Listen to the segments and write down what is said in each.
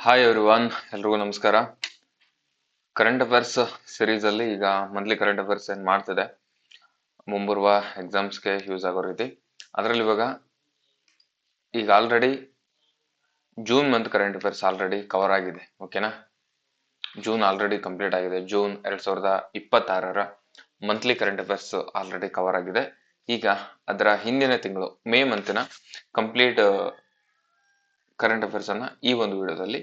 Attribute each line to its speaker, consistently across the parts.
Speaker 1: Hi everyone, ಎಲ್ರಿಗೂ ನಮಸ್ಕಾರ. Current affairs series ಅಲ್ಲಿ ಈಗ ಮಂತ್ಲಿ ಕರೆಂಟ್ ಅಫೇರ್ಸ್ ಏನ್ ಮಾಡ್ತಿದೆ ಮುಂಬರುವ ಎಕ್ಸಾಮ್ಸ್ಗೆ ಯೂಸ್ ಆಗೋ ರೀತಿ. ಅದರಲ್ಲಿ ಇವಾಗ ಈಗ already June month current affairs already cover ಆಗಿದೆ. ಓಕೆನಾ, ಜೂನ್ ಆಲ್ರೆಡಿ ಕಂಪ್ಲೀಟ್ ಆಗಿದೆ. June 2026 monthly current affairs already cover ಆಗಿದೆ. ಈಗ ಅದರ ಹಿಂದಿನ ತಿಂಗಳು ಮೇ ಮಂತಿನ ಕಂಪ್ಲೀಟ್ ಕರೆಂಟ್ ಅಫೇರ್ಸ್ ಅನ್ನ ಈ ಒಂದು ವಿಡಿಯೋದಲ್ಲಿ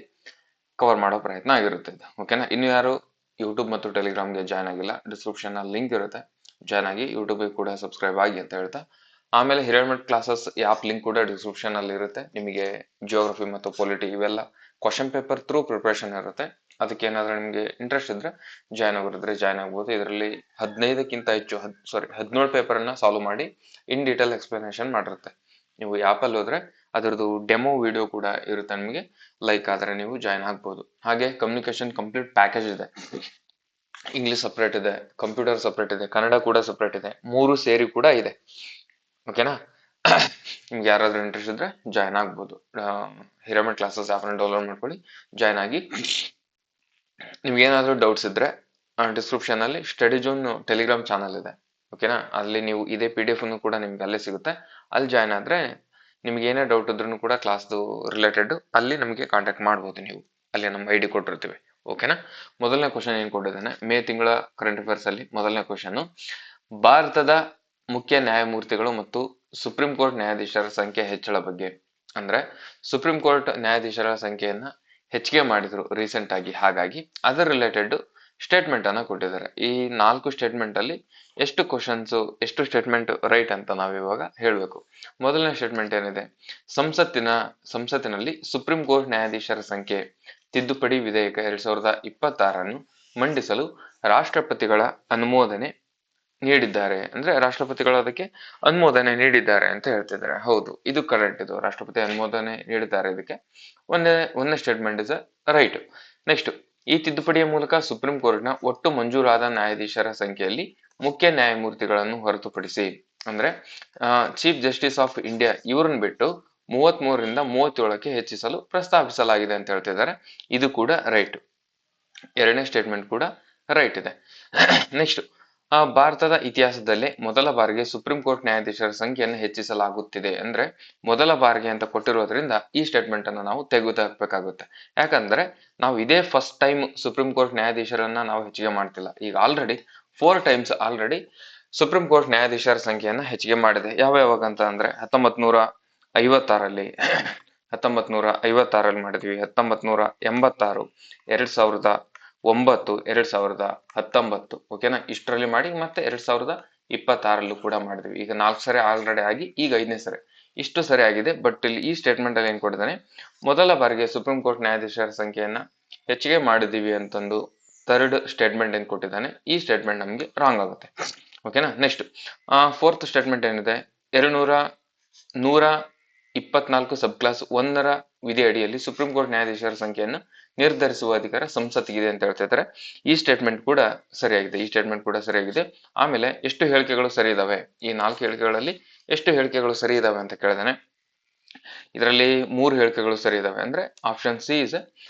Speaker 1: ಕವರ್ ಮಾಡೋ ಪ್ರಯತ್ನ ಆಗಿರುತ್ತೆ. ಓಕೆನಾ, ಇನ್ನು ಯಾರು ಯೂಟ್ಯೂಬ್ ಮತ್ತು ಟೆಲಿಗ್ರಾಮ್ಗೆ ಜಾಯ್ನ್ ಆಗಿಲ್ಲ, ಡಿಸ್ಕ್ರಿಪ್ಷನ್ ನಲ್ಲಿ ಲಿಂಕ್ ಇರುತ್ತೆ, ಜಾಯ್ನ್ ಆಗಿ. ಯೂಟ್ಯೂಬ್ ಕೂಡ ಸಬ್ಸ್ಕ್ರೈಬ್ ಆಗಿ ಅಂತ ಹೇಳ್ತಾ, ಆಮೇಲೆ ಹಿರೇಮಠ್ ಕ್ಲಾಸಸ್ ಆಪ್ ಲಿಂಕ್ ಕೂಡ ಡಿಸ್ಕ್ರಿಪ್ಷನ್ ಅಲ್ಲಿ ಇರುತ್ತೆ. ನಿಮಗೆ ಜಿಯೋಗ್ರಫಿ ಮತ್ತು ಪೊಲಿಟಿ ಇವೆಲ್ಲ ಕ್ವಶನ್ ಪೇಪರ್ ಥ್ರೂ ಪ್ರಿಪರೇಷನ್ ಇರುತ್ತೆ. ಅದಕ್ಕೆ ಏನಾದ್ರೂ ನಿಮಗೆ ಇಂಟ್ರೆಸ್ಟ್ ಇದ್ರೆ ಜಾಯ್ನ್ ಆಗೋರಿದ್ರೆ ಜಾಯ್ನ್ ಆಗ್ಬೋದು. ಇದರಲ್ಲಿ 15ಕ್ಕಿಂತ ಹೆಚ್ಚು 17 ಪೇಪರ್ ಅನ್ನ ಸಾಲ್ವ್ ಮಾಡಿ ಇನ್ ಡೀಟೇಲ್ ಎಕ್ಸ್ಪ್ಲನೇಷನ್ ಮಾಡಿರುತ್ತೆ. ನೀವು ಆಪ್ ಅಲ್ಲಿ ಹೋದ್ರೆ ಅದರದ್ದು ಡೆಮೋ ವಿಡಿಯೋ ಕೂಡ ಇರುತ್ತೆ. ನಿಮಗೆ ಲೈಕ್ ಆದ್ರೆ ನೀವು ಜಾಯ್ನ್ ಆಗ್ಬೋದು. ಹಾಗೆ ಕಮ್ಯುನಿಕೇಶನ್ ಕಂಪ್ಲೀಟ್ ಪ್ಯಾಕೇಜ್ ಇದೆ. ಇಂಗ್ಲಿಷ್ ಸಪ್ರೇಟ್ ಇದೆ, ಕಂಪ್ಯೂಟರ್ ಸಪ್ರೇಟ್ ಇದೆ, ಕನ್ನಡ ಕೂಡ ಸಪ್ರೇಟ್ ಇದೆ, 3 ಸೇರಿ ಕೂಡ ಇದೆ. ಓಕೆನಾ, ನಿಮ್ಗೆ ಯಾರಾದ್ರೂ ಇಂಟ್ರೆಸ್ಟ್ ಇದ್ರೆ ಜಾಯ್ನ್ ಆಗ್ಬೋದು. ಹಿರೇಮಠ್ ಕ್ಲಾಸಸ್ ಆಪ್ ಡೌನ್ಲೋಡ್ ಮಾಡ್ಕೊಳ್ಳಿ, ಜಾಯ್ನ್ ಆಗಿ. ನಿಮ್ಗೆ ಏನಾದ್ರೂ ಡೌಟ್ಸ್ ಇದ್ರೆ ಡಿಸ್ಕ್ರಿಪ್ಷನ್ ಅಲ್ಲಿ ಸ್ಟಡಿ ಜೋನ್ ಟೆಲಿಗ್ರಾಮ್ ಚಾನಲ್ ಇದೆ. ಓಕೆನಾ, ಅಲ್ಲಿ ನೀವು ಇದೇ PDF ಅನ್ನು ಕೂಡ ನಿಮ್ಗೆ ಅಲ್ಲೇ ಸಿಗುತ್ತೆ. ಅಲ್ಲಿ ಜಾಯ್ನ್ ಆದ್ರೆ ನಿಮ್ಗೆ ಏನೇ ಡೌಟ್ ಇದ್ರೂ ಕೂಡ ಕ್ಲಾಸ್ದು ರಿಲೇಟೆಡ್ ಅಲ್ಲಿ ನಮಗೆ ಕಾಂಟ್ಯಾಕ್ಟ್ ಮಾಡ್ಬೋದು. ನೀವು ಅಲ್ಲಿ ನಮ್ಮ ID ಕೊಟ್ಟಿರ್ತೀವಿ. ಓಕೆನಾ, ಮೊದಲನೇ ಕ್ವಶನ್ ಏನ್ ಕೊಟ್ಟಿದ್ದಾನೆ ಮೇ ತಿಂಗಳ ಕರೆಂಟ್ ಅಫೇರ್ಸ್ ಅಲ್ಲಿ. ಮೊದಲನೇ ಕ್ವಶನ್, ಭಾರತದ ಮುಖ್ಯ ನ್ಯಾಯಮೂರ್ತಿಗಳು ಮತ್ತು ಸುಪ್ರೀಂ ಕೋರ್ಟ್ ನ್ಯಾಯಾಧೀಶರ ಸಂಖ್ಯೆ ಹೆಚ್ಚಳ ಬಗ್ಗೆ. ಅಂದ್ರೆ ಸುಪ್ರೀಂ ಕೋರ್ಟ್ ನ್ಯಾಯಾಧೀಶರ ಸಂಖ್ಯೆಯನ್ನ ಹೆಚ್ಚಿಗೆ ಮಾಡಿದ್ರು ರೀಸೆಂಟ್ ಆಗಿ, ಹಾಗಾಗಿ ಅದರ ರಿಲೇಟೆಡ್ ಸ್ಟೇಟ್ಮೆಂಟ್ ಅನ್ನ ಕೊಟ್ಟಿದ್ದಾರೆ. ಈ 4 ಸ್ಟೇಟ್ಮೆಂಟ್ ಅಲ್ಲಿ ಎಷ್ಟು ಕ್ವಶನ್ಸ್, ಎಷ್ಟು ಸ್ಟೇಟ್ಮೆಂಟ್ ರೈಟ್ ಅಂತ ನಾವಿವಾಗ ಹೇಳ್ಬೇಕು. ಮೊದಲನೇ ಸ್ಟೇಟ್ಮೆಂಟ್ ಏನಿದೆ, ಸಂಸತ್ತಿನಲ್ಲಿ ಸುಪ್ರೀಂ ಕೋರ್ಟ್ ನ್ಯಾಯಾಧೀಶರ ಸಂಖ್ಯೆ ತಿದ್ದುಪಡಿ ವಿಧೇಯಕ 2026 ಮಂಡಿಸಲು ರಾಷ್ಟ್ರಪತಿಗಳ ಅನುಮೋದನೆ ನೀಡಿದ್ದಾರೆ. ಅಂದ್ರೆ ರಾಷ್ಟ್ರಪತಿಗಳು ಅದಕ್ಕೆ ಅನುಮೋದನೆ ನೀಡಿದ್ದಾರೆ ಅಂತ ಹೇಳ್ತಿದ್ದಾರೆ. ಹೌದು, ಇದು ಕರೆಕ್ಟ್. ಇದು ರಾಷ್ಟ್ರಪತಿ ಅನುಮೋದನೆ ನೀಡಿದ್ದಾರೆ. ಇದಕ್ಕೆ ಒಂದನೇ ಸ್ಟೇಟ್ಮೆಂಟ್ ಇಸ್ ರೈಟ್. ನೆಕ್ಸ್ಟ್, ಈ ತಿದ್ದುಪಡಿಯ ಮೂಲಕ ಸುಪ್ರೀಂ ಕೋರ್ಟ್ನ ಒಟ್ಟು ಮಂಜೂರಾದ ನ್ಯಾಯಾಧೀಶರ ಸಂಖ್ಯೆಯಲ್ಲಿ ಮುಖ್ಯ ನ್ಯಾಯಮೂರ್ತಿಗಳನ್ನು ಹೊರತುಪಡಿಸಿ, ಅಂದ್ರೆ ಚೀಫ್ ಜಸ್ಟಿಸ್ ಆಫ್ ಇಂಡಿಯಾ ಇವ್ರನ್ನ ಬಿಟ್ಟು 33ರಿಂದ 37ಕ್ಕೆ ಹೆಚ್ಚಿಸಲು ಪ್ರಸ್ತಾಪಿಸಲಾಗಿದೆ ಅಂತ ಹೇಳ್ತಿದ್ದಾರೆ. ಇದು ಕೂಡ ರೈಟ್. ಎರಡನೇ ಸ್ಟೇಟ್ಮೆಂಟ್ ಕೂಡ ರೈಟ್ ಇದೆ. ನೆಕ್ಸ್ಟ್, ಭಾರತದ ಇತಿಹಾಸದಲ್ಲೇ ಮೊದಲ ಬಾರಿಗೆ ಸುಪ್ರೀಂ ಕೋರ್ಟ್ ನ್ಯಾಯಾಧೀಶರ ಸಂಖ್ಯೆಯನ್ನು ಹೆಚ್ಚಿಸಲಾಗುತ್ತಿದೆ. ಅಂದ್ರೆ ಮೊದಲ ಬಾರಿಗೆ ಅಂತ ಕೊಟ್ಟಿರೋದ್ರಿಂದ ಈ ಸ್ಟೇಟ್ಮೆಂಟ್ ಅನ್ನು ನಾವು ತೆಗೆದುಹಾಕಬೇಕಾಗುತ್ತೆ. ಯಾಕಂದ್ರೆ ನಾವು ಇದೇ ಫಸ್ಟ್ ಟೈಮ್ ಸುಪ್ರೀಂ ಕೋರ್ಟ್ ನ್ಯಾಯಾಧೀಶರನ್ನ ನಾವು ಹೆಚ್ಚಿಗೆ ಮಾಡ್ತಿಲ್ಲ. ಈಗ already 4 times already supreme court ನ್ಯಾಯಾಧೀಶರ ಸಂಖ್ಯೆಯನ್ನ ಹೆಚ್ಚಿಗೆ ಮಾಡಿದೆ. ಯಾವಾಗ ಅಂತ ಅಂದ್ರೆ 1956ರಲ್ಲಿ 1956ರಲ್ಲಿ ಮಾಡಿದ್ವಿ, 1986, 2009, 2019. ಓಕೆನಾ, ಇಷ್ಟರಲ್ಲಿ ಮಾಡಿ ಮತ್ತೆ 2026ರಲ್ಲೂ ಕೂಡ ಮಾಡಿದ್ವಿ. ಈಗ 4 ಸರಿ ಆಲ್ರೆಡಿ ಆಗಿ ಈಗ 5ನೇ ಸರಿ ಇಷ್ಟು ಸರಿ ಆಗಿದೆ. ಬಟ್ ಇಲ್ಲಿ ಈ ಸ್ಟೇಟ್ಮೆಂಟ್ ಅಲ್ಲಿ ಏನ್ ಕೊಟ್ಟಿದ್ದಾನೆ, ಮೊದಲ ಬಾರಿಗೆ ಸುಪ್ರೀಂ ಕೋರ್ಟ್ ನ್ಯಾಯಾಧೀಶರ ಸಂಖ್ಯೆಯನ್ನ ಹೆಚ್ಚಿಗೆ ಮಾಡಿದೀವಿ ಅಂತಂದು ಥರ್ಡ್ ಸ್ಟೇಟ್ಮೆಂಟ್ ಏನ್ ಕೊಟ್ಟಿದ್ದಾನೆ, ಈ ಸ್ಟೇಟ್ಮೆಂಟ್ ನಮ್ಗೆ ರಾಂಗ್ ಆಗುತ್ತೆ. ಓಕೆನಾ, ನೆಕ್ಸ್ಟ್ ಫೋರ್ತ್ ಸ್ಟೇಟ್ಮೆಂಟ್ ಏನಿದೆ, 124 ಸಬ್ ಕ್ಲಾಸ್ 1ರ ವಿಧಿ ಅಡಿಯಲ್ಲಿ ಸುಪ್ರೀಂ ಕೋರ್ಟ್ ನ್ಯಾಯಾಧೀಶರ ಸಂಖ್ಯೆಯನ್ನು ನಿರ್ಧರಿಸುವ ಅಧಿಕಾರ ಸಂಸತ್ತಿಗಿದೆ ಅಂತ ಹೇಳ್ತಿದ್ದಾರೆ. ಈ ಸ್ಟೇಟ್ಮೆಂಟ್ ಕೂಡ ಸರಿಯಾಗಿದೆ. ಈ ಸ್ಟೇಟ್ಮೆಂಟ್ ಕೂಡ ಸರಿಯಾಗಿದೆ. ಆಮೇಲೆ ಎಷ್ಟು ಹೇಳಿಕೆಗಳು ಸರಿ ಇದಾವೆ, ಈ 4 ಹೇಳಿಕೆಗಳಲ್ಲಿ ಎಷ್ಟು ಹೇಳಿಕೆಗಳು ಸರಿ ಇದಾವೆ ಅಂತ ಕೇಳಿದಾನೆ. ಇದರಲ್ಲಿ 3 ಹೇಳಿಕೆಗಳು ಸರಿ ಇದಾವೆ. ಅಂದ್ರೆ option C is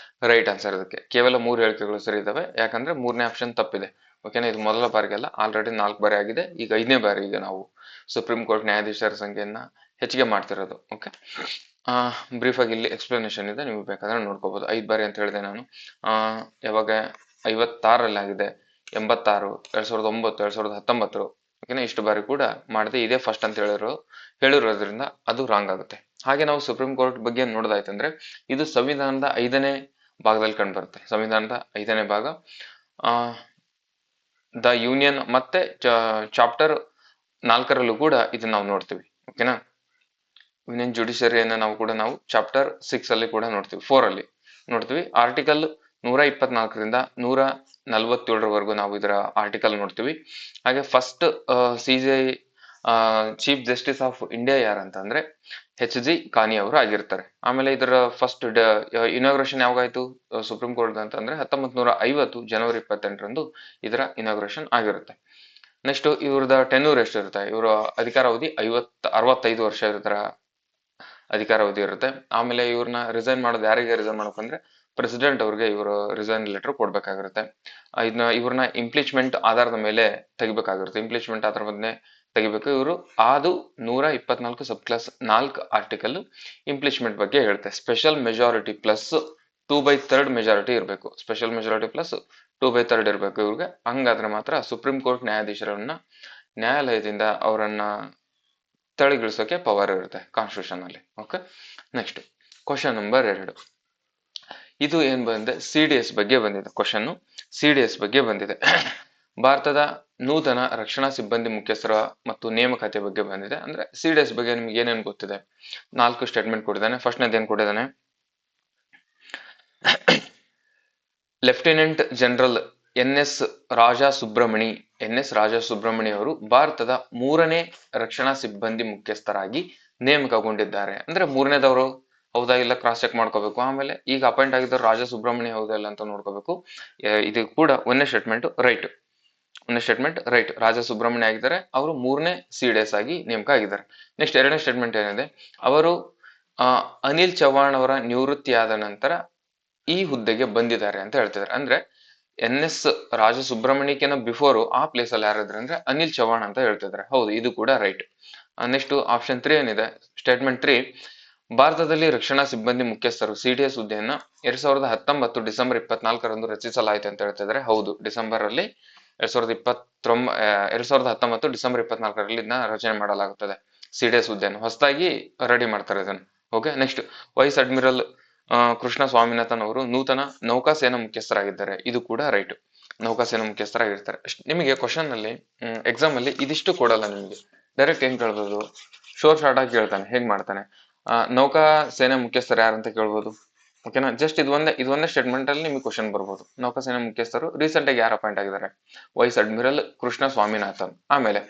Speaker 1: right answer. ಇದಕ್ಕೆ ಕೇವಲ 3 ಹೇಳಿಕೆಗಳು ಸರಿ ಇದಾವೆ. ಯಾಕಂದ್ರೆ 3ನೇ ಆಪ್ಷನ್ ತಪ್ಪಿದೆ. ಓಕೆನಾ, ಇದು ಮೊದಲ ಬಾರಿಗೆ ಅಲ್ಲ, ಆಲ್ರೆಡಿ 4 ಬಾರಿ ಆಗಿದೆ. ಈಗ 5ನೇ ಬಾರಿ ಈಗ ನಾವು ಸುಪ್ರೀಂ ಕೋರ್ಟ್ ನ್ಯಾಯಾಧೀಶರ ಸಂಖ್ಯೆಯನ್ನ ಹೆಚ್ಚಿಗೆ ಮಾಡ್ತಿರೋದು. ಓಕೆ, ಬ್ರೀಫ್ ಆಗಿ ಇಲ್ಲಿ ಎಕ್ಸ್ಪ್ಲನೇಷನ್ ಇದೆ, ನೀವು ಬೇಕಾದ್ರೆ ನೋಡ್ಕೋಬಹುದು. 5 ಬಾರಿ ಅಂತ ಹೇಳಿದೆ ನಾನು. ಯಾವಾಗ 56ರಲ್ಲಿ ಆಗಿದೆ, 86, 2009, 2019. ಓಕೆನಾ, ಇಷ್ಟು ಬಾರಿ ಕೂಡ ಮಾಡದೆ ಇದೇ ಫಸ್ಟ್ ಅಂತ ಹೇಳಿರೋದ್ರಿಂದ ಅದು ರಾಂಗ್ ಆಗುತ್ತೆ. ಹಾಗೆ ನಾವು ಸುಪ್ರೀಂ ಕೋರ್ಟ್ ಬಗ್ಗೆ ನೋಡೋದಾಯ್ತಂದ್ರೆ ಇದು ಸಂವಿಧಾನದ 5ನೇ ಭಾಗದಲ್ಲಿ ಕಂಡು ಬರುತ್ತೆ. ಸಂವಿಧಾನದ 5ನೇ ಭಾಗ ದ ಯೂನಿಯನ್ ಮತ್ತೆ ಚಾಪ್ಟರ್ 4ರಲ್ಲೂ ಕೂಡ ಇದನ್ನ ನಾವು ನೋಡ್ತೀವಿ. ಓಕೆನಾ, ಯೂನಿಯನ್ ಜುಡಿಷಿಯರಿಯನ್ನ ನಾವು ಚಾಪ್ಟರ್ 6 ಅಲ್ಲಿ ಕೂಡ ನೋಡ್ತೀವಿ, 4 ಅಲ್ಲಿ ನೋಡ್ತೀವಿ. ಆರ್ಟಿಕಲ್ 124ರಿಂದ 147ರವರೆಗೂ ನಾವು ಇದರ ಆರ್ಟಿಕಲ್ ನೋಡ್ತೀವಿ. ಹಾಗೆ first CJI chief justice of India ಯಾರಂತಂದ್ರೆ HG ಖಾನಿ ಅವರು ಆಗಿರ್ತಾರೆ. ಆಮೇಲೆ ಇದರ ಫಸ್ಟ್ ಇನಾಗ್ರೇಷನ್ ಯಾವಾಗಾಯ್ತು ಸುಪ್ರೀಂ ಕೋರ್ಟ್ ಅಂತಂದ್ರೆ 1950 ಜನವರಿ 28ರಂದು ಇದರ ಇನಾಗ್ರೇಷನ್ ಆಗಿರುತ್ತೆ. ನೆಕ್ಸ್ಟ್ ಇವ್ರದ ಟೆನ್ಯೂರ್ ಎಷ್ಟಿರುತ್ತೆ, ಇವರ ಅಧಿಕಾರಾವಧಿ 65 ವರ್ಷ ಇರ್ತಾರ ಅಧಿಕಾರಾವಧಿ ಇರುತ್ತೆ. ಆಮೇಲೆ ಇವ್ರನ್ನ ರಿಸೈನ್ ಮಾಡೋದು ಯಾರಿಗೆ ರಿಸೈನ್ ಮಾಡ್ಬೇಕಂದ್ರೆ ಪ್ರೆಸಿಡೆಂಟ್ ಅವ್ರಿಗೆ ಇವರು ರಿಸೈನ್ ಲೆಟರ್ ಕೊಡ್ಬೇಕಾಗಿರುತ್ತೆ. ಇದನ್ನ ಇವ್ರನ್ನ ಇಂಪ್ಲೀಚ್ಮೆಂಟ್ ಆಧಾರದ ಮೇಲೆ ತೆಗಿಬೇಕಾಗಿರುತ್ತೆ. ಇಂಪ್ಲೀಚ್ಮೆಂಟ್ ಆಧಾರದ ಮೇಲೆ ತೆಗಿಬೇಕು. ಇವರು ಅದು 124 ಸಬ್ ಕ್ಲಾಸ್ 4 ಆರ್ಟಿಕಲ್ ಇಂಪ್ಲೀಚ್ಮೆಂಟ್ ಬಗ್ಗೆ ಹೇಳುತ್ತೆ. ಸ್ಪೆಷಲ್ ಮೆಜಾರಿಟಿ ಪ್ಲಸ್ 2/3 ಮೆಜಾರಿಟಿ ಇರಬೇಕು. ಸ್ಪೆಷಲ್ ಮೆಜಾರಿಟಿ ಪ್ಲಸ್ 2/3 ಇರಬೇಕು ಇವ್ರಿಗೆ. ಹಂಗಾದ್ರೆ ಮಾತ್ರ ಸುಪ್ರೀಂ ಕೋರ್ಟ್ ನ್ಯಾಯಾಧೀಶರನ್ನ ನ್ಯಾಯಾಲಯದಿಂದ ಅವರನ್ನ ತಳಿಗಿಳಿಸೋಕೆ ಪವರ್ ಇರುತ್ತೆ ಕಾನ್ಸ್ಟಿಟ್ಯೂಷನ್ ಅಲ್ಲಿ. Okay, next question number 2. ಇದು ಏನ್ ಬಂದಿದೆ, CDS ಬಗ್ಗೆ ಬಂದಿದೆ. ಕ್ವಶನ್ CDS ಬಗ್ಗೆ ಬಂದಿದೆ. ಭಾರತದ ನೂತನ ರಕ್ಷಣಾ ಸಿಬ್ಬಂದಿ ಮುಖ್ಯಸ್ಥರ ಮತ್ತು ನೇಮಕಾತಿ ಬಗ್ಗೆ ಬಂದಿದೆ. ಅಂದ್ರೆ CDS ಬಗ್ಗೆ ನಿಮ್ಗೆ ಏನೇನು ಗೊತ್ತಿದೆ? 4 ಸ್ಟೇಟ್ಮೆಂಟ್ ಕೊಟ್ಟಿದ್ದಾನೆ. ಫಸ್ಟ್ನೇದು ಏನ್ ಕೊಟ್ಟಿದ್ದಾನೆ, lieutenant general NS Raja Subramani ಅವರು ಭಾರತದ 3ನೇ ರಕ್ಷಣಾ ಸಿಬ್ಬಂದಿ ಮುಖ್ಯಸ್ಥರಾಗಿ ನೇಮಕಗೊಂಡಿದ್ದಾರೆ. ಅಂದ್ರೆ 3ನೇದವರು ಹೌದಾ ಇಲ್ಲ ಕ್ರಾಸ್ ಚೆಕ್ ಮಾಡ್ಕೋಬೇಕು. ಆಮೇಲೆ ಈಗ ಅಪಾಯಿಂಟ್ ಆಗಿದ್ದರು ರಾಜಾ ಸುಬ್ರಮಣಿ ಹೌದಾ ಇಲ್ಲ ಅಂತ ನೋಡ್ಕೋಬೇಕು. ಇದು ಕೂಡ ಒಂದೇ ಸ್ಟೇಟ್ಮೆಂಟ್ ರೈಟ್. ರಾಜಾ ಸುಬ್ರಮಣಿ ಆಗಿದ್ದಾರೆ, ಅವರು 3ನೇ CDS ಆಗಿ ನೇಮಕ ಆಗಿದ್ದಾರೆ. ನೆಕ್ಸ್ಟ್ 2ನೇ ಸ್ಟೇಟ್ಮೆಂಟ್ ಏನಿದೆ, ಅವರು ಅನಿಲ್ ಚವ್ಹಾಣ್ ಅವರ ನಿವೃತ್ತಿಯಾದ ನಂತರ ಈ ಹುದ್ದೆಗೆ ಬಂದಿದ್ದಾರೆ ಅಂತ ಹೇಳ್ತಿದ್ದಾರೆ. ಅಂದ್ರೆ NS ರಾಜಾ ಸುಬ್ರಮಣಿಕಿನ ಬಿಫೋರ್ ಆ ಪ್ಲೇಸ್ ಅಲ್ಲಿ ಯಾರಿದ್ರೆ ಅಂದ್ರೆ ಅನಿಲ್ ಚವ್ಹಾಣ್ ಅಂತ ಹೇಳ್ತಿದ್ದಾರೆ. ಹೌದು, ಇದು ಕೂಡ ರೈಟ್. ನೆಕ್ಸ್ಟ್ ಆಪ್ಷನ್ 3 ಏನಿದೆ, ಸ್ಟೇಟ್ಮೆಂಟ್ 3, ಭಾರತದಲ್ಲಿ ರಕ್ಷಣಾ ಸಿಬ್ಬಂದಿ ಮುಖ್ಯಸ್ಥರು CDS ಹುದ್ದೆಯನ್ನ 2019 ಡಿಸೆಂಬರ್ 24ರಂದು ರಚಿಸಲಾಯಿತು ಅಂತ ಹೇಳ್ತಿದ್ದಾರೆ. ಹೌದು, ಡಿಸೆಂಬರ್ ಅಲ್ಲಿ 2019 ಡಿಸೆಂಬರ್ 24ರಲ್ಲಿ ಇದನ್ನ ರಚನೆ ಮಾಡಲಾಗುತ್ತದೆ. CDS ಹುದ್ದೆಯನ್ನು ಹೊಸದಾಗಿ ರೆಡಿ ಮಾಡ್ತಾರೆ ಇದನ್ನು. Okay, next wise admiral Krishna Swaminathan ಅವರು ನೂತನ ನೌಕಾಸೇನಾ ಮುಖ್ಯಸ್ಥರಾಗಿದ್ದಾರೆ. ಇದು ಕೂಡ ರೈಟ್, ನೌಕಾಸೇನಾ ಮುಖ್ಯಸ್ಥರಾಗಿರ್ತಾರೆ. ನಿಮಗೆ ಕ್ವಶನ್ ಅಲ್ಲಿ ಎಕ್ಸಾಮ್ ಅಲ್ಲಿ ಇದಿಷ್ಟು ಕೊಡಲ್ಲ. ನಿಮಗೆ ಡೈರೆಕ್ಟ್ ಏನ್ ಕೇಳ್ಬೋದು, ಶೋರ್ ಶಾರ್ಟ್ ಆಗಿ ಕೇಳ್ತಾನೆ. ಹೇಗ್ ಮಾಡ್ತಾನೆ, ನೌಕಾ ಸೇನಾ ಮುಖ್ಯಸ್ಥರು ಯಾರಂತ ಕೇಳ್ಬೋದು. ಓಕೆನಾ, ಜಸ್ಟ್ ಇದೊಂದೇ ಸ್ಟೇಟ್ಮೆಂಟ್ ಅಲ್ಲಿ ನಿಮಗೆ ಕ್ವಶನ್ ಬರ್ಬೋದು. ನೌಕಾಸೇನಾ ಮುಖ್ಯಸ್ಥರು ರೀಸೆಂಟ್ ಆಗಿ ಯಾರು ಅಪಾಯಿಂಟ್ ಆಗಿದ್ದಾರೆ, ವೈಸ್ ಅಡ್ಮಿರಲ್ ಕೃಷ್ಣ ಸ್ವಾಮಿನಾಥನ್. ಆಮೇಲೆ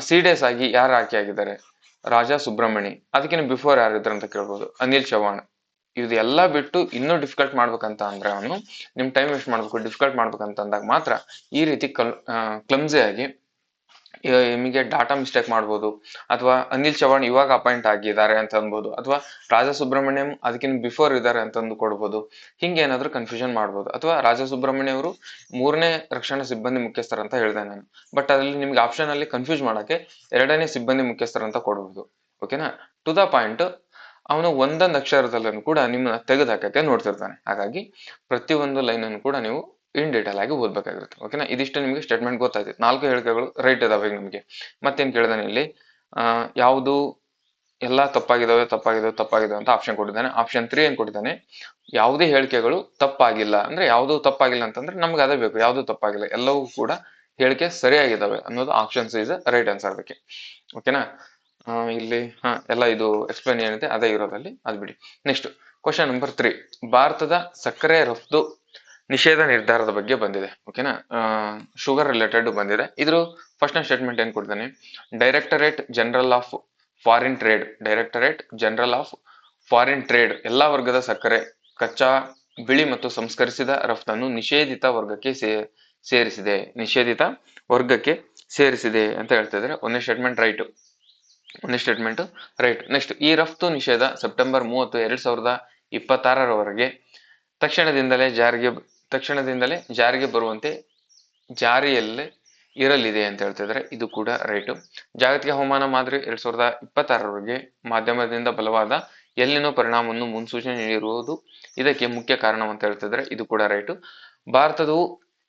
Speaker 1: CDS ಆಗಿ ಯಾರು ಆಯ್ಕೆ ಆಗಿದ್ದಾರೆ, ರಾಜಾ ಸುಬ್ರಮಣಿ. ಅದಕ್ಕಿಂತ ಬಿಫೋರ್ ಯಾರಿದ್ರು ಅಂತ ಕೇಳ್ಬೋದು, ಅನಿಲ್ ಚವ್ಹಾಣ್. ಇದೆಲ್ಲ ಬಿಟ್ಟು ಇನ್ನೂ ಡಿಫಿಕಲ್ಟ್ ಮಾಡ್ಬೇಕಂತ ಅಂದ್ರೆ ಅವನು ನಿಮ್ ಟೈಮ್ ವೇಸ್ಟ್ ಮಾಡ್ಬೇಕು. ಡಿಫಿಕಲ್ಟ್ ಮಾಡ್ಬೇಕಂತ ಅಂದಾಗ ಮಾತ್ರ ಈ ರೀತಿ ಕ್ಲಮ್ಸಿ ಆಗಿ ನಿಮಗೆ ಡಾಟಾ ಮಿಸ್ಟೇಕ್ ಮಾಡ್ಬೋದು, ಅಥವಾ ಅನಿಲ್ ಚವ್ಹಾಣ್ ಇವಾಗ ಅಪಾಯಿಂಟ್ ಆಗಿದ್ದಾರೆ ಅಂತ ಅನ್ಬೋದು, ಅಥವಾ ರಾಜಾ ಸುಬ್ರಹ್ಮಣ್ಯಂ ಅದಕ್ಕಿಂತ ಬಿಫೋರ್ ಇದ್ದಾರೆ ಅಂತಂದು ಕೊಡ್ಬೋದು. ಹಿಂಗೆ ಏನಾದ್ರು ಕನ್ಫ್ಯೂಷನ್ ಮಾಡ್ಬೋದು. ಅಥವಾ ರಾಜಾ ಸುಬ್ರಹ್ಮಣ್ಯ ಅವರು 3ನೇ ರಕ್ಷಣಾ ಸಿಬ್ಬಂದಿ ಮುಖ್ಯಸ್ಥರು ಅಂತ ಹೇಳಿದೆ ನಾನು, ಬಟ್ ಅದ್ರಲ್ಲಿ ನಿಮ್ಗೆ ಆಪ್ಷನ್ ಅಲ್ಲಿ ಕನ್ಫ್ಯೂಸ್ ಮಾಡಕ್ಕೆ 2ನೇ ಸಿಬ್ಬಂದಿ ಮುಖ್ಯಸ್ಥರು ಅಂತ ಕೊಡ್ಬೋದು. ಓಕೆನಾ, ಟು ದ ಪಾಯಿಂಟ್ ಅವನು ಒಂದೊಂದು ಅಕ್ಷರದಲ್ಲೂ ಕೂಡ ನಿಮ್ಮನ್ನ ತೆಗೆದು ಹಾಕಕ್ಕೆ ನೋಡ್ತಿರ್ತಾನೆ. ಹಾಗಾಗಿ ಪ್ರತಿಯೊಂದು ಲೈನ್ ಅನ್ನು ಕೂಡ ನೀವು ಇನ್ ಡೀಟೇಲ್ ಆಗಿ ಓದ್ಬೇಕಾಗಿರುತ್ತೆ. ಓಕೆನಾ, ಇದಿಷ್ಟು ನಿಮಗೆ ಸ್ಟೇಟ್ಮೆಂಟ್ ಗೊತ್ತಾಯ್ತು. 4 ಹೇಳಿಕೆಗಳು ರೈಟ್ ಇದಾವೆ ನಿಮಗೆ. ಮತ್ತೇನ್ ಕೇಳಿದಾನೆ ಇಲ್ಲಿ, ಯಾವುದು ಎಲ್ಲ ತಪ್ಪಾಗಿದಾವೆ ಅಂತ ಆಪ್ಷನ್ ಕೊಟ್ಟಿದ್ದಾನೆ. ಆಪ್ಷನ್ 3 ಏನ್ ಕೊಟ್ಟಿದ್ದಾನೆ, ಯಾವುದೇ ಹೇಳಿಕೆಗಳು ತಪ್ಪಾಗಿಲ್ಲ. ಅಂದ್ರೆ ಯಾವುದು ತಪ್ಪಾಗಿಲ್ಲ ಅಂತಂದ್ರೆ ನಮ್ಗೆ ಅದೇ ಬೇಕು, ಯಾವುದು ತಪ್ಪಾಗಿಲ್ಲ, ಎಲ್ಲವೂ ಕೂಡ ಹೇಳಿಕೆ ಸರಿಯಾಗಿದ್ದಾವೆ ಅನ್ನೋದು option C is right answer ಅದಕ್ಕೆ. ಓಕೆನಾ, ಇಲ್ಲಿ ಎಲ್ಲ ಇದು ಎಕ್ಸ್ಪ್ಲೇನ್ ಏನಿದೆ ಅದೇ ಇರೋದಲ್ಲಿ ಅದ್ ಬಿಡಿ. ನೆಕ್ಸ್ಟ್ ಕ್ವಶನ್ ನಂಬರ್ 3, ಭಾರತದ ಸಕ್ಕರೆ ರಫ್ತು ನಿಷೇಧ ನಿರ್ಧಾರದ ಬಗ್ಗೆ ಬಂದಿದೆ. ಓಕೆನಾ, ಶುಗರ್ ರಿಲೇಟೆಡ್ ಬಂದಿದೆ. ಇದ್ರ ಫಸ್ಟ್ ಸ್ಟೇಟ್ಮೆಂಟ್ ಏನ್ ಕೊಡ್ತಾನೆ, directorate general of foreign trade ಎಲ್ಲಾ ವರ್ಗದ ಸಕ್ಕರೆ, ಕಚ್ಚಾ, ಬಿಳಿ ಮತ್ತು ಸಂಸ್ಕರಿಸಿದ ರಫ್ತನ್ನು ನಿಷೇಧಿತ ವರ್ಗಕ್ಕೆ ಸೇರಿಸಿದೆ ಅಂತ ಹೇಳ್ತಿದ್ರೆ ಒಂದೇ ಸ್ಟೇಟ್ಮೆಂಟ್ ರೈಟ್. ನೆಕ್ಸ್ಟ್ ಈ ರಫ್ತು ನಿಷೇಧ ಸೆಪ್ಟೆಂಬರ್ 30, 2026ರವರೆಗೆ ತಕ್ಷಣದಿಂದಲೇ ಜಾರಿಗೆ ಬರುವಂತೆ ಜಾರಿಯಲ್ಲೇ ಇರಲಿದೆ ಅಂತ ಹೇಳ್ತಿದ್ರೆ. ಇದು ಕೂಡ ರೈಟ್. ಜಾಗತಿಕ ಹವಾಮಾನ ಮಾದರಿ 2026ರವರೆಗೆ ಮಾಧ್ಯಮದಿಂದ ಬಲವಾದ ಎಲ್ಲಿನೋ ಪರಿಣಾಮವನ್ನು ಮುನ್ಸೂಚನೆ ನೀಡಿರುವುದು ಇದಕ್ಕೆ ಮುಖ್ಯ ಕಾರಣ ಅಂತ ಹೇಳ್ತಿದ್ರೆ. ಇದು ಕೂಡ ರೈಟ್. ಭಾರತವು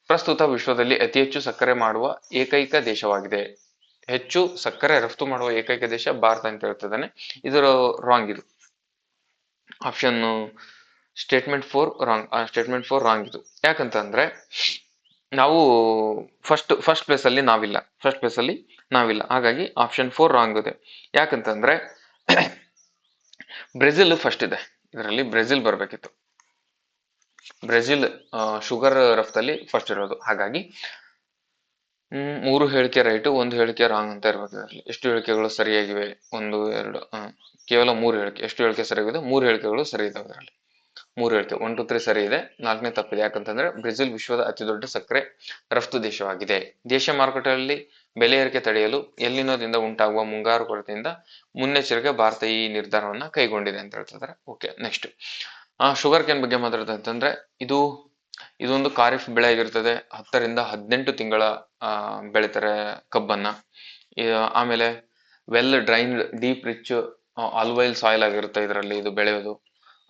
Speaker 1: ಪ್ರಸ್ತುತ ವಿಶ್ವದಲ್ಲಿ ಅತಿ ಹೆಚ್ಚು ಸಕ್ಕರೆ ಮಾಡುವ ಏಕೈಕ ದೇಶವಾಗಿದೆ. ಹೆಚ್ಚು ಸಕ್ಕರೆ ರಫ್ತು ಮಾಡುವ ಏಕೈಕ ದೇಶ ಭಾರತ ಅಂತ ಹೇಳ್ತಿದ್ದಾನೆ. ಇದರ ರಾಂಗ್. ಇದು ಆಪ್ಷನ್ ಸ್ಟೇಟ್ಮೆಂಟ್ 4 ರಾಂಗ್ ಇದು. ಯಾಕಂತಂದ್ರೆ ನಾವು ಫಸ್ಟ್ ಪ್ಲೇಸ್ ಅಲ್ಲಿ ನಾವಿಲ್ಲ. ಹಾಗಾಗಿ ಆಪ್ಷನ್ 4 ರಾಂಗ್ ಇದೆ. ಯಾಕಂತಂದ್ರೆ ಬ್ರೆಜಿಲ್ ಫಸ್ಟ್ ಇದೆ, ಇದರಲ್ಲಿ ಬ್ರೆಜಿಲ್ ಬರ್ಬೇಕಿತ್ತು. ಬ್ರೆಜಿಲ್ ಶುಗರ್ ರಫ್ತಲ್ಲಿ ಫಸ್ಟ್ ಇರೋದು. ಹಾಗಾಗಿ 3 ಹೇಳಿಕೆ ರೈಟ್, 1 ಹೇಳಿಕೆ ರಾಂಗ್ ಅಂತ ಇರ್ಬೇಕು. ಇದರಲ್ಲಿ ಎಷ್ಟು ಹೇಳಿಕೆಗಳು ಸರಿಯಾಗಿವೆ? 1 2 ಕೇವಲ 3 ಹೇಳಿಕೆ. ಎಷ್ಟು ಹೇಳಿಕೆ ಸರಿಯಾಗಿದೆ? 3 ಹೇಳಿಕೆಗಳು ಸರಿ ಇದಾವೆ. ಇದರಲ್ಲಿ 3 ಹೇಳಿಕೆ 1 2 3 ಸರಿ ಇದೆ, 4ನೇ ತಪ್ಪಿದೆ. ಯಾಕಂತಂದ್ರೆ ಬ್ರೆಜಿಲ್ ವಿಶ್ವದ ಅತಿ ದೊಡ್ಡ ಸಕ್ಕರೆ ರಫ್ತು ದೇಶವಾಗಿದೆ. ದೇಶ ಮಾರುಕಟ್ಟೆಯಲ್ಲಿ ಬೆಲೆ ಏರಿಕೆ ತಡೆಯಲು ಎಲ್ಲಿನೋದಿಂದ ಉಂಟಾಗುವ ಮುಂಗಾರು ಕೊರತೆಯಿಂದ ಮುನ್ನೆಚ್ಚರಿಕೆ ಭಾರತ ಈ ನಿರ್ಧಾರವನ್ನ ಕೈಗೊಂಡಿದೆ ಅಂತ ಹೇಳ್ತಿದ್ದಾರೆ. ಓಕೆ, ನೆಕ್ಸ್ಟ್ ಶುಗರ್ ಕೇನ್ ಬಗ್ಗೆ ಮಾತಾಡ್ತಂದ್ರೆ ಇದು ಇದೊಂದು ಖಾರಿಫ್ ಬೆಳೆ ಆಗಿರ್ತದೆ. 10 ರಿಂದ 18 ತಿಂಗಳ ಬೆಳಿತಾರೆ ಕಬ್ಬನ್ನ. ಆಮೇಲೆ well drained deep rich alluvial soil ಆಗಿರುತ್ತೆ ಇದರಲ್ಲಿ ಇದು ಬೆಳೆಯೋದು.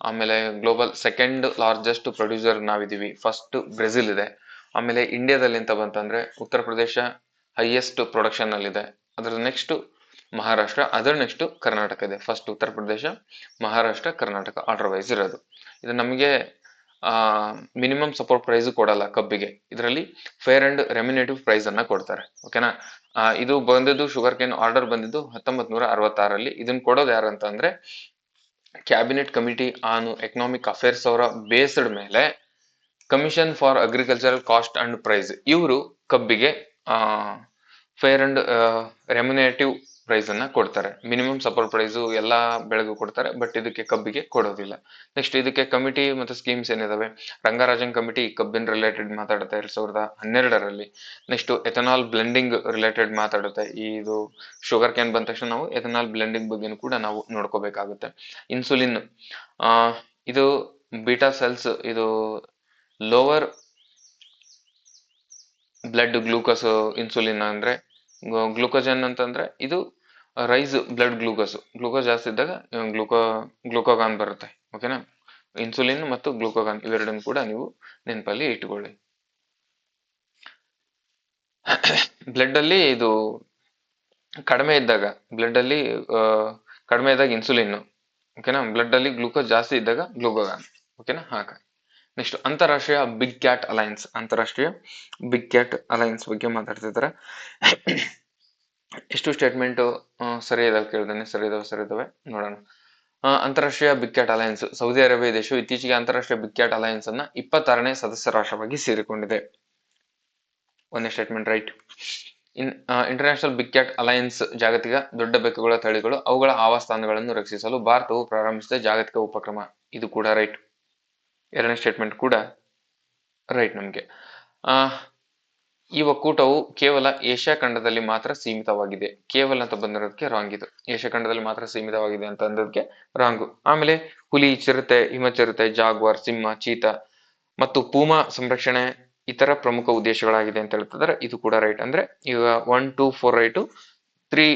Speaker 1: ಆಮೇಲೆ ಗ್ಲೋಬಲ್ ಸೆಕೆಂಡ್ ಲಾರ್ಜೆಸ್ಟ್ ಪ್ರೊಡ್ಯೂಸರ್ ನಾವಿದೀವಿ. ಫಸ್ಟ್ ಬ್ರೆಜಿಲ್ ಇದೆ. ಆಮೇಲೆ ಇಂಡಿಯಾದಲ್ಲಿ ಅಂತ ಬಂತಂದ್ರೆ ಉತ್ತರ ಪ್ರದೇಶ ಹೈಯೆಸ್ಟ್ ಪ್ರೊಡಕ್ಷನ್ ಅಲ್ಲಿ ಇದೆ. ಅದರ ನೆಕ್ಸ್ಟ್ ಮಹಾರಾಷ್ಟ್ರ, ಅದರ ನೆಕ್ಸ್ಟ್ ಕರ್ನಾಟಕ ಇದೆ. First Uttar Pradesh, Maharashtra, Karnataka order wise ಇರೋದು. ಇದು ನಮಗೆ ಮಿನಿಮಮ್ ಸಪೋರ್ಟ್ ಪ್ರೈಸ್ ಕೊಡಲ್ಲ ಕಬ್ಬಿಗೆ. ಇದರಲ್ಲಿ ಫೇರ್ ಅಂಡ್ ರೆಮ್ಯುನೇಟಿವ್ ಪ್ರೈಸ್ ಅನ್ನ ಕೊಡ್ತಾರೆ. ಓಕೆನಾ. ಇದು ಬಂದಿದ್ದು ಶುಗರ್ ಕೇನ್ ಆರ್ಡರ್ ಬಂದಿದ್ದು 1966ರಲ್ಲಿ. ಇದನ್ನ ಕೊಡೋದು ಯಾರು ಅಂತ ಅಂದ್ರೆ cabinet committee on economic affairs ಅವರ ಬೇಸ್ಡ್ ಮೇಲೆ commission for agricultural cost and price ಇವರು ಕಬ್ಬಿಗೆ ಫೇರ್ ಅಂಡ್ ರೆಮ್ಯುನೇಟಿವ್ ಪ್ರೈಸ್ ಅನ್ನ ಕೊಡ್ತಾರೆ. ಮಿನಿಮಮ್ ಸಪೋರ್ಟ್ ಪ್ರೈಸ್ ಎಲ್ಲಾ ಬೆಳೆಗೂ ಕೊಡ್ತಾರೆ, ಬಟ್ ಇದಕ್ಕೆ ಕಬ್ಬಿಗೆ ಕೊಡೋದಿಲ್ಲ. ನೆಕ್ಸ್ಟ್ ಇದಕ್ಕೆ ಕಮಿಟಿ ಮತ್ತು ಸ್ಕೀಮ್ಸ್ ಏನಿದಾವೆ. ರಂಗರಾಜನ್ ಕಮಿಟಿ ಕಬ್ಬಿನ ರಿಲೇಟೆಡ್ ಮಾತಾಡುತ್ತೆ 2012ರಲ್ಲಿ. ನೆಕ್ಸ್ಟ್ ಎಥನಾಲ್ ಬ್ಲೆಂಡಿಂಗ್ ರಿಲೇಟೆಡ್ ಮಾತಾಡುತ್ತೆ. ಇದು ಶುಗರ್ ಕ್ಯಾನ್ ಬಂದ ತಕ್ಷಣ ನಾವು ಎಥನಾಲ್ ಬ್ಲೆಂಡಿಂಗ್ ಬಗ್ಗೆನೂ ಕೂಡ ನಾವು ನೋಡ್ಕೋಬೇಕಾಗುತ್ತೆ. ಇನ್ಸುಲಿನ್, ಇದು ಬೀಟಾ ಸೆಲ್ಸ್, ಇದು ಲೋವರ್ ಬ್ಲಡ್ ಗ್ಲೂಕೋಸ್ ಇನ್ಸುಲಿನ್ ಅಂದ್ರೆ ಗ್ಲೂಕೋಜನ್ ಅಂತಂದ್ರೆ ಇದು ರೈಸ್ ಬ್ಲಡ್ ಗ್ಲೂಕೋಸ್ ಜಾಸ್ತಿ ಇದ್ದಾಗ ಗ್ಲೂಕೋಗಾನ್ ಬರುತ್ತೆ. ಓಕೆನಾ. ಇನ್ಸುಲಿನ್ ಮತ್ತು ಗ್ಲೂಕೋಗಾನ್ ಇವೆರಡನ್ನು ಕೂಡ ನೀವು ನೆನಪಲ್ಲಿ ಇಟ್ಕೊಳ್ಳಿ. ಬ್ಲಡ್ ಅಲ್ಲಿ ಇದು ಕಡಿಮೆ ಇದ್ದಾಗ ಇನ್ಸುಲಿನ್. ಓಕೆನಾ. ಬ್ಲಡ್ ಅಲ್ಲಿ ಗ್ಲೂಕೋಸ್ ಜಾಸ್ತಿ ಇದ್ದಾಗ ಗ್ಲೂಕೋಗಾನ್. ಓಕೆನಾ. ಹಾಗೆ ನೆಕ್ಸ್ಟ್ ಅಂತಾರಾಷ್ಟ್ರೀಯ ಬಿಗ್ ಕ್ಯಾಟ್ ಅಲೈನ್ಸ್ ಬಗ್ಗೆ ಮಾತಾಡ್ತಿದ್ದಾರೆ. ಎಷ್ಟು ಸ್ಟೇಟ್ಮೆಂಟ್ ಸರಿ ಇದಾವೆ ಕೇಳಿದಾನೆ. ಸರಿ ಇದಾವೆ ನೋಡೋಣ. ಅಂತಾರಾಷ್ಟ್ರೀಯ big cat alliance, Saudi Arabia ದೇಶವು ಇತ್ತೀಚೆಗೆ ಅಂತಾರಾಷ್ಟ್ರೀಯ ಬಿಗ್ ಕ್ಯಾಟ್ ಅಲೈನ್ಸ್ ಅನ್ನ 26ನೇ ಸದಸ್ಯ ರಾಷ್ಟ್ರವಾಗಿ ಸೇರಿಕೊಂಡಿದೆ. ಒಂದೇ statement right. International big cat alliance ಜಾಗತಿಕ ದೊಡ್ಡ ಬೆಕ್ಕುಗಳ ತಳಿಗಳು ಅವುಗಳ ಆವಾಸಸ್ಥಾನಗಳನ್ನು ರಕ್ಷಿಸಲು ಭಾರತವು ಪ್ರಾರಂಭಿಸಿದ ಜಾಗತಿಕ ಉಪಕ್ರಮ. ಇದು ಕೂಡ ರೈಟ್. ಎರಡನೇ ಸ್ಟೇಟ್ಮೆಂಟ್ ಕೂಡ ರೈಟ್. ನಮಗೆ ಈ ಒಕ್ಕೂಟವು ಕೇವಲ ಏಷ್ಯಾ ಖಂಡದಲ್ಲಿ ಮಾತ್ರ ಸೀಮಿತವಾಗಿದೆ. ಕೇವಲ ಅಂತ ಬಂದಿರೋದಕ್ಕೆ ರಾಂಗ್. ಇದು ಏಷ್ಯಾ ಖಂಡದಲ್ಲಿ ಮಾತ್ರ ಸೀಮಿತವಾಗಿದೆ ಅಂತ ಅಂದೋದಕ್ಕೆ ರಾಂಗು. ಆಮೇಲೆ ಹುಲಿ, ಚಿರತೆ, ಹಿಮಚಿರತೆ, ಜಾಗ್ವಾರ್, ಸಿಂಹ, ಚೀತಾ ಮತ್ತು ಪೂಮಾ ಸಂರಕ್ಷಣೆ ಇತರ ಪ್ರಮುಖ ಉದ್ದೇಶಗಳಾಗಿದೆ ಅಂತ ಹೇಳ್ತಿದ್ದಾರೆ. ಇದು ಕೂಡ ರೈಟ್. ಅಂದ್ರೆ ಈಗ 1 2 4 ರೈಟು, 3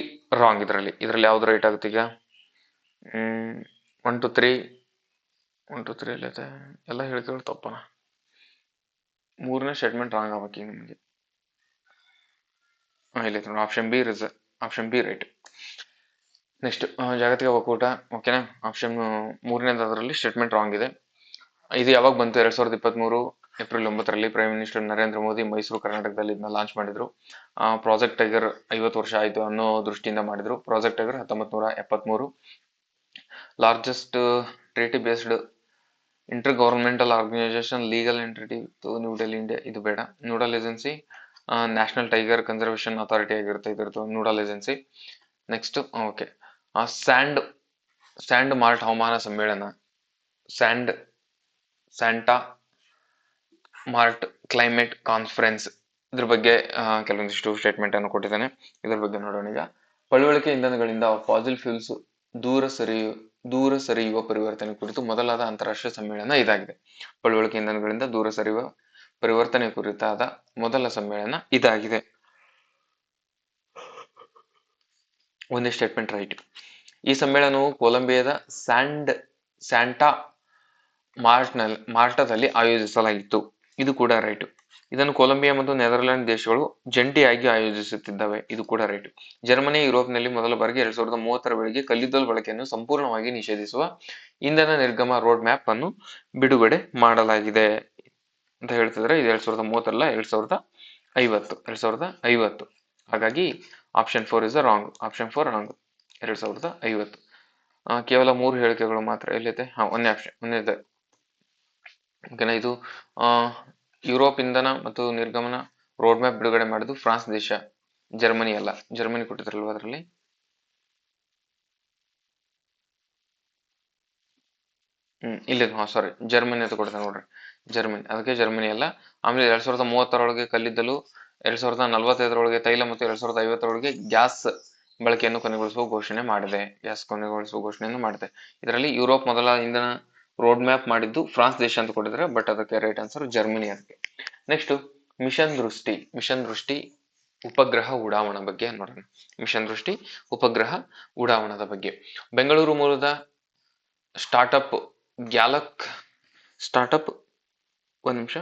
Speaker 1: ರಾಂಗ್. ಇದರಲ್ಲಿ ಯಾವ್ದು ರೈಟ್ ಆಗುತ್ತೆ ಈಗ? 1 2 3 ಅಲ್ಲೈತೆ ಎಲ್ಲ ಹೇಳ್ಕೊಳ್ಳಿ ತಪ್ಪನ. ಮೂರನೇ ಸ್ಟೇಟ್ಮೆಂಟ್ ರಾಂಗ್ ಆಗ್ಬೇಕು ಈಗ ನಿಮಗೆ. ಇಲ್ಲೈತೆ ನೋಡಿ, ಆಪ್ಷನ್ ಬಿ ರೈಟ್. ನೆಕ್ಸ್ಟ್ ಜಾಗತಿಕ ಒಕ್ಕೂಟ. ಓಕೆನಾ. ಆಪ್ಷನ್ ಮೂರನೇದರಲ್ಲಿ ಸ್ಟೇಟ್ಮೆಂಟ್ ರಾಂಗ್ ಇದೆ. ಇದು ಯಾವಾಗ ಬಂತು? 2023 ಏಪ್ರಿಲ್ 9ರಲ್ಲಿ ಪ್ರೈಮ್ ಮಿನಿಸ್ಟರ್ ನರೇಂದ್ರ ಮೋದಿ ಮೈಸೂರು ಕರ್ನಾಟಕದಲ್ಲಿ ಇದನ್ನ ಲಾಂಚ್ ಮಾಡಿದ್ರು. ಪ್ರಾಜೆಕ್ಟ್ ಟೈಗರ್ 50 ವರ್ಷ ಆಯ್ತು ಅನ್ನೋ ದೃಷ್ಟಿಯಿಂದ ಮಾಡಿದ್ರು. Project tiger 1973. Largest treaty based intergovernmental organisation, legal entity new Delhi, India. ಇದು ಬೇಡ. Nodal agency national tiger conservation authority ಆಗಿರುತ್ತೆ ಇದರದ್ದು ನೋಡಲ್ ಏಜೆನ್ಸಿ. ನೆಕ್ಸ್ಟ್ ಓಕೆ, ಸ್ಯಾಂಡ್ ಮಾರ್ಟ್ ಹವಾಮಾನ ಸಮ್ಮೇಳನ, ಸ್ಯಾಂಟಾ ಮಾರ್ಟ್ ಕ್ಲೈಮೇಟ್ ಕಾನ್ಫರೆನ್ಸ್, ಇದ್ರ ಬಗ್ಗೆ ಕೆಲವೊಂದಿಷ್ಟು ಸ್ಟೇಟ್ಮೆಂಟ್ ಅನ್ನು ಕೊಟ್ಟಿದ್ದಾನೆ. ಇದ್ರ ಬಗ್ಗೆ ನೋಡೋಣ ಈಗ. ಪಳುವಳಿಕೆ ಇಂಧನಗಳಿಂದ ಫಾಸಿಲ್ ಫ್ಯೂಲ್ಸ್ ದೂರ ಸರಿಯುವ ಪರಿವರ್ತನೆ ಕುರಿತು ಮೊದಲಾದ ಅಂತಾರಾಷ್ಟ್ರೀಯ ಸಮ್ಮೇಳನ ಇದಾಗಿದೆ. ಪಳುವಳಿಕೆ ಇಂಧನಗಳಿಂದ ದೂರ ಸರಿಯುವ ಪರಿವರ್ತನೆ ಕುರಿತಾದ ಮೊದಲ ಸಮ್ಮೇಳನ ಇದಾಗಿದೆ. ಒಂದೇ ಸ್ಟೇಟ್ಮೆಂಟ್ ರೈಟ್. ಈ ಸಮ್ಮೇಳನವು ಕೊಲಂಬಿಯಾದ ಸ್ಯಾಂಟಾ ಮಾರ್ಟಾದಲ್ಲಿ ಆಯೋಜಿಸಲಾಗಿತ್ತು. ಇದು ಕೂಡ ರೈಟ್. ಇದನ್ನು ಕೊಲಂಬಿಯಾ ಮತ್ತು ನೆದರ್ಲ್ಯಾಂಡ್ ದೇಶಗಳು ಜಂಟಿಯಾಗಿ ಆಯೋಜಿಸುತ್ತಿದ್ದಾವೆ. ಇದು ಕೂಡ ರೈಟ್. ಜರ್ಮನಿ ಯುರೋಪ್ನಲ್ಲಿ ಮೊದಲ ಬಾರಿಗೆ 2030ರ ವೇಳೆಗೆ ಕಲ್ಲಿದ್ದಲು ಬಳಕೆಯನ್ನು ಸಂಪೂರ್ಣವಾಗಿ ನಿಷೇಧಿಸುವ ಇಂಧನ ನಿರ್ಗಮ ರೋಡ್ ಮ್ಯಾಪ್ ಅನ್ನು ಬಿಡುಗಡೆ ಮಾಡಲಾಗಿದೆ ಅಂತ ಹೇಳ್ತಿದ್ರೆ. ಇದು 2030 ಅಲ್ಲ, 2050. ಹಾಗಾಗಿ option 4 is wrong. Option 4 wrong. 2050. ಕೇವಲ 3 ಹೇಳಿಕೆಗಳು ಮಾತ್ರ ಎಲ್ಲಿದೆ? ಒಂದೇ. ಓಕೆನಾ. ಇದು ಯುರೋಪ್ ಇಂಧನ ಮತ್ತು ನಿರ್ಗಮನ ರೋಡ್ ಮ್ಯಾಪ್ ಬಿಡುಗಡೆ ಮಾಡಿದ್ದು ಫ್ರಾನ್ಸ್ ದೇಶ, ಜರ್ಮನಿ ಅಲ್ಲ. ಜರ್ಮನಿ ಕೊಟ್ಟಿದ್ರಲ್ವ ಅದರಲ್ಲಿ. ಇಲ್ಲ, ಸಾರಿ, ಜರ್ಮನಿ ಅಂತ ಕೊಡ್ತಾರೆ ನೋಡ್ರಿ. ಜರ್ಮನಿ, ಅದಕ್ಕೆ ಜರ್ಮನಿ ಅಲ್ಲ. ಆಮೇಲೆ 2030ರೊಳಗೆ ಕಲ್ಲಿದ್ದಲು, 2045ರೊಳಗೆ ತೈಲ ಮತ್ತು 2050ರೊಳಗೆ ಗ್ಯಾಸ್ ಬಳಕೆಯನ್ನು ಕೊನೆಗೊಳಿಸುವ ಘೋಷಣೆಯನ್ನು ಮಾಡಿದೆ. ಇದರಲ್ಲಿ ಯುರೋಪ್ ಮೊದಲ ಇಂಧನ ರೋಡ್ ಮ್ಯಾಪ್ ಮಾಡಿದ್ದು ಫ್ರಾನ್ಸ್ ದೇಶ ಅಂತ ಕೊಟ್ಟಿದ್ದಾರೆ, ಬಟ್ ಅದಕ್ಕೆ ರೈಟ್ ಆನ್ಸರ್ ಜರ್ಮನಿ ಅದಕ್ಕೆ. ನೆಕ್ಸ್ಟ್ ಮಿಷನ್ ದೃಷ್ಟಿ ಉಪಗ್ರಹ ಉಡಾವಣಾ ಬಗ್ಗೆ ನೋಡೋಣ. ಮಿಷನ್ ದೃಷ್ಟಿ ಉಪಗ್ರಹ ಉಡಾವಣದ ಬಗ್ಗೆ. ಬೆಂಗಳೂರು ಮೂಲದ ಸ್ಟಾರ್ಟ್ಅಪ್ ಒಂದ್ ನಿಮಿಷ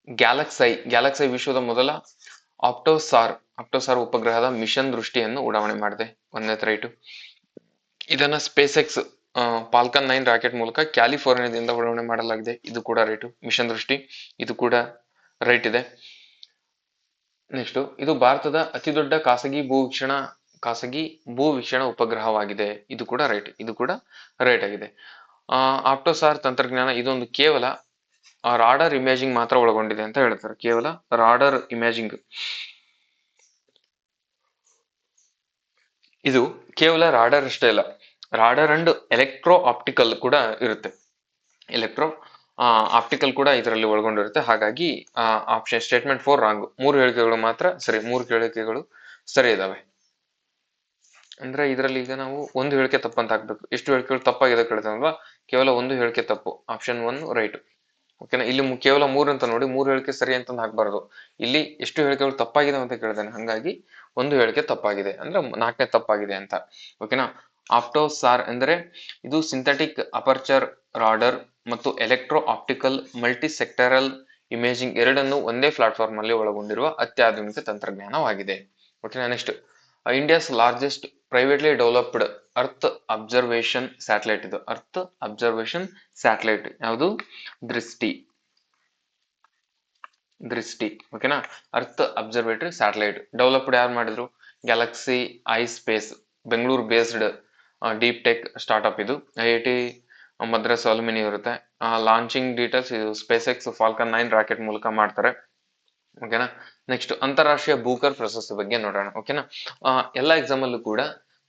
Speaker 1: ಗ್ಯಾಲಕ್ಸೈ ವಿಶ್ವದ ಮೊದಲ ಆಪ್ಟೋಸಾರ್ ಉಪಗ್ರಹದ ಮಿಷನ್ ದೃಷ್ಟಿಯನ್ನು ಉಡಾವಣೆ ಮಾಡಿದೆ. ಒಂದನೇ ರೈಟು. ಇದನ್ನ ಸ್ಪೇಸ್ ಎಕ್ಸ್ ಫಾಲ್ಕನ್ 9 ರಾಕೆಟ್ ಮೂಲಕ ಕ್ಯಾಲಿಫೋರ್ನಿಯಾದಿಂದ ಉಡಾವಣೆ ಮಾಡಲಾಗಿದೆ. ಇದು ಕೂಡ ರೈಟು. ಮಿಷನ್ ದೃಷ್ಟಿ ಇದು ಕೂಡ ರೈಟ್ ಇದೆ. ನೆಕ್ಸ್ಟ್, ಇದು ಭಾರತದ ಅತಿ ದೊಡ್ಡ ಖಾಸಗಿ ಭೂವೀಕ್ಷಣ ಉಪಗ್ರಹವಾಗಿದೆ. ಇದು ಕೂಡ ರೈಟ್ ಆಗಿದೆ. ಆಪ್ಟೋಸಾರ್ ತಂತ್ರಜ್ಞಾನ ಇದೊಂದು ಕೇವಲ ರಾಡರ್ ಇಮೇಜಿಂಗ್ ಮಾತ್ರ ಒಳಗೊಂಡಿದೆ ಅಂತ ಹೇಳ್ತಾರೆ. ಕೇವಲ ರಾಡರ್ ಇಮೇಜಿಂಗ್. ಇದು ಕೇವಲ ರಾಡರ್ ಅಷ್ಟೇ ಅಲ್ಲ, ರಾಡರ್ ಅಂಡ್ ಎಲೆಕ್ಟ್ರೋ ಆಪ್ಟಿಕಲ್ ಕೂಡ ಇರುತ್ತೆ. ಆಪ್ಟಿಕಲ್ ಕೂಡ ಇದರಲ್ಲಿ ಒಳಗೊಂಡಿರುತ್ತೆ. ಹಾಗಾಗಿ ಆಪ್ಷನ್ ಸ್ಟೇಟ್ಮೆಂಟ್ 4 ರಾಂಗ್. 3 ಹೇಳಿಕೆಗಳು ಮಾತ್ರ ಸರಿ. 3 ಹೇಳಿಕೆಗಳು ಸರಿ ಇದಾವೆ. ಅಂದ್ರೆ ಇದರಲ್ಲಿ ಈಗ ನಾವು ಒಂದು ಹೇಳಿಕೆ ತಪ್ಪಂತ ಹಾಕ್ಬೇಕು. ಎಷ್ಟು ಹೇಳಿಕೆಗಳು ತಪ್ಪಾಗಿದೆ ಕೇಳ್ತಾನಲ್ವಾ, ಕೇವಲ ಒಂದು ಹೇಳಿಕೆ ತಪ್ಪು. Option 1 right. ಓಕೆನಾ. ಇಲ್ಲಿ ಕೇವಲ 3 ಅಂತ ನೋಡಿ, 3 ಹೇಳಿಕೆ ಸರಿ ಅಂತ ಹಾಕ್ಬಾರ್ದು. ಇಲ್ಲಿ ಎಷ್ಟು ಹೇಳಿಕೆಗಳು ತಪ್ಪಾಗಿದೆ ಅಂತ ಕೇಳ್ತಾನೆ, ಹಂಗಾಗಿ ಒಂದು ಹೇಳಿಕೆ ತಪ್ಪಾಗಿದೆ ಅಂದ್ರೆ 4ನೇ ತಪ್ಪಾಗಿದೆ ಅಂತ. ಓಕೆನಾ. ಆಪ್ಟೋಸಾರ್ ಎಂದರೆ ಇದು ಸಿಂಥೆಟಿಕ್ ಅಪರ್ಚರ್ ರಾಡರ್ ಮತ್ತು electro optical multi sectoral imaging ಎರಡನ್ನು ಒಂದೇ ಪ್ಲಾಟ್ಫಾರ್ಮ್ ಅಲ್ಲಿ ಒಳಗೊಂಡಿರುವ ಅತ್ಯಾಧುನಿಕ ತಂತ್ರಜ್ಞಾನವಾಗಿದೆ. ಓಕೆನಾ. Next, India's largest privately developed earth observation satellite. ಇದು ಅರ್ತ್ ಅಬ್ಸರ್ವೇಷನ್ ಸ್ಯಾಟಲೈಟ್ ಯಾವುದು? ದೃಷ್ಟಿ. ಓಕೆನಾ. ಅರ್ತ್ ಅಬ್ಸರ್ವೇಟರಿ ಸ್ಯಾಟಲೈಟ್ ಡೆವಲಪ್ಡ್ ಯಾರು ಮಾಡಿದ್ರು? Galaxy I space, Bengaluru based deep tech startup ಇದು. IIT ಮದ್ರಾಸ್ ಅಲ್ಯೂಮಿನಿ ಇರುತ್ತೆ. ಲಾಂಚಿಂಗ್ ಡೀಟೇಲ್ಸ್ ಇದು ಸ್ಪೇಸ್ ಎಕ್ಸ್ ಫಾಲ್ಕನ್ 9 ರಾಕೆಟ್ ಮೂಲಕ ಮಾಡ್ತಾರೆ. ಓಕೆನಾ. ನೆಕ್ಸ್ಟ್, ಅಂತಾರಾಷ್ಟ್ರೀಯ ಬೂಕರ್ ಪ್ರಶಸ್ತಿ ಬಗ್ಗೆ ನೋಡೋಣ. ಓಕೆನಾ. ಎಲ್ಲ ಎಕ್ಸಾಮ್ ಅಲ್ಲೂ ಕೂಡ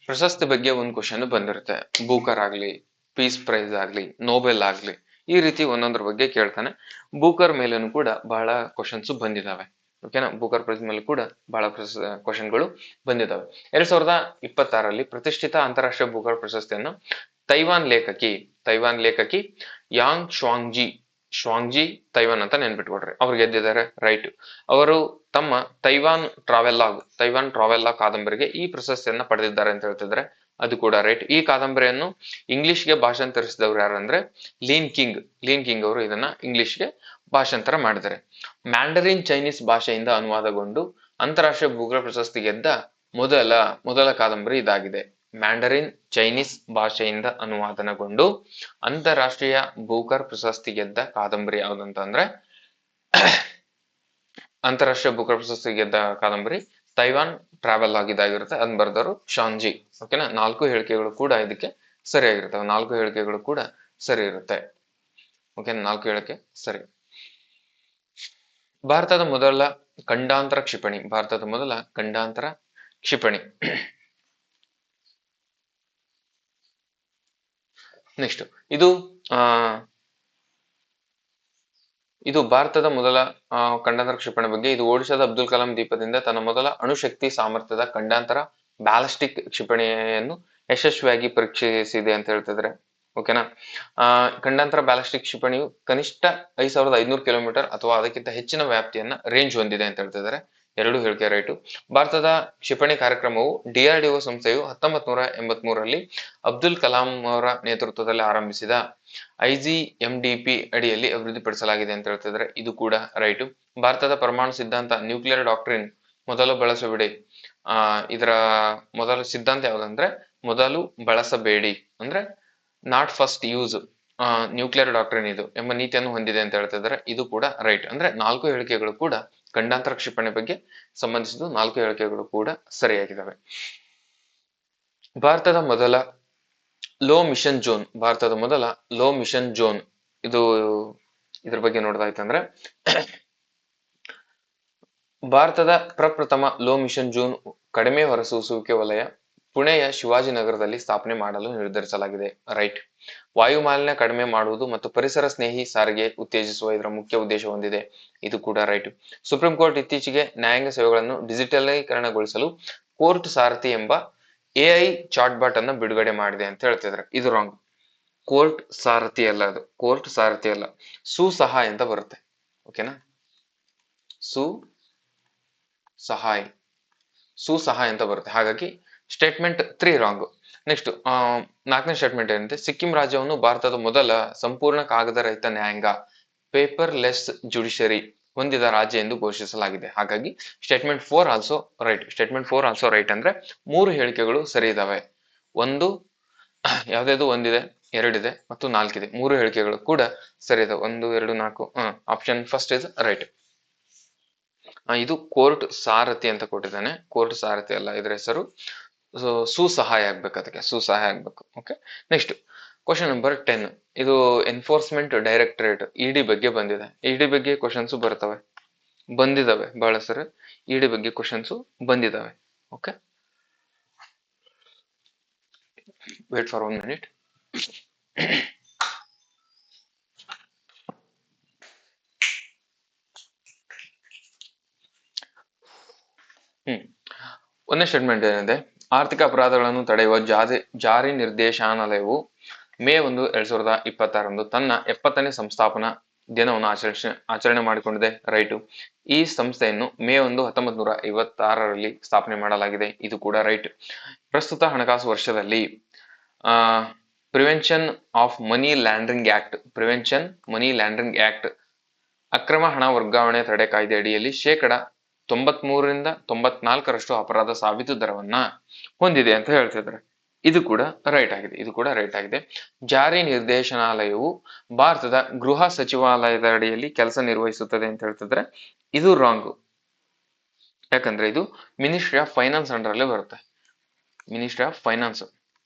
Speaker 1: ಪ್ರಶಸ್ತಿ ಬಗ್ಗೆ ಒಂದು ಕ್ವಶನ್ ಬಂದಿರುತ್ತೆ. ಬೂಕರ್ ಆಗ್ಲಿ, ಪೀಸ್ ಪ್ರೈಸ್ ಆಗ್ಲಿ, ನೋಬೆಲ್ ಆಗ್ಲಿ, ಈ ರೀತಿ ಒಂದೊಂದ್ರ ಬಗ್ಗೆ ಕೇಳ್ತಾನೆ. ಬೂಕರ್ ಮೇಲೇನು ಕೂಡ ಬಹಳ ಕ್ವಶನ್ಸ್ ಬಂದಿದಾವೆ. ಓಕೆನಾ. ಬೂಕರ್ ಪ್ರೈಸ್ ಮೇಲೆ ಕೂಡ ಬಹಳ ಕ್ವಶನ್ಗಳು ಬಂದಿದ್ದಾವೆ. 2026ರಲ್ಲಿ ಪ್ರತಿಷ್ಠಿತ ಅಂತಾರಾಷ್ಟ್ರೀಯ ಬೂಕರ್ ಪ್ರಶಸ್ತಿಯನ್ನು ತೈವಾನ್ ಲೇಖಕಿ ಯಾಂಗ್ ಶ್ವಾಂಗ್ಜಿ ತೈವಾನ್ ಅಂತ ನೆನ್ಪಿಟ್ಕೊಡ್ರಿ, ಅವ್ರು ಗೆದ್ದಿದ್ದಾರೆ. ರೈಟ್. ಅವರು ತಮ್ಮ ತೈವಾನ್ ಟ್ರಾವೆಲ್ ಕಾದಂಬರಿಗೆ ಈ ಪ್ರಶಸ್ತಿಯನ್ನ ಪಡೆದಿದ್ದಾರೆ ಅಂತ ಹೇಳ್ತಿದ್ದಾರೆ. ಅದು ಕೂಡ ರೈಟ್. ಈ ಕಾದಂಬರಿಯನ್ನು ಇಂಗ್ಲಿಷ್ಗೆ ಭಾಷಾಂತರಿಸಿದವರು ಯಾರಂದ್ರೆ ಲೀನ್ ಕಿಂಗ್ ಅವರು ಇದನ್ನ ಇಂಗ್ಲಿಷ್ಗೆ ಭಾಷಾಂತರ ಮಾಡಿದ್ದಾರೆ. ಮ್ಯಾಂಡರಿನ್ ಚೈನೀಸ್ ಭಾಷೆಯಿಂದ ಅನುವಾದಗೊಂಡು ಅಂತಾರಾಷ್ಟ್ರೀಯ ಬೂಕರ್ ಪ್ರಶಸ್ತಿ ಗೆದ್ದ ಮೊದಲ ಕಾದಂಬರಿ ಇದಾಗಿದೆ. ಮ್ಯಾಂಡರಿನ್ ಚೈನೀಸ್ ಭಾಷೆಯಿಂದ ಅನುವಾದನಗೊಂಡು ಅಂತಾರಾಷ್ಟ್ರೀಯ ಬೂಕರ್ ಪ್ರಶಸ್ತಿ ಗೆದ್ದ ಕಾದಂಬರಿ ಯಾವ್ದಂತಂದ್ರೆ ಅಂತಾರಾಷ್ಟ್ರೀಯ ಬೂಕರ್ ಪ್ರಶಸ್ತಿ ಗೆದ್ದ ಕಾದಂಬರಿ ತೈವಾನ್ ಟ್ರಾವೆಲ್ ಇದಾಗಿರುತ್ತೆ. ಅದನ್ನ ಬರೆದವರು ಶಾಂಜಿ. ಓಕೆನಾ. 4 ಹೇಳಿಕೆಗಳು ಕೂಡ ಇದಕ್ಕೆ ಸರಿಯಾಗಿರ್ತವೆ. 4 ಹೇಳಿಕೆಗಳು ಕೂಡ ಸರಿ ಇರುತ್ತೆ. ಓಕೆ. 4 ಹೇಳಿಕೆ ಸರಿ. ಭಾರತದ ಮೊದಲ ಖಂಡಾಂತರ ಕ್ಷಿಪಣಿ. ನೆಕ್ಸ್ಟ್, ಇದು ಭಾರತದ ಮೊದಲ ಖಂಡಾಂತರ ಕ್ಷಿಪಣಿ ಬಗ್ಗೆ. ಇದು ಒಡಿಶಾದ ಅಬ್ದುಲ್ ಕಲಾಂ ದ್ವೀಪದಿಂದ ತನ್ನ ಮೊದಲ ಅಣುಶಕ್ತಿ ಸಾಮರ್ಥ್ಯದ ಖಂಡಾಂತರ ಬ್ಯಾಲಿಸ್ಟಿಕ್ ಕ್ಷಿಪಣಿಯನ್ನು ಯಶಸ್ವಿಯಾಗಿ ಪರೀಕ್ಷಿಸಿದೆ ಅಂತ ಹೇಳ್ತಿದ್ರೆ. ಓಕೆನಾ. ಖಂಡಾಂತರ ಬ್ಯಾಲಿಸ್ಟಿಕ್ ಕ್ಷಿಪಣಿಯು ಕನಿಷ್ಠ 5500 ಕಿಲೋಮೀಟರ್ ಅಥವಾ ಅದಕ್ಕಿಂತ ಹೆಚ್ಚಿನ ವ್ಯಾಪ್ತಿಯನ್ನ ರೇಂಜ್ ಹೊಂದಿದೆ ಅಂತ ಹೇಳ್ತಿದ್ದಾರೆ. 2 ಹೇಳಿಕೆ ರೈಟು. ಭಾರತದ ಕ್ಷಿಪಣಿ ಕಾರ್ಯಕ್ರಮವು DRDO ಸಂಸ್ಥೆಯು 1983ರಲ್ಲಿ ಅಬ್ದುಲ್ ಕಲಾಂ ಅವರ ನೇತೃತ್ವದಲ್ಲಿ ಆರಂಭಿಸಿದ IGMDP ಅಡಿಯಲ್ಲಿ ಅಭಿವೃದ್ಧಿಪಡಿಸಲಾಗಿದೆ ಅಂತ ಹೇಳ್ತಿದ್ದಾರೆ. ಇದು ಕೂಡ ರೈಟು. ಭಾರತದ ಪರಮಾಣು ಸಿದ್ಧಾಂತ ನ್ಯೂಕ್ಲಿಯರ್ ಡಾಕ್ಟ್ರಿನ್ ಮೊದಲು ಬಳಸಬೇಡಿ. ಇದರ ಮೊದಲ ಸಿದ್ಧಾಂತ ಯಾವ್ದಂದ್ರೆ ಮೊದಲು ಬಳಸಬೇಡಿ ಅಂದ್ರೆ not first use nuclear doctrine ಇದು ಎಂಬ ನೀತಿಯನ್ನು ಹೊಂದಿದೆ ಅಂತ ಹೇಳ್ತಿದ್ದಾರೆ. ಇದು ಕೂಡ ರೈಟ್. ಅಂದ್ರೆ 4 ಹೇಳಿಕೆಗಳು ಕೂಡ ಖಂಡಾಂತರ ಕ್ಷಿಪಣಿ ಬಗ್ಗೆ ಸಂಬಂಧಿಸಿದ 4 ಹೇಳಿಕೆಗಳು ಕೂಡ ಸರಿಯಾಗಿದ್ದಾವೆ. ಭಾರತದ ಮೊದಲ ಲೋ ಮಿಷನ್ ಜೋನ್ ಇದು ಇದ್ರ ಬಗ್ಗೆ ನೋಡೋದಾಯ್ತಂದ್ರೆ ಭಾರತದ ಪ್ರಪ್ರಥಮ ಲೋ ಮಿಷನ್ ಜೋನ್ ಕಡಿಮೆ ಹೊರಸೂಸುವಿಕೆ ವಲಯ ಪುಣೆಯ ಶಿವಾಜಿನಗರದಲ್ಲಿ ಸ್ಥಾಪನೆ ಮಾಡಲು ನಿರ್ಧರಿಸಲಾಗಿದೆ. ರೈಟ್. ವಾಯು ಮಾಲಿನ್ಯ ಕಡಿಮೆ ಮಾಡುವುದು ಮತ್ತು ಪರಿಸರ ಸ್ನೇಹಿ ಸಾರಿಗೆ ಉತ್ತೇಜಿಸುವ ಇದರ ಮುಖ್ಯ ಉದ್ದೇಶ ಹೊಂದಿದೆ. ಇದು ಕೂಡ ರೈಟ್. ಸುಪ್ರೀಂ ಕೋರ್ಟ್ ಇತ್ತೀಚೆಗೆ ನ್ಯಾಯಾಂಗ ಸೇವೆಗಳನ್ನು ಡಿಜಿಟಲೀಕರಣಗೊಳಿಸಲು ಕೋರ್ಟ್ ಸಾರಥಿ ಎಂಬ AI ಚಾಟ್ಬಾಟ್ ಅನ್ನು ಬಿಡುಗಡೆ ಮಾಡಿದೆ ಅಂತ ಹೇಳ್ತಿದ್ದಾರೆ. ಇದು ರಾಂಗ್. ಕೋರ್ಟ್ ಸಾರಥಿ ಅಲ್ಲ, ಅದು ಕೋರ್ಟ್ ಸಾರಥಿ ಅಲ್ಲ, ಸುಸಹಾಯ್ ಅಂತ ಬರುತ್ತೆ. ಓಕೆನಾ, ಸುಸಹಾಯ್, ಸುಸಹಾಯ್ ಅಂತ ಬರುತ್ತೆ. ಹಾಗಾಗಿ ಸ್ಟೇಟ್ಮೆಂಟ್ 3 ರಾಂಗ್. ನೆಕ್ಸ್ಟ್ 4ನೇ ಸ್ಟೇಟ್ಮೆಂಟ್ ಏನಂತೆ, ಸಿಕ್ಕಿಂ ರಾಜ್ಯವನ್ನು ಭಾರತದ ಮೊದಲ ಸಂಪೂರ್ಣ ಕಾಗದ ರಹಿತ ನ್ಯಾಯಾಂಗ, ಪೇಪರ್ ಲೆಸ್ ಜುಡಿಷರಿ ಹೊಂದಿದ ರಾಜ್ಯ ಎಂದು ಘೋಷಿಸಲಾಗಿದೆ. ಹಾಗಾಗಿ statement 4 also right. Statement 4 also right ಅಂದ್ರೆ 3 ಹೇಳಿಕೆಗಳು ಸರಿ ಇದಾವೆ. ಒಂದು ಯಾವ್ದಾದ್ರು ಒಂದಿದೆ, ಎರಡಿದೆ ಮತ್ತು 4 ಇದೆ. 3 ಹೇಳಿಕೆಗಳು ಕೂಡ ಸರಿ ಇದೆ. 1, 2, 4. Option first is right. ಇದು ಕೋರ್ಟ್ ಸಾರಥಿ ಅಂತ ಕೊಟ್ಟಿದ್ದಾನೆ, ಕೋರ್ಟ್ ಸಾರಥಿ ಅಲ್ಲ, ಇದ್ರ ಹೆಸರು ಸುಸಹಾಯ ಆಗ್ಬೇಕು, ಅದಕ್ಕೆ ಸುಸಹಾಯ ಆಗ್ಬೇಕು. Okay, next question number 10. ಇದು ಎನ್ಫೋರ್ಸ್ಮೆಂಟ್ ಡೈರೆಕ್ಟರೇಟ್ ಇಡಿ ಬಗ್ಗೆ ಬಂದಿದೆ. ಇಡಿ ಬಗ್ಗೆ ಕ್ವಶನ್ಸ್ ಬಂದಿದಾವೆ ಬಹಳ ಸರಿ. ಇಡಿ ಬಗ್ಗೆ ಕ್ವಶನ್ಸ್ ಬಂದಿದಾವೆ. Okay, wait for 1 minute. ಒಂದನೇ ಸ್ಟೇಟ್ಮೆಂಟ್ ಏನಿದೆ, ಆರ್ಥಿಕ ಅಪರಾಧಗಳನ್ನು ತಡೆಯುವ ಜಾರಿ ನಿರ್ದೇಶನಾಲಯವು ಮೇ 1, 2026 ತನ್ನ 70ನೇ ಸಂಸ್ಥಾಪನಾ ದಿನವನ್ನು ಆಚರಣೆ ಮಾಡಿಕೊಂಡಿದೆ. ರೈಟು. ಈ ಸಂಸ್ಥೆಯನ್ನು ಮೇ 1, 1956 ಸ್ಥಾಪನೆ ಮಾಡಲಾಗಿದೆ. ಇದು ಕೂಡ ರೈಟ್. ಪ್ರಸ್ತುತ ಹಣಕಾಸು ವರ್ಷದಲ್ಲಿ prevention of money laundering act ಅಕ್ರಮ ಹಣ ವರ್ಗಾವಣೆ ತಡೆ ಕಾಯ್ದೆ ಅಡಿಯಲ್ಲಿ 93% 94% ಅಪರಾಧ ಸಾಬೀತು ದರವನ್ನ ಹೊಂದಿದೆ ಅಂತ ಹೇಳ್ತಿದ್ದಾರೆ. ಇದು ಕೂಡ ರೈಟ್ ಆಗಿದೆ. ಜಾರಿ ನಿರ್ದೇಶನಾಲಯವು ಭಾರತದ ಗೃಹ ಸಚಿವಾಲಯದ ಅಡಿಯಲ್ಲಿ ಕೆಲಸ ನಿರ್ವಹಿಸುತ್ತದೆ ಅಂತ ಹೇಳ್ತಿದ್ರೆ ಇದು ರಾಂಗ್. ಯಾಕಂದ್ರೆ ಇದು ಮಿನಿಸ್ಟ್ರಿ ಆಫ್ ಫೈನಾನ್ಸ್ ಅಂಡರ್ ಅಲ್ಲಿ ಬರುತ್ತೆ. ಮಿನಿಸ್ಟ್ರಿ ಆಫ್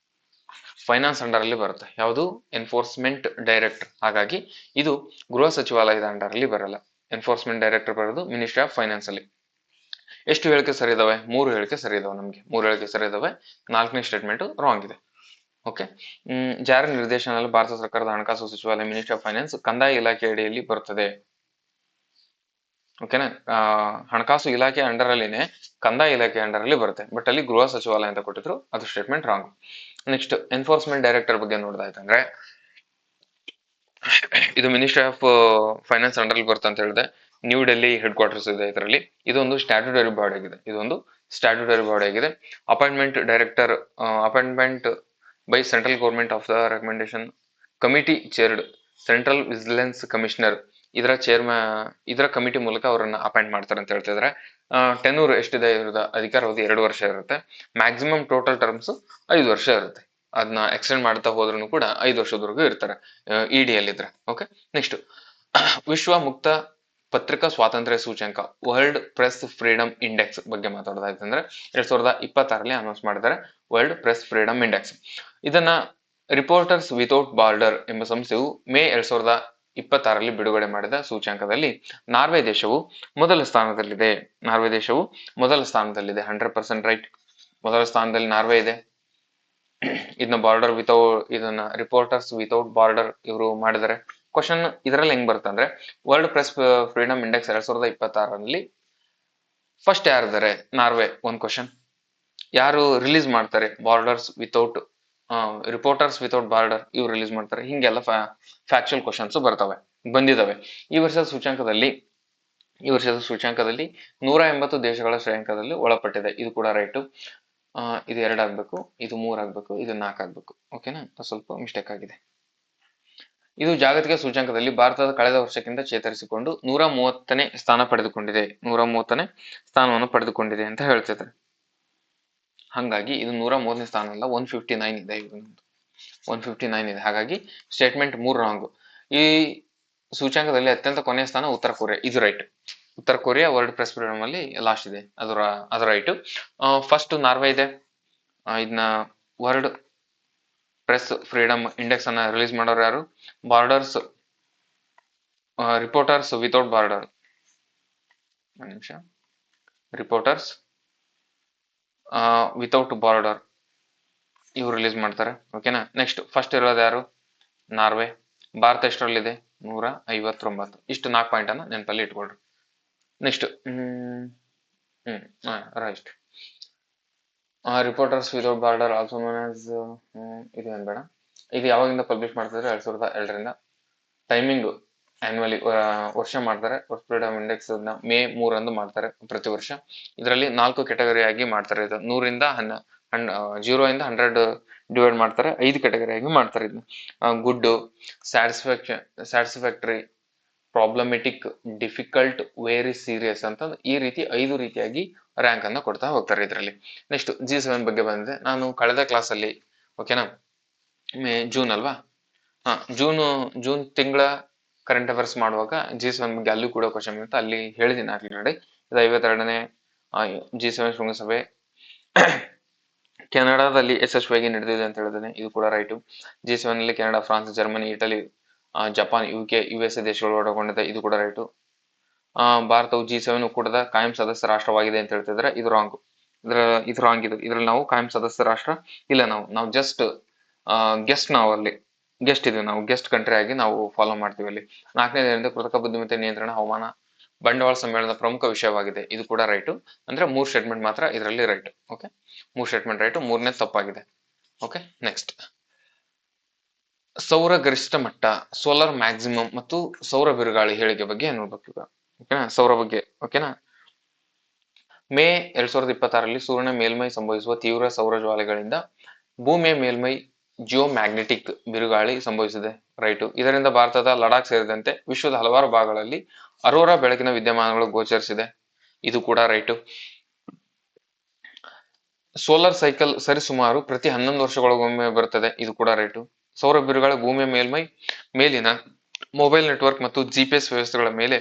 Speaker 1: ಫೈನಾನ್ಸ್ ಅಂಡರ್ ಅಲ್ಲಿ ಬರುತ್ತೆ. ಯಾವುದು? Enforcement director. ಹಾಗಾಗಿ ಇದು ಗೃಹ ಸಚಿವಾಲಯದ ಅಂಡರ್ ಅಲ್ಲಿ ಬರಲ್ಲ. ಎನ್ಫೋರ್ಸ್ಮೆಂಟ್ ಡೈರೆಕ್ಟರ್ ಬರೋದು ಮಿನಿಸ್ಟ್ರಿ ಆಫ್ ಫೈನಾನ್ಸ್ ಅಲ್ಲಿ. ಎಷ್ಟು ಹೇಳಿಕೆ ಸರಿ ಇದಾವೆ? 3 ಹೇಳಿಕೆ ಸರಿ ಇದಾವೆ. ನಮ್ಗೆ 3 ಹೇಳಿಕೆ ಸರಿ ಇದಾವೆ. 4ನೇ ಸ್ಟೇಟ್ಮೆಂಟ್ ರಾಂಗ್ ಇದೆ. ಓಕೆ, ಜಾರಿ ನಿರ್ದೇಶನಾಲಯ ಭಾರತ ಸರ್ಕಾರದ ಹಣಕಾಸು ಸಚಿವಾಲಯ, ಮಿನಿಸ್ಟ್ರಿ ಆಫ್ ಫೈನಾನ್ಸ್, ಕಂದಾಯ ಇಲಾಖೆ ಅಡಿಯಲ್ಲಿ ಬರುತ್ತದೆ. ಓಕೆನಾ, ಹಣಕಾಸು ಇಲಾಖೆ ಅಂಡರ್ ಅಲ್ಲಿನೇ ಕಂದಾಯ ಇಲಾಖೆ ಅಂಡರ್ ಅಲ್ಲಿ ಬರುತ್ತೆ. ಬಟ್ ಅಲ್ಲಿ ಗೃಹ ಸಚಿವಾಲಯ ಅಂತ ಕೊಟ್ಟಿದ್ರು, ಅದು statement wrong. Next enforcement director ಬಗ್ಗೆ ನೋಡ್ದಾಯ್ತಂದ್ರೆ ಇದು ಮಿನಿಸ್ಟ್ರಿ ಆಫ್ ಫೈನಾನ್ಸ್ ಅಂಡರ್ ಅಲ್ಲಿ ಬರುತ್ತೆ ಅಂತ ಹೇಳಿದೆ. ನ್ಯೂ ಡೆಲ್ಲಿ ಹೆಡ್ ಕ್ವಾರ್ಟರ್ಸ್ ಇದೆ ಇದರಲ್ಲಿ. ಇದೊಂದು ಸ್ಟ್ಯಾಟ್ಯೂಟರಿ ಬಾಡಿ ಆಗಿದೆ. Appointment director, appointment by central government of the recommendation committee chaired central vigilance commissioner. ಇದರ ಕಮಿಟಿ ಮೂಲಕ ಅವರನ್ನ ಅಪಾಯಿಂಟ್ ಮಾಡ್ತಾರೆ ಅಂತ ಹೇಳ್ತಿದ್ರೆ. ಟೆನ್ಯೂರ್ ಎಷ್ಟಿದೆ ಇವ್ರದ? ಅಧಿಕಾರಾವಧಿ 2 ವರ್ಷ ಇರುತ್ತೆ. ಮ್ಯಾಕ್ಸಿಮಮ್ ಟೋಟಲ್ ಟರ್ಮ್ಸ್ 5 ವರ್ಷ ಇರುತ್ತೆ. ಅದನ್ನ ಎಕ್ಸ್ಟೆಂಡ್ ಮಾಡ್ತಾ ಹೋದ್ರೂ ಕೂಡ 5 ವರ್ಷದವರೆಗೂ ಇರ್ತಾರೆ ಇಡಿ ಅಲ್ಲಿದ್ರೆ. ಓಕೆ, ನೆಕ್ಸ್ಟ್ ವಿಶ್ವ ಮುಕ್ತ ಪತ್ರಿಕಾ ಸ್ವಾತಂತ್ರ್ಯ ಸೂಚ್ಯಂಕ, ವರ್ಲ್ಡ್ ಪ್ರೆಸ್ ಫ್ರೀಡಮ್ ಇಂಡೆಕ್ಸ್ ಬಗ್ಗೆ ಮಾತಾಡೋದಾಯ್ತಂದ್ರೆ 2026 ಅನೌನ್ಸ್ ಮಾಡಿದ್ದಾರೆ ವರ್ಲ್ಡ್ ಪ್ರೆಸ್ ಫ್ರೀಡಮ್ ಇಂಡೆಕ್ಸ್. ಇದನ್ನ ರಿಪೋರ್ಟರ್ಸ್ ವಿತೌಟ್ ಬಾರ್ಡರ್ ಎಂಬ ಸಂಸ್ಥೆಯು ಮೇ 2026 ಬಿಡುಗಡೆ ಮಾಡಿದ ಸೂಚ್ಯಂಕದಲ್ಲಿ ನಾರ್ವೆ ದೇಶವು ಮೊದಲ ಸ್ಥಾನದಲ್ಲಿದೆ. 100% ರೈಟ್. ಮೊದಲ ಸ್ಥಾನದಲ್ಲಿ ನಾರ್ವೆ ಇದೆ. ಇದನ್ನ ರಿಪೋರ್ಟರ್ಸ್ ವಿತೌಟ್ ಬಾರ್ಡರ್ ಇವರು ಮಾಡಿದ್ದಾರೆ. ಕ್ವಶನ್ ಇದರಲ್ಲಿ ಹೆಂಗ್ ಬರುತ್ತೆ ಅಂದ್ರೆ, world press freedom index 2026 first ಯಾರಿದ್ದಾರೆ? ನಾರ್ವೆ. ಒಂದು ಕ್ವಶನ್, ಯಾರು ರಿಲೀಸ್ ಮಾಡ್ತಾರೆ? ರಿಪೋರ್ಟರ್ಸ್ ವಿತೌಟ್ ಬಾರ್ಡರ್ ಇವ್ರು ರಿಲೀಸ್ ಮಾಡ್ತಾರೆ. ಹಿಂಗೆಲ್ಲ ಫ್ಯಾಕ್ಚುಯಲ್ ಕ್ವಶನ್ಸ್ ಬಂದಿದಾವೆ. ಈ ವರ್ಷದ ಸೂಚ್ಯಂಕದಲ್ಲಿ 180 ದೇಶಗಳ ಶ್ರೇಯಾಂಕದಲ್ಲಿ ಒಳಪಟ್ಟಿದೆ. ಇದು ಕೂಡ ರೈಟ್. ಇದು 2 ಆಗ್ಬೇಕು, ಇದು 3 ಆಗ್ಬೇಕು, ಇದು 4 ಆಗ್ಬೇಕು. ಓಕೆನಾ, ಸ್ವಲ್ಪ ಮಿಸ್ಟೇಕ್ ಆಗಿದೆ. ಇದು ಜಾಗತಿಕ ಸೂಚ್ಯಂಕದಲ್ಲಿ ಭಾರತದ ಕಳೆದ ವರ್ಷಕ್ಕಿಂತ ಚೇತರಿಸಿಕೊಂಡು 130ನೇ ಸ್ಥಾನ ಪಡೆದುಕೊಂಡಿದೆ. 130ನೇ ಸ್ಥಾನವನ್ನು ಪಡೆದುಕೊಂಡಿದೆ ಅಂತ ಹೇಳ್ತಿದ್ದಾರೆ. ಹಾಗಾಗಿ ಇದು 103ನೇ ಸ್ಥಾನ ಅಲ್ಲ, 159 ಇದೆ. 159 ಇದೆ. ಹಾಗಾಗಿ ಸ್ಟೇಟ್ಮೆಂಟ್ 3 ರಾಂಗ್. ಈ ಸೂಚ್ಯಂಕದಲ್ಲಿ ಅತ್ಯಂತ ಕೊನೆಯ ಸ್ಥಾನ ಉತ್ತರ ಕೊರಿಯಾ. ಇದು ರೈಟ್. ಉತ್ತರ ಕೊರಿಯಾ ವರ್ಲ್ಡ್ ಪ್ರೆಸ್ ಫ್ರೀಡಮ್ ಅಲ್ಲಿ ಲಾಸ್ಟ್ ಇದೆ. ಅದು ರೈಟ್. ಫಸ್ಟ್ ನಾರ್ವೆ ಇದೆ. ಇದನ್ನ ವರ್ಲ್ಡ್ ಪ್ರೆಸ್ ಫ್ರೀಡಮ್ ಇಂಡೆಕ್ಸ್ ಅನ್ನ ರಿಲೀಸ್ ಮಾಡೋರು ಯಾರು? Reporters without border. ಒಂದು ನಿಮಿಷ. ರಿಪೋರ್ಟರ್ಸ್ ವಿತೌಟ್ ಬಾರ್ಡರ್ ಇವ್ರು ರಿಲೀಸ್ ಮಾಡ್ತಾರೆ. ಓಕೆನಾ, ನೆಕ್ಸ್ಟ್ ಫಸ್ಟ್ ಇರೋದು ಯಾರು? ನಾರ್ವೆ. ಭಾರತ ಎಷ್ಟರಲ್ಲಿದೆ? 159. ಇಷ್ಟು 4 ಪಾಯಿಂಟ್ ಅನ್ನ ನೆನಪಲ್ಲಿ ಇಟ್ಕೊಳ್ರಿ. Next right. Reporters without border also known as, ಇದು ಏನ್ ಬೇಡ. ಇದು ಯಾವಾಗಿಂದ ಪಬ್ಲಿಷ್ ಮಾಡ್ತಿದ್ರೆ 2002ರಿಂದ. ಟೈಮಿಂಗ್ ಆನ್ಯುವಲಿ ವರ್ಷ ಮಾಡ್ತಾರೆ. ಸ್ಪ್ರೆಡ್ ಆಫ್ ಇಂಡೆಕ್ಸ್ ಮೇ 3 ಮಾಡ್ತಾರೆ ಪ್ರತಿ ವರ್ಷ. ಇದರಲ್ಲಿ 4 ಕೆಟಗರಿ ಆಗಿ ಮಾಡ್ತಾರೆ. ಇದು 100ರಿಂದ 0 ಇಂದ 100 ಡಿವೈಡ್ ಮಾಡ್ತಾರೆ. 5 ಕೆಟಗರಿ ಆಗಿ ಮಾಡ್ತಾರೆ ಇದನ್ನ. Good, satisfactory, problematic, difficult, very serious ಅಂತ ಈ ರೀತಿ 5 ರೀತಿಯಾಗಿ ರ್ಯಾಂಕ್ ಅನ್ನ ಕೊಡ್ತಾ ಹೋಗ್ತಾರೆ ಇದರಲ್ಲಿ. ನೆಕ್ಸ್ಟ್ G7 ಬಗ್ಗೆ ಬಂದಿದೆ. ನಾನು ಕಳೆದ ಕ್ಲಾಸ್ ಅಲ್ಲಿ, ಓಕೆನಾ, ಜೂನ್ ಅಲ್ವಾ, ಜೂನ್ ತಿಂಗಳ ಕರೆಂಟ್ ಅಫೇರ್ಸ್ ಮಾಡುವಾಗ G7 ಬಗ್ಗೆ ಅಲ್ಲೂ ಕೂಡ ಕ್ವಶನ್ ಇರುತ್ತೆ. ಅಲ್ಲಿ ಹೇಳಿದ್ದೀನಿ ಆಲ್ರೆಡಿ. ಇದು 52ನೇ G7 ಶೃಂಗಸಭೆ ಕೆನಡಾದಲ್ಲಿ ಯಶಸ್ವಿಯಾಗಿ ನಡೆದಿದೆ ಅಂತ ಹೇಳಿದ್ದೇನೆ. ಇದು ಕೂಡ ರೈಟು. G7 ನಲ್ಲಿ Canada, France, Germany, Italy, Japan, UK, USA ದೇಶಗಳು ಒಳಗೊಂಡಿದೆ. ಇದು ಕೂಡ ರೈಟು. ಭಾರತವು G7 ಒಕ್ಕೂಟದ ಕಾಯಂ ಸದಸ್ಯ ರಾಷ್ಟ್ರವಾಗಿದೆ ಅಂತ ಹೇಳ್ತಿದ್ರೆ ಇದು ರಾಂಗ್. ಇದು ರಾಂಗ್. ಇದ್ರಲ್ಲಿ ನಾವು ಕಾಯಂ ಸದಸ್ಯ ರಾಷ್ಟ್ರ ಇಲ್ಲ, ನಾವು ಜಸ್ಟ್ ಗೆಸ್ಟ್ ಇದೀವಿ. ನಾವು ಗೆಸ್ಟ್ ಕಂಟ್ರಿ ಆಗಿ ನಾವು ಫಾಲೋ ಮಾಡ್ತೀವಿ ಅಲ್ಲಿ. 4ನೇದರಿಂದ ಕೃತಕ ಬುದ್ಧಿಮತ್ತೆ ನಿಯಂತ್ರಣ, ಹವಾಮಾನ, ಬಂಡವಾಳ ಸಮ್ಮೇಳನದ ಪ್ರಮುಖ ವಿಷಯವಾಗಿದೆ. ಇದು ಕೂಡ ರೈಟು. ಅಂದ್ರೆ 3 ಸ್ಟೇಟ್ಮೆಂಟ್ ಮಾತ್ರ ಇದರಲ್ಲಿ ರೈಟ್. ಓಕೆ, 3 ಸ್ಟೇಟ್ಮೆಂಟ್ ರೈಟು, 3ನೇ ತಪ್ಪಾಗಿದೆ. ಓಕೆ, ನೆಕ್ಸ್ಟ್ ಸೌರ ಗರಿಷ್ಠ ಮಟ್ಟ, ಸೋಲಾರ್ ಮ್ಯಾಕ್ಸಿಮಮ್ ಮತ್ತು ಸೌರ ಬಿರುಗಾಳಿ ಹೇಳಿಕೆ ಬಗ್ಗೆ ನೋಡ್ಬೇಕು ಈಗ. ಓಕೆನಾ, ಸೌರ ಬಗ್ಗೆ. ಓಕೆನಾ, ಮೇ 2026ರಲ್ಲಿ ಸೂರ್ಯನ ಮೇಲ್ಮೈ ಸಂಭವಿಸುವ ತೀವ್ರ ಸೌರ ಜ್ವಾಲೆಗಳಿಂದ ಭೂಮಿಯ ಮೇಲ್ಮೈ ಜಿಯೋಮ್ಯಾಗ್ನೆಟಿಕ್ ಬಿರುಗಾಳಿ ಸಂಭವಿಸಿದೆ. ರೈಟು. ಇದರಿಂದ ಭಾರತದ ಲಡಾಖ್ ಸೇರಿದಂತೆ ವಿಶ್ವದ ಹಲವಾರು ಭಾಗಗಳಲ್ಲಿ ಅರೋರಾ ಬೆಳಕಿನ ವಿದ್ಯಮಾನಗಳು ಗೋಚರಿಸಿದೆ. ಇದು ಕೂಡ ರೈಟು. ಸೋಲಾರ್ ಸೈಕಲ್ ಸರಿಸುಮಾರು ಪ್ರತಿ 11 ವರ್ಷಗಳಿಗೊಮ್ಮೆ ಬರುತ್ತದೆ. ಇದು ಕೂಡ ರೈಟು. ಸೌರ ಬಿರುಗಾಳಿ ಭೂಮಿಯ ಮೇಲಿನ ಮೊಬೈಲ್ ನೆಟ್ವರ್ಕ್ ಮತ್ತು GPS ವ್ಯವಸ್ಥೆಗಳ ಮೇಲೆ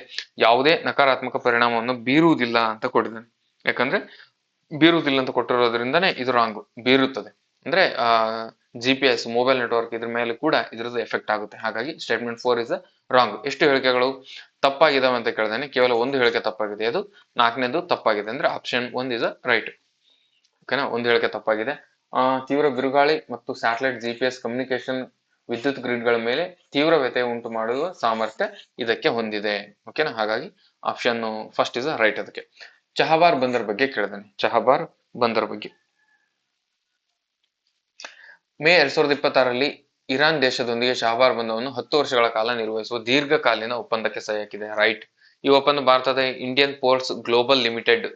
Speaker 1: ಯಾವುದೇ ನಕಾರಾತ್ಮಕ ಪರಿಣಾಮವನ್ನು ಬೀರುವುದಿಲ್ಲ ಅಂತ ಕೊಟ್ಟಿದ್ದಾನೆ. ಯಾಕಂದ್ರೆ ಬೀರುವುದಿಲ್ಲ ಅಂತ ಕೊಟ್ಟಿರೋದ್ರಿಂದನೇ ಇದು ರಾಂಗ್. ಬೀರುತ್ತದೆ ಅಂದ್ರೆ GPS ಮೊಬೈಲ್ ನೆಟ್ವರ್ಕ್ ಇದ್ರ ಮೇಲೆ ಕೂಡ ಇದ್ರದ್ದು ಎಫೆಕ್ಟ್ ಆಗುತ್ತೆ. ಹಾಗಾಗಿ ಸ್ಟೇಟ್ಮೆಂಟ್ 4 ಇಸ್ ರಾಂಗ್. ಎಷ್ಟು ಹೇಳಿಕೆಗಳು ತಪ್ಪಾಗಿದಾವೆ ಅಂತ ಕೇಳಿದಾನೆ. ಕೇವಲ 1 ಹೇಳಿಕೆ ತಪ್ಪಾಗಿದೆ. ಅದು 4ನೇದು ತಪ್ಪಾಗಿದೆ. ಅಂದ್ರೆ ಆಪ್ಷನ್ 1 ಇಸ್ ರೈಟ್. ಓಕೆನಾ, 1 ಹೇಳಿಕೆ ತಪ್ಪಾಗಿದೆ. ತೀವ್ರ ಬಿರುಗಾಳಿ ಮತ್ತು ಸ್ಯಾಟಲೈಟ್ GPS ಕಮ್ಯುನಿಕೇಶನ್ ವಿದ್ಯುತ್ ಗ್ರಿಡ್ಗಳ ಮೇಲೆ ತೀವ್ರ ವ್ಯತ್ಯಯ ಉಂಟು ಮಾಡುವ ಸಾಮರ್ಥ್ಯ ಇದಕ್ಕೆ ಹೊಂದಿದೆ. ಓಕೆನಾ, ಹಾಗಾಗಿ ಆಪ್ಷನ್ ಫಸ್ಟ್ ಇಸ್ ರೈಟ್. ಅದಕ್ಕೆ ಚಹಬಾರ್ ಬಂದರ್ ಬಗ್ಗೆ ಕೇಳಿದಾನೆ. ಚಹಬಾರ್ ಬಂದರ್ ಬಗ್ಗೆ ಮೇ 2026ರಲ್ಲಿ ಇರಾನ್ ದೇಶದೊಂದಿಗೆ ಚಹಬಾರ್ ಬಂದರವನ್ನು 10 ವರ್ಷಗಳ ಕಾಲ ನಿರ್ವಹಿಸುವ ದೀರ್ಘಕಾಲೀನ ಒಪ್ಪಂದಕ್ಕೆ ಸಹಿ ಹಾಕಿದೆ. ರೈಟ್. ಈ ಒಪ್ಪಂದ ಭಾರತದ ಇಂಡಿಯನ್ ಪೋರ್ಟ್ಸ್ ಗ್ಲೋಬಲ್ ಲಿಮಿಟೆಡ್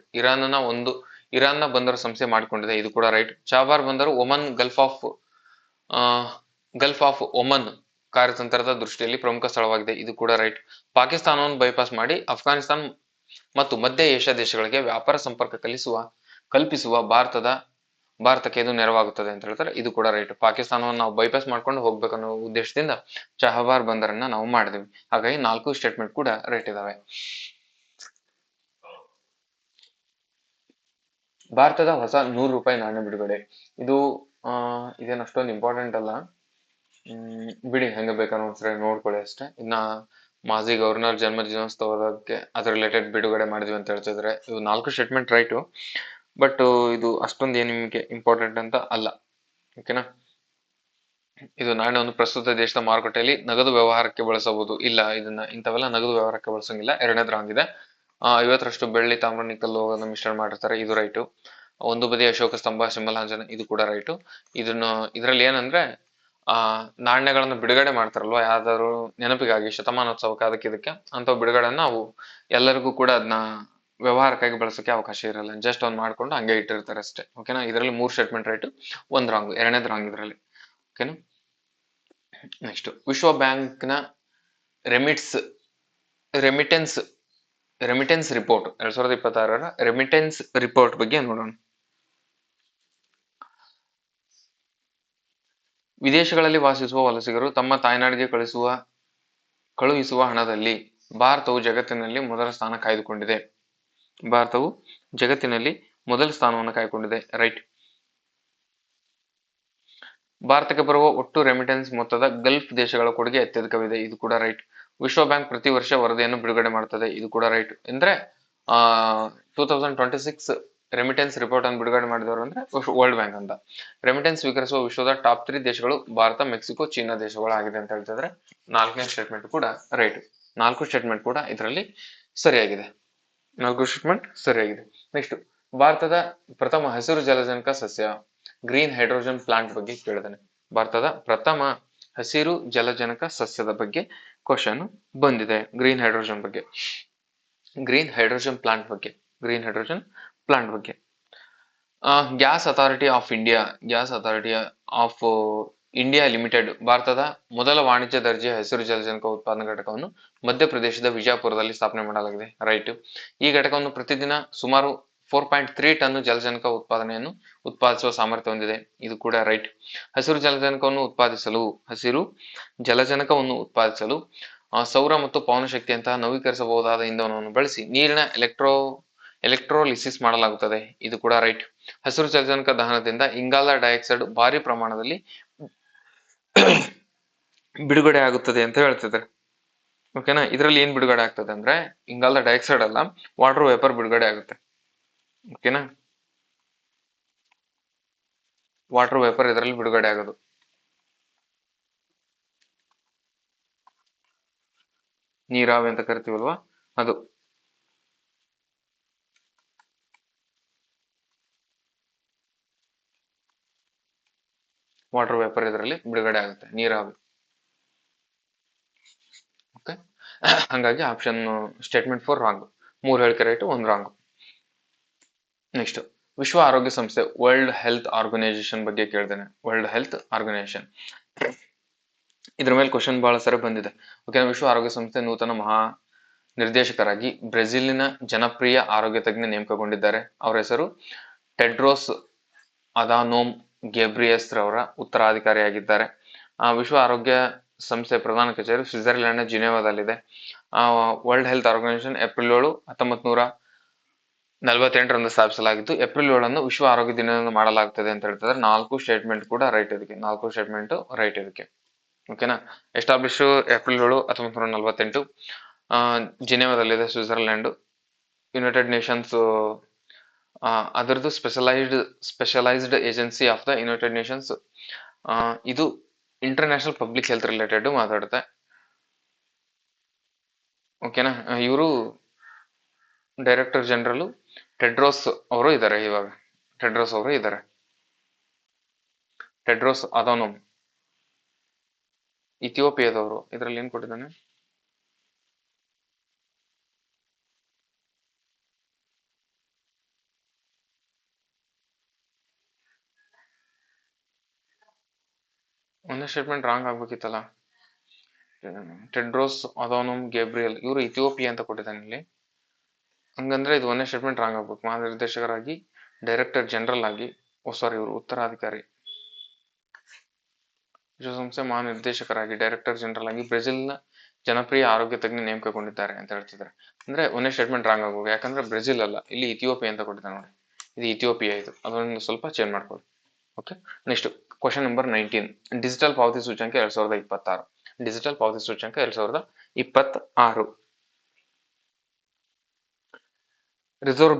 Speaker 1: ಇರಾನ್ನ ಬಂದರು ಸಂಸ್ಥೆ ಮಾಡಿಕೊಂಡಿದೆ. ಇದು ಕೂಡ ರೈಟ್. ಚಹಬಾರ್ ಬಂದರು ಒಮನ್ ಗಲ್ಫ್ ಆಫ್ ಒಮನ್ ಕಾರ್ಯತಂತ್ರದ ದೃಷ್ಟಿಯಲ್ಲಿ ಪ್ರಮುಖ ಸ್ಥಳವಾಗಿದೆ. ಇದು ಕೂಡ ರೈಟ್. ಪಾಕಿಸ್ತಾನವನ್ನು ಬೈಪಾಸ್ ಮಾಡಿ ಅಫ್ಘಾನಿಸ್ತಾನ್ ಮತ್ತು ಮಧ್ಯ ಏಷ್ಯಾ ದೇಶಗಳಿಗೆ ವ್ಯಾಪಾರ ಸಂಪರ್ಕ ಕಲ್ಪಿಸುವ ಭಾರತಕ್ಕೆ ಇದು ನೆರವಾಗುತ್ತದೆ ಅಂತ ಹೇಳ್ತಾರೆ. ಇದು ಕೂಡ ರೈಟ್. ಪಾಕಿಸ್ತಾನವನ್ನು ನಾವು ಬೈಪಾಸ್ ಮಾಡ್ಕೊಂಡು ಹೋಗ್ಬೇಕನ್ನೋ ಉದ್ದೇಶದಿಂದ ಚಹಬಾರ್ ಬಂದರನ್ನ ನಾವು ಮಾಡಿದ್ವಿ. ಹಾಗಾಗಿ 4 ಸ್ಟೇಟ್ಮೆಂಟ್ ಕೂಡ ರೈಟ್ ಇದಾವೆ. ಭಾರತದ ಹೊಸ 100 ರೂಪಾಯಿ ನಾಣ್ಯ ಬಿಡುಗಡೆ. ಇದೇನು ಅಷ್ಟೊಂದು ಇಂಪಾರ್ಟೆಂಟ್ ಅಲ್ಲ, ಬಿಡಿ, ಹೆಂಗ ಬೇಕಾದ್ರೆ ನೋಡ್ಕೊಳ್ಳಿ ಅಷ್ಟೇ. ಇನ್ನ ಮಾಜಿ ಗವರ್ನರ್ ಜನ್ಮ ದಿನೋತ್ಸವಕ್ಕೆ ಅದ್ರ ರಿಲೇಟೆಡ್ ಬಿಡುಗಡೆ ಮಾಡಿದ್ವಿ ಅಂತ ಹೇಳ್ತಿದ್ರೆ ಇವು 4 ಸ್ಟೇಟ್ಮೆಂಟ್ ರೈಟು. ಬಟ್ ಇದು ಅಷ್ಟೊಂದು ಏನು ನಿಮಗೆ ಇಂಪಾರ್ಟೆಂಟ್ ಅಂತ ಅಲ್ಲ. ಓಕೆನಾ, ಇದು ನಾಣ್ಯವನ್ನು ಪ್ರಸ್ತುತ ದೇಶದ ಮಾರುಕಟ್ಟೆಯಲ್ಲಿ ನಗದು ವ್ಯವಹಾರಕ್ಕೆ ಬಳಸಬಹುದು. ಇಲ್ಲ, ಇಂಥವೆಲ್ಲ ನಗದು ವ್ಯವಹಾರಕ್ಕೆ ಬಳಸಂಗಿಲ್ಲ. 2ನೇದು ರಾಂಗ್ ಇದೆ. 50ರಷ್ಟು ಬೆಳ್ಳಿ, ತಾಮ್ರ, ನಿಕ್ಕಲ್, ಲೋಹದ ಮಿಶ್ರಣ ಮಾಡಿರ್ತಾರೆ. ಇದು ರೈಟು. ಒಂದು ಬದಿ ಅಶೋಕ ಸ್ತಂಭ, ಸಿಂಹಲಾಂಛನ. ಇದು ಕೂಡ ರೈಟು. ಇದರಲ್ಲಿ ಏನಂದ್ರೆ ನಾಣ್ಯಗಳನ್ನು ಬಿಡುಗಡೆ ಮಾಡ್ತಾರಲ್ವಾ, ಯಾವ್ದಾದ್ರು ನೆನಪಿಗಾಗಿ ಶತಮಾನೋತ್ಸವಕ್ಕೆ ಇದಕ್ಕೆ ಅಂತ ಬಿಡುಗಡೆ ನಾವು ಎಲ್ಲರಿಗೂ ಕೂಡ ಅದನ್ನ ವ್ಯವಹಾರಕ್ಕಾಗಿ ಬಳಸೋಕೆ ಅವಕಾಶ ಇರಲ್ಲ. ಜಸ್ಟ್ ಅವ್ನು ಮಾಡ್ಕೊಂಡು ಹಂಗೆ ಇಟ್ಟಿರ್ತಾರೆ ಅಷ್ಟೇ. ಓಕೆನಾ, ಇದರಲ್ಲಿ 3 ಸ್ಟೇಟ್ಮೆಂಟ್ ರೈಟು, 1 ರಾಂಗ್. 2ನೇದು ರಾಂಗ್ ಇದರಲ್ಲಿ. ಓಕೆನಾ, ನೆಕ್ಸ್ಟ್ ವಿಶ್ವ ಬ್ಯಾಂಕ್ ನ ರೆಮಿಟೆನ್ಸ್ ರಿಪೋರ್ಟ್ 2026ರ ರೆಮಿಟೆನ್ಸ್ ರಿಪೋರ್ಟ್ ಬಗ್ಗೆ ನೋಡೋಣ. ವಿದೇಶಗಳಲ್ಲಿ ವಾಸಿಸುವ ವಲಸಿಗರು ತಮ್ಮ ತಾಯ್ನಾಡಿಗೆ ಕಳುಹಿಸುವ ಹಣದಲ್ಲಿ ಭಾರತವು ಜಗತ್ತಿನಲ್ಲಿ ಮೊದಲ ಸ್ಥಾನ ಕಾಯ್ದುಕೊಂಡಿದೆ. ಭಾರತವು ಜಗತ್ತಿನಲ್ಲಿ ಮೊದಲ ಸ್ಥಾನವನ್ನು ಕಾಯ್ದುಕೊಂಡಿದೆ. ರೈಟ್. ಭಾರತಕ್ಕೆ ಬರುವ ಒಟ್ಟು ರೆಮಿಟೆನ್ಸ್ ಮೊತ್ತದ ಗಲ್ಫ್ ದೇಶಗಳ ಕೊಡುಗೆ ಅತ್ಯಧಿಕವಿದೆ. ಇದು ಕೂಡ ರೈಟ್. ವಿಶ್ವ ಬ್ಯಾಂಕ್ ಪ್ರತಿ ವರ್ಷ ವರದಿಯನ್ನು ಬಿಡುಗಡೆ ಮಾಡುತ್ತದೆ. ಇದು ಕೂಡ ರೈಟ್. ಅಂದ್ರೆ 2026 ರೆಮಿಟೆನ್ಸ್ ರಿಪೋರ್ಟ್ ಅನ್ನು ಬಿಡುಗಡೆ ಮಾಡಿದವರು ಅಂದ್ರೆ ವರ್ಲ್ಡ್ ಬ್ಯಾಂಕ್ ಅಂತ. ರೆಮಿಟೆನ್ಸ್ ಸ್ವೀಕರಿಸುವ ವಿಶ್ವದ ಟಾಪ್ 3 ದೇಶಗಳು ಭಾರತ, ಮೆಕ್ಸಿಕೋ, ಚೀನಾ ದೇಶಗಳು ಆಗಿದೆ ಅಂತ ಹೇಳ್ತಿದ್ರೆ 4ನೇ ಸ್ಟೇಟ್ಮೆಂಟ್ ಕೂಡ ರೈಟ್. 4 ಸ್ಟೇಟ್ಮೆಂಟ್ ಕೂಡ ಇದರಲ್ಲಿ ಸರಿಯಾಗಿದೆ. 4 ಸ್ಟೇಟ್ಮೆಂಟ್ ಸರಿಯಾಗಿದೆ. ನೆಕ್ಸ್ಟ್ ಭಾರತದ ಪ್ರಥಮ ಹಸಿರು ಜಲಜನಕ ಸಸ್ಯ ಗ್ರೀನ್ ಹೈಡ್ರೋಜನ್ ಪ್ಲಾಂಟ್ ಬಗ್ಗೆ ಕೇಳಿದಾನೆ. ಭಾರತದ ಪ್ರಥಮ ಹಸಿರು ಜಲಜನಕ ಸಸ್ಯದ ಬಗ್ಗೆ ಕ್ವಶನ್ ಬಂದಿದೆ. ಗ್ರೀನ್ ಹೈಡ್ರೋಜನ್ ಬಗ್ಗೆ, ಗ್ರೀನ್ ಹೈಡ್ರೋಜನ್ ಪ್ಲಾಂಟ್ ಬಗ್ಗೆ, ಗ್ರೀನ್ ಹೈಡ್ರೋಜನ್ ಪ್ಲಾಂಟ್ ಬಗ್ಗೆ. Gas authority of India, gas authority of India limited ಭಾರತದ ಮೊದಲ ವಾಣಿಜ್ಯ ದರ್ಜೆಯ ಹಸಿರು ಜಲಜನಕ ಉತ್ಪಾದನಾ ಘಟಕವನ್ನು ಮಧ್ಯಪ್ರದೇಶದ ವಿಜಯಪುರದಲ್ಲಿ ಸ್ಥಾಪನೆ ಮಾಡಲಾಗಿದೆ. ರೈಟ್. ಈ ಘಟಕವನ್ನು ಪ್ರತಿದಿನ ಸುಮಾರು 4.3 ಟನ್ ಜಲಜನಕ ಉತ್ಪಾದಿಸುವ ಸಾಮರ್ಥ್ಯ ಹೊಂದಿದೆ. ಇದು ಕೂಡ ರೈಟ್. ಹಸಿರು ಜಲಜನಕವನ್ನು ಉತ್ಪಾದಿಸಲು ಸೌರ ಮತ್ತು ಪವನ ಶಕ್ತಿಯಂತಹ ನವೀಕರಿಸಬಹುದಾದ ಇಂಧನವನ್ನು ಬಳಸಿ ನೀರಿನ ಎಲೆಕ್ಟ್ರೋಲಿಸಿಸ್ ಮಾಡಲಾಗುತ್ತದೆ. ಇದು ಕೂಡ ರೈಟ್. ಹಸಿರು ಜಲಜನಕ ದಹನದಿಂದ ಇಂಗಾಲದ ಡೈಆಕ್ಸೈಡ್ ಭಾರಿ ಪ್ರಮಾಣದಲ್ಲಿ ಬಿಡುಗಡೆ ಆಗುತ್ತದೆ ಅಂತ ಹೇಳ್ತಿದ್ದಾರೆ. ಓಕೆನಾ. ಇದರಲ್ಲಿ ಏನ್ ಬಿಡುಗಡೆ ಆಗ್ತದೆ ಅಂದ್ರೆ ಇಂಗಾಲದ ಡೈಆಕ್ಸೈಡ್ ಅಲ್ಲ, ವಾಟರ್ ವೇಪರ್ ಬಿಡುಗಡೆ ಆಗುತ್ತೆ. ಓಕೆನಾ. ವಾಟರ್ ವೇಪರ್ ಇದರಲ್ಲಿ ಬಿಡುಗಡೆ ಆಗೋದು. ನೀರಾವಿ ಅಂತ ಕರಿತೀವಲ್ವಾ, ಅದು. ವಾಟರ್ ವೇಪರ್ ಇದರಲ್ಲಿ ಬಿಡುಗಡೆ ಆಗುತ್ತೆ, ನೀರಾವಿ. ಓಕೆ. ಹಂಗಾಗಿ ಆಪ್ಷನ್ ಸ್ಟೇಟ್ಮೆಂಟ್ 4 ರಾಂಗ್. 3 ಹೇಳಿಕೆ ರೈಟ್, 1 ರಾಂಗ್. ನೆಕ್ಸ್ಟ್, ವಿಶ್ವ ಆರೋಗ್ಯ ಸಂಸ್ಥೆ ವರ್ಲ್ಡ್ ಹೆಲ್ತ್ ಆರ್ಗನೈಸೇಷನ್ ಬಗ್ಗೆ ಕೇಳ್ದೇನೆ. ವರ್ಲ್ಡ್ ಹೆಲ್ತ್ ಆರ್ಗನೈಸೇಷನ್, ಇದ್ರ ಮೇಲೆ ಕ್ವಶನ್ ಬಹಳ ಸರಿ ಬಂದಿದೆ. ಓಕೆ. ವಿಶ್ವ ಆರೋಗ್ಯ ಸಂಸ್ಥೆ ನೂತನ ಮಹಾ ನಿರ್ದೇಶಕರಾಗಿ ಬ್ರೆಜಿಲಿನ ಜನಪ್ರಿಯ ಆರೋಗ್ಯ ತಜ್ಞ ನೇಮಕಗೊಂಡಿದ್ದಾರೆ. ಅವರ ಹೆಸರು ಟೆಡ್ರೋಸ್ ಅದಾನೋಮ್ ಗೆಬ್ರಿಯಸ್ ರವರ ಉತ್ತರಾಧಿಕಾರಿಯಾಗಿದ್ದಾರೆ. ವಿಶ್ವ ಆರೋಗ್ಯ ಸಂಸ್ಥೆ ಪ್ರಧಾನ ಕಚೇರಿ ಸ್ವಿಟ್ಜರ್ಲೆಂಡ್ನ ಜಿನೆವಾದಲ್ಲಿದೆ. ವರ್ಲ್ಡ್ ಹೆಲ್ತ್ ಆರ್ಗನೈಸೇಷನ್ ಏಪ್ರಿಲ್ 7, 1948 ಸ್ಥಾಪಿಸಲಾಗಿದ್ದು ಏಪ್ರಿಲ್ 7 ವಿಶ್ವ ಆರೋಗ್ಯ ದಿನದಂದು ಮಾಡಲಾಗುತ್ತದೆ ಅಂತ ಹೇಳ್ತಿದ್ದಾರೆ. 4 ಸ್ಟೇಟ್ಮೆಂಟ್ ಕೂಡ ರೈಟ್ ಇದಕ್ಕೆ, 4 ಸ್ಟೇಟ್ಮೆಂಟ್ ರೈಟ್ ಇದಕ್ಕೆ. ಓಕೆನಾ. ಎಸ್ಟಾಬ್ಲಿಷ್ ಏಪ್ರಿಲ್ 7, 1948, ಜಿನೆವಾದಲ್ಲಿದೆ, ಸ್ವಿಟ್ಜರ್ಲೆಂಡ್. ಯುನೈಟೆಡ್ ನೇಷನ್ಸ್ ಅದರದ್ದು specialised agency of the United Nations. ಇದು ಇಂಟರ್ನ್ಯಾಷನಲ್ ಪಬ್ಲಿಕ್ ಹೆಲ್ತ್ ರಿಲೇಟೆಡ್ ಮಾತಾಡುತ್ತೆ. ಓಕೆನಾ. ಇವರು ಡೈರೆಕ್ಟರ್ ಜನರಲ್ ಟೆಡ್ರೋಸ್ ಅವರು ಇದ್ದಾರೆ. ಇವಾಗ ಟೆಡ್ರೋಸ್ ಅವರು ಇದ್ದಾರೆ. Tedros Adhanom, ಇಥಿಯೋಪಿಯಾದವರು. ಇದರಲ್ಲಿ ಏನ್ ಕೊಟ್ಟಿದ್ದಾನೆ? ಒಂದೇ statement wrong ಆಗ್ಬೇಕಿತ್ತಲ್ಲ. Tedros Adhanom Gabriel, ಇವರು ಇಥಿಯೋಪಿಯಾ ಅಂತ ಕೊಟ್ಟಿದ್ದಾನೆ ಇಲ್ಲಿ. ಹಂಗಂದ್ರೆ ಇದು ಒಂದೇ ಸ್ಟೇಟ್ಮೆಂಟ್ ರಾಂಗ್ ಆಗ್ಬೇಕು. ಮಹಾನಿರ್ದೇಶಕರಾಗಿ, ಡೈರೆಕ್ಟರ್ ಜನರಲ್ ಆಗಿ, ಇವರು ಉತ್ತರಾಧಿಕಾರಿ. ವಿಶ್ವಸಂಸ್ಥೆ ಮಹಾನಿರ್ದೇಶಕರಾಗಿ, ಡೈರೆಕ್ಟರ್ ಜನರಲ್ ಆಗಿ ಬ್ರೆಜಿಲ್ನ ಜನಪ್ರಿಯ ಆರೋಗ್ಯ ತಜ್ಞ ನೇಮಕಗೊಂಡಿದ್ದಾರೆ ಅಂತ ಹೇಳ್ತಿದ್ದಾರೆ. ಅಂದ್ರೆ ಒಂದೇ ಸ್ಟೇಟ್ಮೆಂಟ್ ರಾಂಗ್ ಆಗ್ಬೇಕು. ಯಾಕಂದ್ರೆ ಬ್ರೆಜಿಲ್ ಅಲ್ಲ, ಇಲ್ಲಿ ಇಥಿಯೋಪಿಯಾ ಅಂತ ಕೊಟ್ಟಿದ್ದಾರೆ ನೋಡಿ. ಇದು ಇಥಿಯೋಪಿಯಾ. ಇದು ಅದನ್ನು ಸ್ವಲ್ಪ ಚೇಂಜ್ ಮಾಡ್ಕೊಳ್ಳಿ. Okay. Next, question number 19. Digital ಪಾವತಿ ಸೂಚ್ಯಂಕ 2026. ಡಿಜಿಟಲ್ ಪಾವತಿ ಸೂಚ್ಯಂಕ 2026. ರಿಸರ್ವ್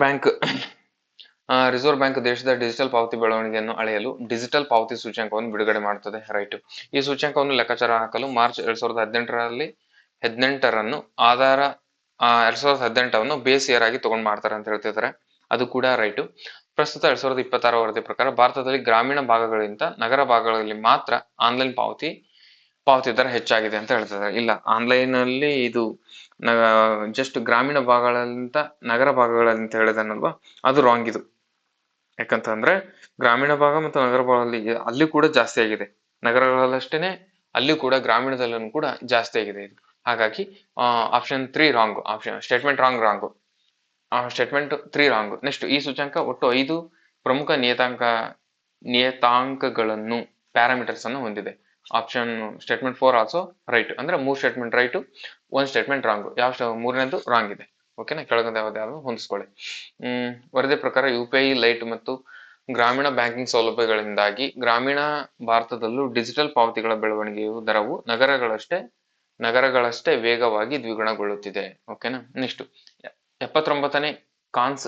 Speaker 1: ಬ್ಯಾಂಕ್ ದೇಶದ ಡಿಜಿಟಲ್ ಪಾವತಿ ಬೆಳವಣಿಗೆಯನ್ನು ಅಳೆಯಲು ಡಿಜಿಟಲ್ ಪಾವತಿ ಸೂಚ್ಯಂಕವನ್ನು ಬಿಡುಗಡೆ ಮಾಡುತ್ತದೆ. ರೈಟ್. ಈ ಸೂಚ್ಯಂಕವನ್ನು ಲೆಕ್ಕಾಚಾರ ಹಾಕಲು ಮಾರ್ಚ್ 2018 ಆಧಾರ 2018 ಬೇಸ್ ಇಯರ್ ಆಗಿ ತಗೊಂಡ್ ಮಾಡ್ತಾರೆ ಅಂತ ಹೇಳ್ತಿದ್ದಾರೆ. ಅದು ಕೂಡ ರೈಟ್. ಪ್ರಸ್ತುತ 2026 ವರದಿ ಪ್ರಕಾರ ಭಾರತದಲ್ಲಿ ಗ್ರಾಮೀಣ ಭಾಗಗಳಿಗಿಂತ ನಗರ ಭಾಗಗಳಲ್ಲಿ ಮಾತ್ರ ಆನ್ಲೈನ್ ಪಾವತಿ ದರ ಹೆಚ್ಚಾಗಿದೆ ಅಂತ ಹೇಳ್ತಿದ್ದಾರೆ. ಇಲ್ಲ, ಆನ್ಲೈನ್ ಅಲ್ಲಿ ಇದು ಜಸ್ಟ್ ಗ್ರಾಮೀಣ ಭಾಗಗಳಿಂತ ನಗರ ಭಾಗಗಳಲ್ಲಿ ಅಂತ ಹೇಳಿದಾನಲ್ವಾ, ಅದು ರಾಂಗ್ ಇದು. ಯಾಕಂತಂದ್ರೆ ಗ್ರಾಮೀಣ ಭಾಗ ಮತ್ತು ನಗರ ಭಾಗದಲ್ಲಿ ಅಲ್ಲಿ ಕೂಡ ಜಾಸ್ತಿ ಆಗಿದೆ. ನಗರಗಳಲ್ಲಷ್ಟೇನೆ ಅಲ್ಲಿ ಕೂಡ ಗ್ರಾಮೀಣದಲ್ಲೂ ಕೂಡ ಜಾಸ್ತಿ ಆಗಿದೆ ಇದು. ಹಾಗಾಗಿ option 3 wrong. Statement 3 wrong. Next, ಈ ಸೂಚ್ಯಂಕ ಒಟ್ಟು 5 ಪ್ರಮುಖ ನಿಯತಾಂಕಗಳನ್ನು ಪ್ಯಾರಾಮೀಟರ್ಸ್ ಅನ್ನು ಹೊಂದಿದೆ. Option statement 4 also right. ಅಂದ್ರೆ 3 ಸ್ಟೇಟ್ಮೆಂಟ್ ರೈಟ್, 1 ಸ್ಟೇಟ್ಮೆಂಟ್ ರಾಂಗ್. ಮೂರನೇದು ರಾಂಗ್ ಇದೆ. ಓಕೆನಾ. ಕೆಳಗಡೆ ಯಾವ್ದು ಹೊಂದಿಸ್ಕೊಳ್ಳಿ. ವರದಿ ಪ್ರಕಾರ UPI ಲೈಟ್ ಮತ್ತು ಗ್ರಾಮೀಣ ಬ್ಯಾಂಕಿಂಗ್ ಸೌಲಭ್ಯಗಳಿಂದಾಗಿ ಗ್ರಾಮೀಣ ಭಾರತದಲ್ಲೂ ಡಿಜಿಟಲ್ ಪಾವತಿಗಳ ಬೆಳವಣಿಗೆಯು ದರವು ನಗರಗಳಷ್ಟೇ ವೇಗವಾಗಿ ದ್ವಿಗುಣಗೊಳ್ಳುತ್ತಿದೆ. ಓಕೆನಾ. ನೆಕ್ಸ್ಟ್, 79ನೇ ಕಾನ್ಸ್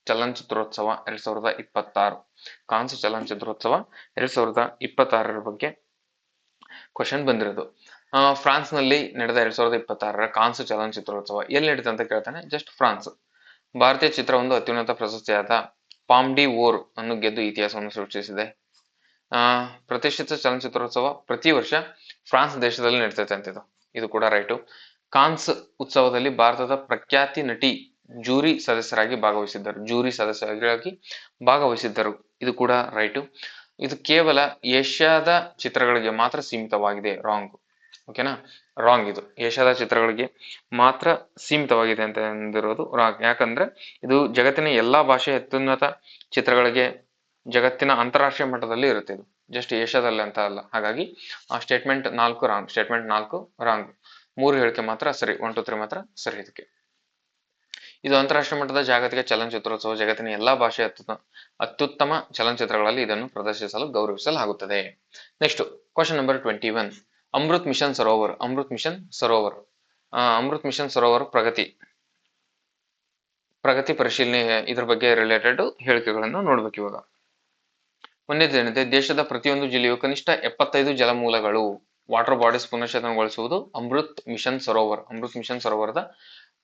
Speaker 1: ಚಲನಚಿತ್ರೋತ್ಸವ 2026. ಕಾನ್ಸ್ ಚಲನಚಿತ್ರೋತ್ಸವ 2026 ಬಗ್ಗೆ ಕ್ವಶನ್ ಬಂದಿರೋದು. ಫ್ರಾನ್ಸ್ ನಲ್ಲಿ ನಡೆದ 2026 ಕಾನ್ಸ್ ಚಲನಚಿತ್ರೋತ್ಸವ ಎಲ್ಲಿ ನಡೀತು ಅಂತ ಕೇಳ್ತಾನೆ. Just France. ಭಾರತೀಯ ಚಿತ್ರವೊಂದು ಅತ್ಯುನ್ನತ ಪ್ರಶಸ್ತಿಯಾದ ಪಾಮ್ ಡಿ ಓರ್ ಅನ್ನು ಗೆದ್ದು ಇತಿಹಾಸವನ್ನು ಸೃಷ್ಟಿಸಿದೆ. ಪ್ರತಿಷ್ಠಿತ ಚಲನಚಿತ್ರೋತ್ಸವ ಪ್ರತಿ ವರ್ಷ ಫ್ರಾನ್ಸ್ ದೇಶದಲ್ಲಿ ನಡೀತೈತೆ ಅಂತ ಇದು ಕೂಡ ರೈಟು. ಕಾನ್ಸ್ ಉತ್ಸವದಲ್ಲಿ ಭಾರತದ ಪ್ರಖ್ಯಾತಿ ನಟಿ ಜೂರಿ ಸದಸ್ಯರಾಗಿ ಭಾಗವಹಿಸಿದ್ದರು. ಇದು ಕೂಡ ರೈಟು. ಇದು ಕೇವಲ ಏಷ್ಯಾದ ಚಿತ್ರಗಳಿಗೆ ಮಾತ್ರ ಸೀಮಿತವಾಗಿದೆ. ರಾಂಗ್. ಓಕೆನಾ, ರಾಂಗ್. ಇದು ಏಷ್ಯಾದ ಚಿತ್ರಗಳಿಗೆ ಮಾತ್ರ ಸೀಮಿತವಾಗಿದೆ ಅಂತ ಅಂದಿರೋದು ರಾಂಗ್. ಯಾಕಂದ್ರೆ ಇದು ಜಗತ್ತಿನ ಎಲ್ಲಾ ಭಾಷೆಯ ಅತ್ಯುನ್ನತ ಚಿತ್ರಗಳಿಗೆ ಜಗತ್ತಿನ ಅಂತಾರಾಷ್ಟ್ರೀಯ ಮಟ್ಟದಲ್ಲಿ ಇರುತ್ತೆ. ಇದು ಜಸ್ಟ್ ಏಷ್ಯಾದಲ್ಲಿ ಅಂತ ಅಲ್ಲ. ಹಾಗಾಗಿ ಆ ಸ್ಟೇಟ್ಮೆಂಟ್ 4 ರಾಂಗ್. Statement 4 wrong. 3 ಹೇಳಿಕೆ ಮಾತ್ರ ಸರಿ. 1 2 3 ಮಾತ್ರ ಸರಿ. ಇದಕ್ಕೆ ಇದು ಅಂತಾರಾಷ್ಟ್ರೀಯ ಮಟ್ಟದ ಜಾಗತಿಕ ಚಲನಚಿತ್ರೋತ್ಸವ ಜಗತ್ತಿನ ಎಲ್ಲಾ ಭಾಷೆಯ ಅತ್ಯುತ್ತಮ ಚಲನಚಿತ್ರಗಳಲ್ಲಿ ಇದನ್ನು ಪ್ರದರ್ಶಿಸಲು ಗೌರವಿಸಲಾಗುತ್ತದೆ. Next question number 21. Amrit mission Sarovar. Amrit mission Sarovar ಪ್ರಗತಿ ಪರಿಶೀಲನೆ, ಇದ್ರ ಬಗ್ಗೆ ರಿಲೇಟೆಡ್ ಹೇಳಿಕೆಗಳನ್ನು ನೋಡ್ಬೇಕು ಇವಾಗ. ಒಂದೇದೇನಿದೆ, ದೇಶದ ಪ್ರತಿಯೊಂದು ಜಿಲ್ಲೆಯು ಕನಿಷ್ಠ 75 ಜಲಮೂಲಗಳು ವಾಟರ್ ಬಾಡೀಸ್ ಪುನಶ್ಚೇತನಗೊಳಿಸುವುದು ಅಮೃತ್ ಮಿಷನ್ ಸರೋವರದ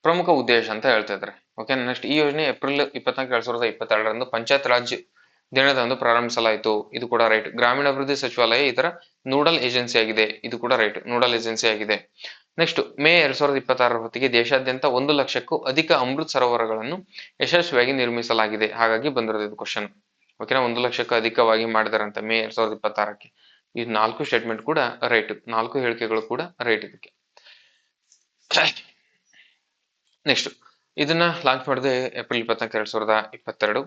Speaker 1: ಪ್ರಮುಖ ಉದ್ದೇಶ ಅಂತ ಹೇಳ್ತಾ ಇದ್ದಾರೆ. ಓಕೆ, ನೆಕ್ಸ್ಟ್ ಈ ಯೋಜನೆ ಏಪ್ರಿಲ್ 24, 2022 ಪಂಚಾಯತ್ ರಾಜ್ ದಿನದಂದು ಪ್ರಾರಂಭಿಸಲಾಯಿತು. ಇದು ಕೂಡ ರೈಟ್. ಗ್ರಾಮೀಣಾಭಿವೃದ್ಧಿ ಸಚಿವಾಲಯ ಇದರ ನೋಡಲ್ ಏಜೆನ್ಸಿ ಆಗಿದೆ. ಇದು ಕೂಡ ರೈಟ್. ನೋಡಲ್ ಏಜೆನ್ಸಿ ಆಗಿದೆ. ನೆಕ್ಸ್ಟ್ ಮೇ 2026 ಹೊತ್ತಿಗೆ ದೇಶಾದ್ಯಂತ 1 ಲಕ್ಷಕ್ಕೂ ಅಧಿಕ ಅಮೃತ್ ಸರೋವರಗಳನ್ನು ಯಶಸ್ವಿಯಾಗಿ ನಿರ್ಮಿಸಲಾಗಿದೆ. ಹಾಗಾಗಿ ಬಂದಿರೋದು ಇದು ಕ್ವಶನ್. ಓಕೆನಾ, 1 ಲಕ್ಷಕ್ಕೂ ಅಧಿಕವಾಗಿ ಮಾಡಿದಾರಂತ ಮೇ 2026ಕ್ಕೆ. ಈ 4 ಸ್ಟೇಟ್ಮೆಂಟ್ ಕೂಡ ರೈಟ್. 4 ಹೇಳಿಕೆಗಳು ಕೂಡ ರೈಟ್ ಇದಕ್ಕೆ. ನೆಕ್ಸ್ಟ್ ಇದನ್ನ ಲಾಂಚ್ ಮಾಡಿದೆ ಏಪ್ರಿಲ್ 24, 2022.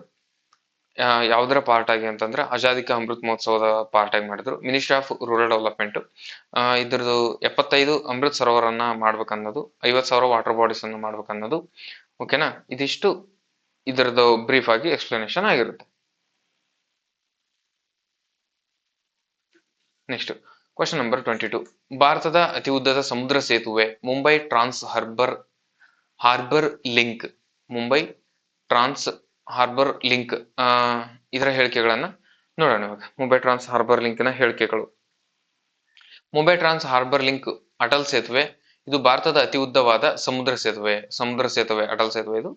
Speaker 1: ಯಾವ್ದರ ಪಾರ್ಟ್ ಆಗಿ ಅಂತಂದ್ರೆ ಆಜಾದಿ ಕಾ ಅಮೃತ್ ಮಹೋತ್ಸವದ ಪಾರ್ಟ್ ಆಗಿ ಮಾಡಿದ್ರು. ಮಿನಿಸ್ಟ್ರಿ ಆಫ್ ರೂರಲ್ ಡೆವಲಪ್ಮೆಂಟ್ ಇದ್ರದ್ದು 75 ಅಮೃತ್ ಸರೋವರನ್ನ ಮಾಡ್ಬೇಕನ್ನೋದು, 50,000 ವಾಟರ್ ಬಾಡೀಸ್ ಅನ್ನು ಮಾಡ್ಬೇಕನ್ನೋದು. ಓಕೆನಾ, ಇದಿಷ್ಟು ಇದರದ್ದು ಬ್ರೀಫ್ ಆಗಿ ಎಕ್ಸ್ಪ್ಲನೇಷನ್ ಆಗಿರುತ್ತೆ. Next question number 22. ಭಾರತದ ಅತಿ ಉದ್ದದ ಸಮುದ್ರ ಸೇತುವೆ ಮುಂಬೈ ಟ್ರಾನ್ಸ್ ಹಾರ್ಬರ್ ಲಿಂಕ್. ಮುಂಬೈ ಟ್ರಾನ್ಸ್ ಹಾರ್ಬರ್ ಲಿಂಕ್ ಇದರ ಹೇಳಿಕೆಗಳನ್ನ ನೋಡೋಣ ಇವಾಗ. ಮುಂಬೈ ಟ್ರಾನ್ಸ್ ಹಾರ್ಬರ್ ಲಿಂಕ್ ನ ಹೇಳಿಕೆಗಳು. ಮುಂಬೈ ಟ್ರಾನ್ಸ್ ಹಾರ್ಬರ್ ಲಿಂಕ್ ಅಟಲ್ ಸೇತುವೆ ಇದು ಭಾರತದ ಅತಿ ಉದ್ದವಾದ ಸಮುದ್ರ ಸೇತುವೆ. ಅಟಲ್ ಸೇತುವೆ ಇದು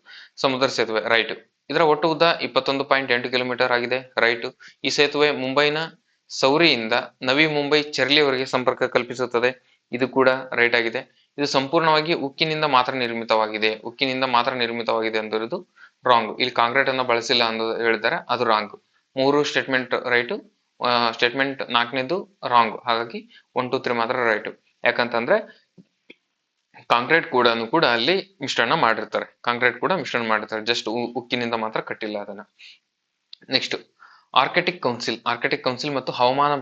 Speaker 1: ಸಮುದ್ರ ಸೇತುವೆ. ರೈಟ್. ಇದರ ಒಟ್ಟು ಉದ್ದ 21.8 ಕಿಲೋಮೀಟರ್ ಆಗಿದೆ. ರೈಟ್. ಈ ಸೇತುವೆ ಮುಂಬೈನ ಸೌರಿಯಿಂದ ನವಿ ಮುಂಬೈ ಚೆರ್ಲಿವರೆಗೆ ಸಂಪರ್ಕ ಕಲ್ಪಿಸುತ್ತದೆ. ಇದು ಕೂಡ ರೈಟ್ ಆಗಿದೆ. ಇದು ಸಂಪೂರ್ಣವಾಗಿ ಉಕ್ಕಿನಿಂದ ಮಾತ್ರ ನಿರ್ಮಿತವಾಗಿದೆ ಅಂದಿರೋದು ರಾಂಗ್. ಇಲ್ಲಿ ಕಾಂಕ್ರೀಟ್ ಅನ್ನ ಬಳಸಿಲ್ಲ ಅಂತ ಹೇಳಿದ್ದಾರೆ, ಅದು ರಾಂಗ್. 3 statement right. ಸ್ಟೇಟ್ಮೆಂಟ್ 4ನೇದು ರಾಂಗ್. ಹಾಗಾಗಿ 1 2 3 ಮಾತ್ರ ರೈಟ್. ಯಾಕಂತಂದ್ರೆ ಕಾಂಕ್ರೀಟ್ ಕೂಡ ಅಲ್ಲಿ ಮಿಶ್ರಣ ಮಾಡಿರ್ತಾರೆ. ಜಸ್ಟ್ ಉಕ್ಕಿನಿಂದ ಮಾತ್ರ ಕಟ್ಟಿಲ್ಲ ಅದನ್ನ. ನೆಕ್ಸ್ಟ್ ಆರ್ಕಿಟಿಕ್ ಕೌನ್ಸಿಲ್ ಮತ್ತು ಹವಾಮಾನ